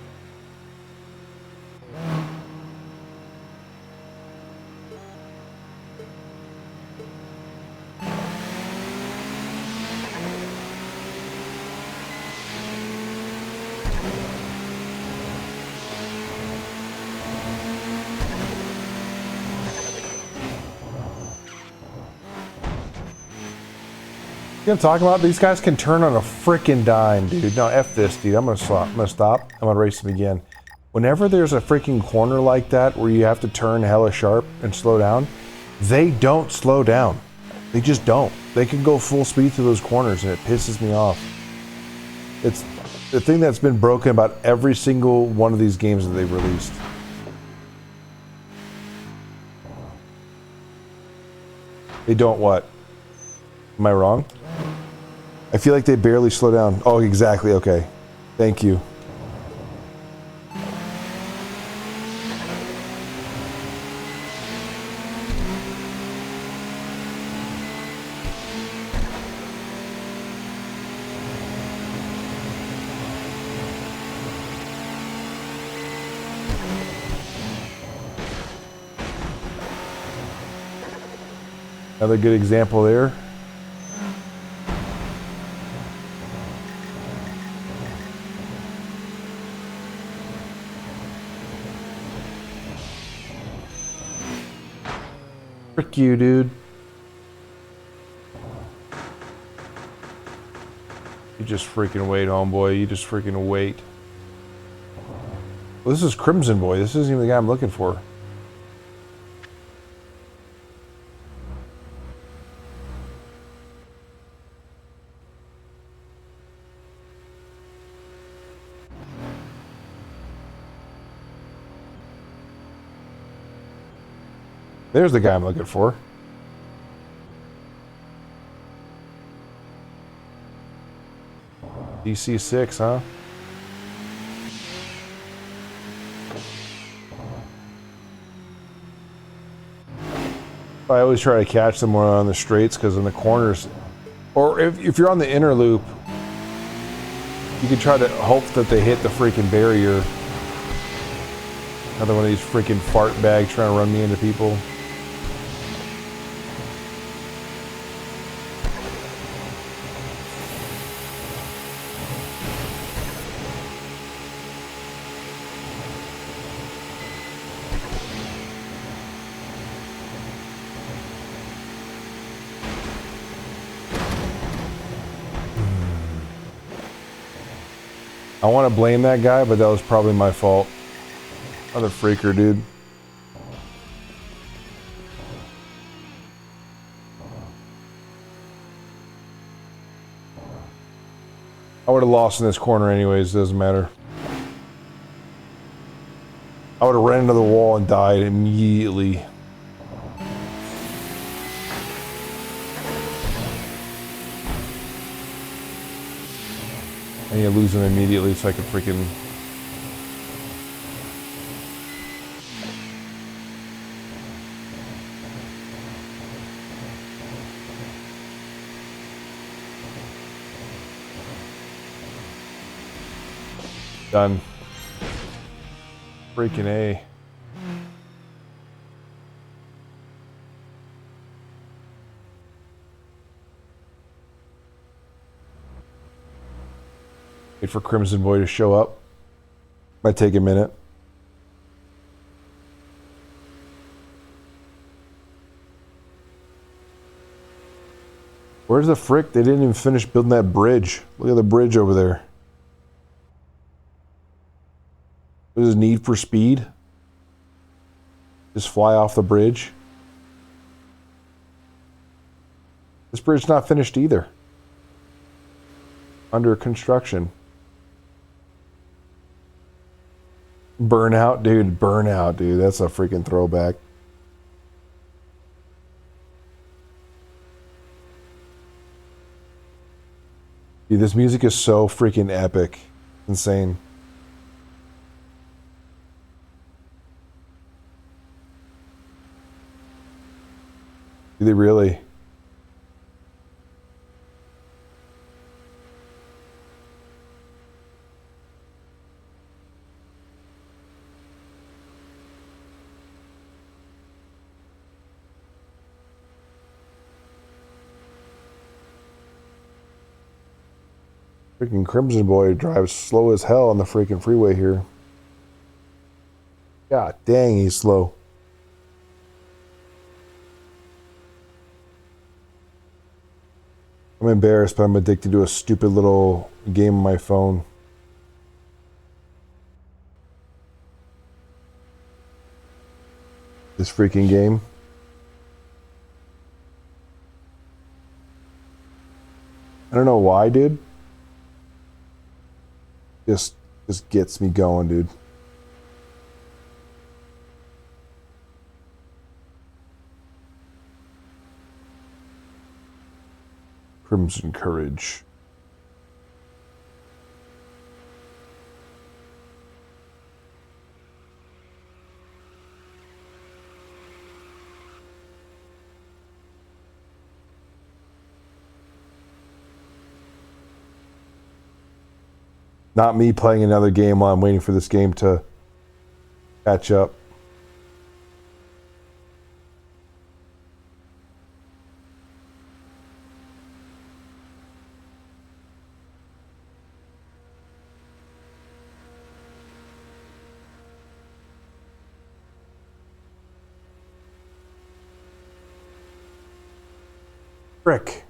You know what I'm talking about? These guys can turn on a freaking dime, dude. No, F this, dude. I'm gonna stop. I'm gonna stop. I'm gonna race them again. Whenever there's a freaking corner like that where you have to turn hella sharp and slow down, they don't slow down. They just don't. They can go full speed through those corners and it pisses me off. It's the thing that's been broken about every single one of these games that they've released. They don't what? Am I wrong? I feel like they barely slow down. Oh, exactly. Okay. Thank you. Another good example there. Frick you, dude. You just freaking wait, homeboy. You just freaking wait. Well, this is Crimson Boy. This isn't even the guy I'm looking for. There's the guy I'm looking for. DC6, huh? I always try to catch them when on the straights because in the corners, or if you're on the inner loop, you can try to hope that they hit the freaking barrier. Another one of these freaking fart bags trying to run me into people. I want to blame that guy, but that was probably my fault. Another freaker, dude. I would have lost in this corner anyways, doesn't matter. I would have ran into the wall and died immediately. I need to lose him immediately so I can freaking... Done. Freaking A. Wait for Crimson Boy to show up. Might take a minute. Where's the frick? They didn't even finish building that bridge. Look at the bridge over there. What is Need for Speed? Just fly off the bridge. This bridge's not finished either. Under construction. Burnout, dude. Burnout, dude. That's a freaking throwback. Dude, this music is so freaking epic. Insane. Do they really? Freaking Crimson Boy drives slow as hell on the freaking freeway here. God dang, he's slow. I'm embarrassed, but I'm addicted to a stupid little game on my phone. This freaking game. I don't know why, dude. Just gets me going, dude. Crimson Courage. Not me playing another game while I'm waiting for this game to catch up. Frick.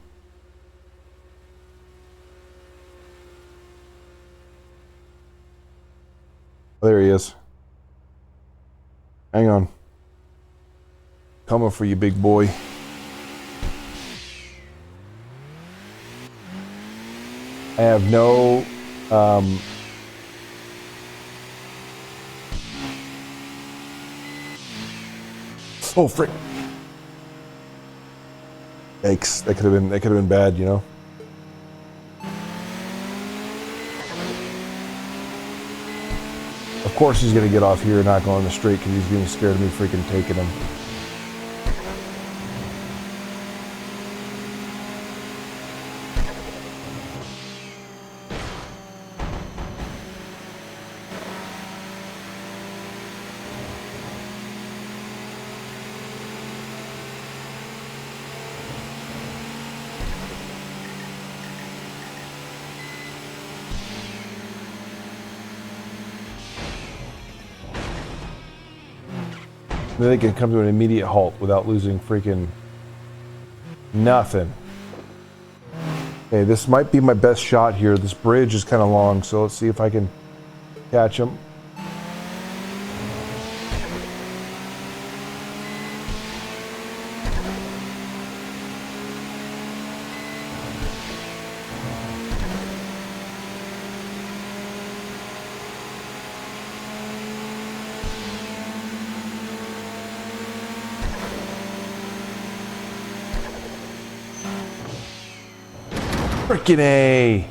Oh, there he is. Hang on. Coming for you, big boy. I have no oh frick. Yikes. That could have been bad, you know. Of course he's gonna get off here and not go on the straight because he's being scared of me freaking taking him. Then they can come to an immediate halt without losing freaking nothing. Okay, this might be my best shot here. This bridge is kind of long, so let's see if I can catch him. Frickin' A!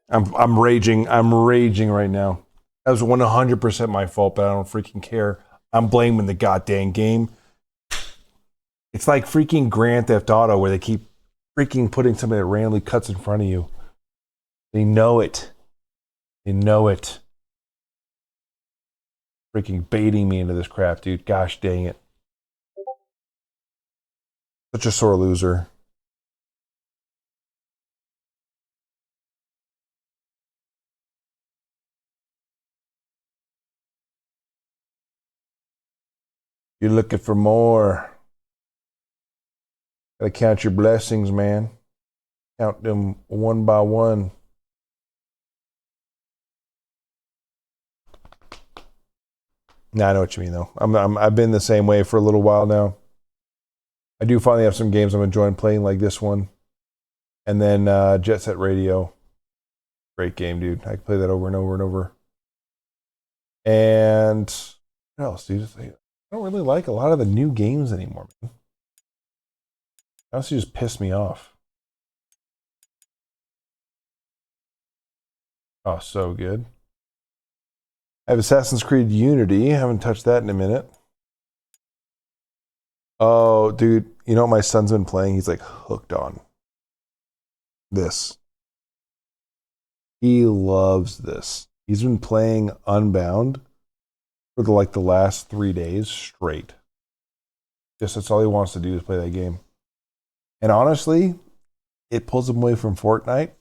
I'm raging. I'm raging right now. That was 100% my fault, but I don't freaking care. I'm blaming the goddamn game. It's like freaking Grand Theft Auto where they keep freaking putting somebody that randomly cuts in front of you. They know it. They know it. Freaking baiting me into this crap, dude. Gosh dang it. Such a sore loser. You're looking for more. Gotta count your blessings, man. Count them one by one. Nah, I know what you mean, though. I've been the same way for a little while now. I do finally have some games I'm enjoying playing, like this one. And then Jet Set Radio. Great game, dude. I can play that over and over and over. And what else, dude? I don't really like a lot of the new games anymore, man. Honestly, just pissed me off. Oh, so good. I have Assassin's Creed Unity. I haven't touched that in a minute. Oh, dude. You know what my son's been playing? He's like hooked on this. He loves this. He's been playing Unbound for the last 3 days straight. Just that's all he wants to do is play that game. And honestly, it pulls him away from Fortnite.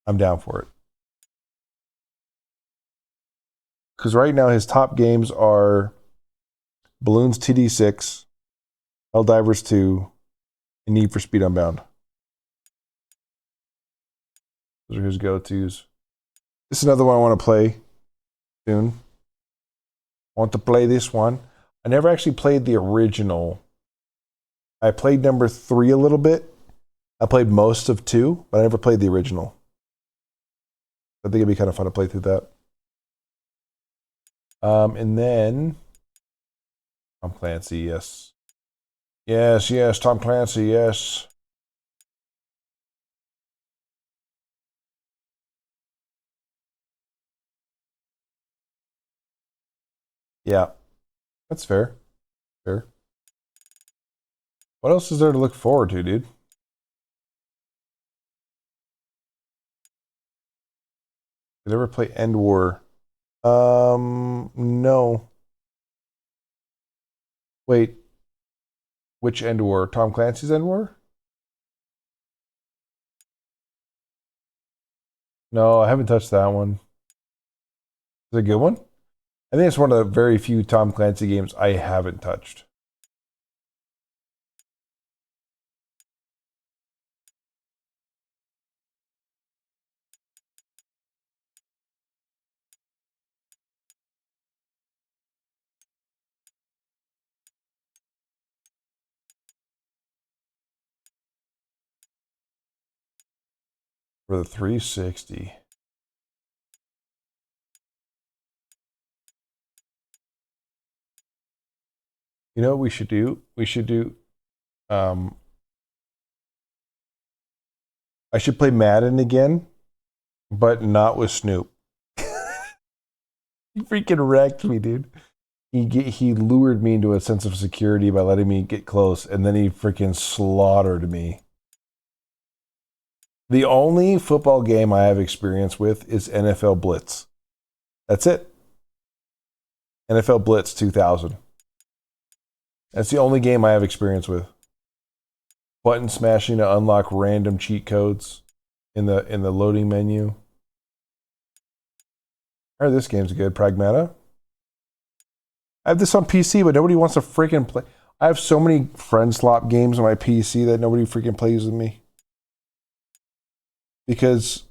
I'm down for it. Because right now his top games are Balloons TD6, Helldivers 2, and Need for Speed Unbound. Those are his go-tos. This is another one I want to play soon. I want to play this one. I never actually played the original. I played number 3 a little bit. I played most of 2, but I never played the original. I think it'd be kind of fun to play through that. And then Tom Clancy, yes. Yes, Tom Clancy, yes. Yeah, that's fair. Fair. What else is there to look forward to, dude? Did I ever play End War? No. Wait. Which End War? Tom Clancy's End War? No, I haven't touched that one. Is it a good one? I think it's one of the very few Tom Clancy games I haven't touched. for the 360. You know what we should do? We should do. I should play Madden again, but not with Snoop. He freaking wrecked me, dude. He lured me into a sense of security by letting me get close, and then he freaking slaughtered me. The only football game I have experience with is NFL Blitz. That's it. NFL Blitz 2000. That's the only game I have experience with. Button smashing to unlock random cheat codes in the loading menu. I heard this game's good. Pragmata. I have this on PC, but nobody wants to freaking play. I have so many friend slot games on my PC that nobody freaking plays with me. Because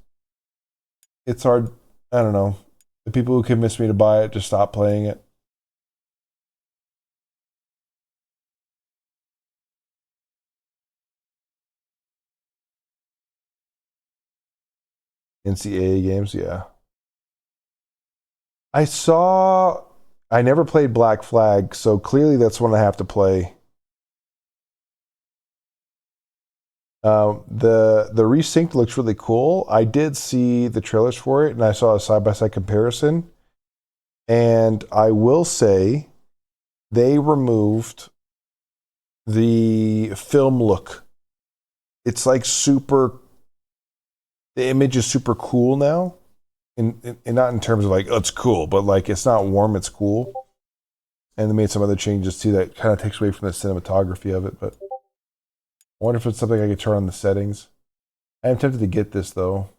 it's hard. I don't know. The people who convince me to buy it just stop playing it. NCAA games, yeah. I never played Black Flag, so clearly that's one I have to play. The Resynced looks really cool. I did see the trailers for it, and I saw a side-by-side comparison. And I will say, they removed the film look. It's like super. The image is super cool now, and not in terms of like, oh, it's cool, but like it's not warm, it's cool. And they made some other changes too that kind of takes away from the cinematography of it. But I wonder if it's something I could turn on the settings. I am tempted to get this though.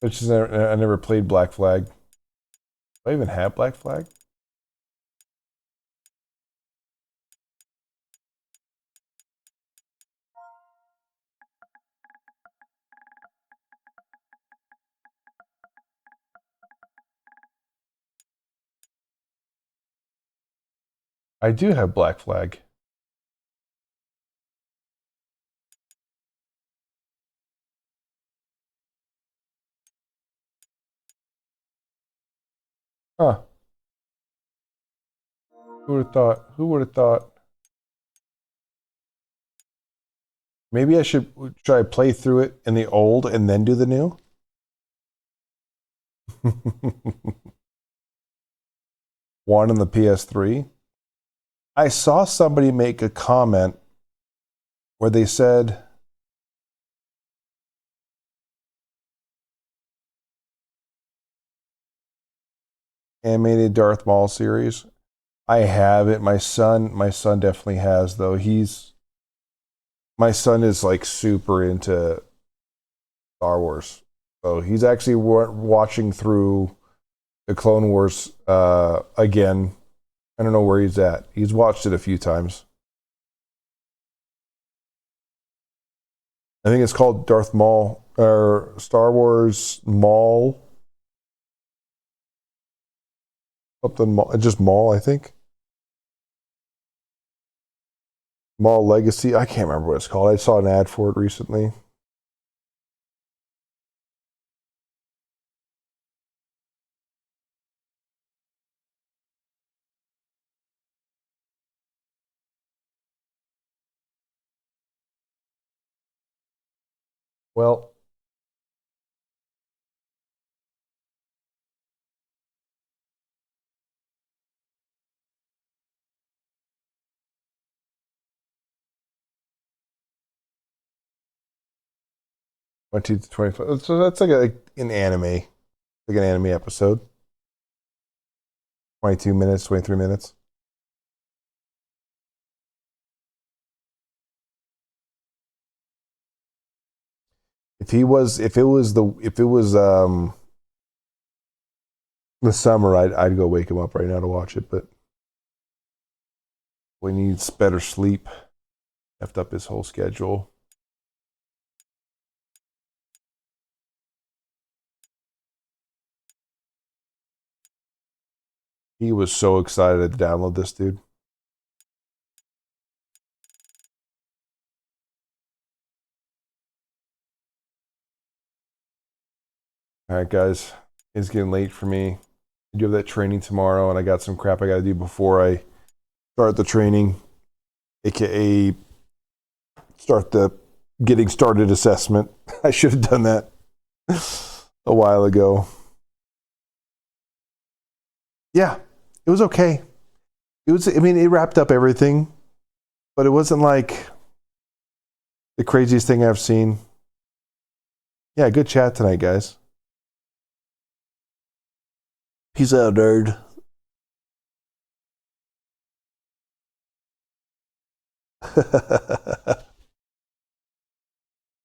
Which is I never played Black Flag. Do I even have Black Flag? I do have Black Flag. Huh. Who would have thought? Who would have thought? Maybe I should try to play through it in the old and then do the new. One on the PS3. I saw somebody make a comment where they said animated Darth Maul series. I have it. My son definitely has though. My son is like super into Star Wars. So he's actually watching through the Clone Wars again. I don't know where he's at. He's watched it a few times. I think it's called Darth Maul or Star Wars Maul. Something Maul, just Maul, I think. Maul Legacy. I can't remember what it's called. I saw an ad for it recently. Well, $20 to 25. So that's like an anime, like an anime episode. 22 minutes, 23 minutes. If it was the summer, I'd go wake him up right now to watch it, but he needs better sleep. Effed up his whole schedule. He was so excited to download this, dude. All right, guys. It's getting late for me. I do have that training tomorrow, and I got some crap I got to do before I start the training, aka start the getting started assessment. I should have done that a while ago. Yeah, it was okay. It was, I mean, it wrapped up everything, but it wasn't like the craziest thing I've seen. Yeah, good chat tonight, guys. Peace out, nerd.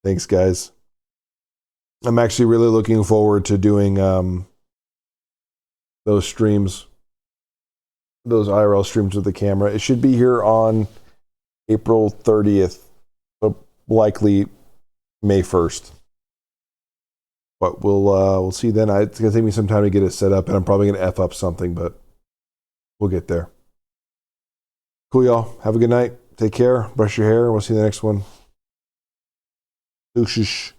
Thanks, guys. I'm actually really looking forward to doing those streams, those IRL streams with the camera. It should be here on April 30th, but likely May 1st. But we'll see then. It's gonna take me some time to get it set up, and I'm probably gonna F up something, but we'll get there. Cool, y'all. Have a good night. Take care. Brush your hair. We'll see you in the next one. Deuces.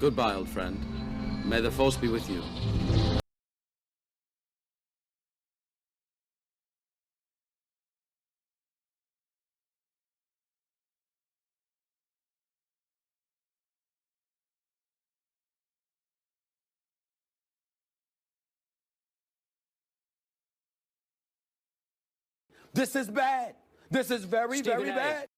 Goodbye, old friend. May the force be with you. This is bad. This is very, very bad.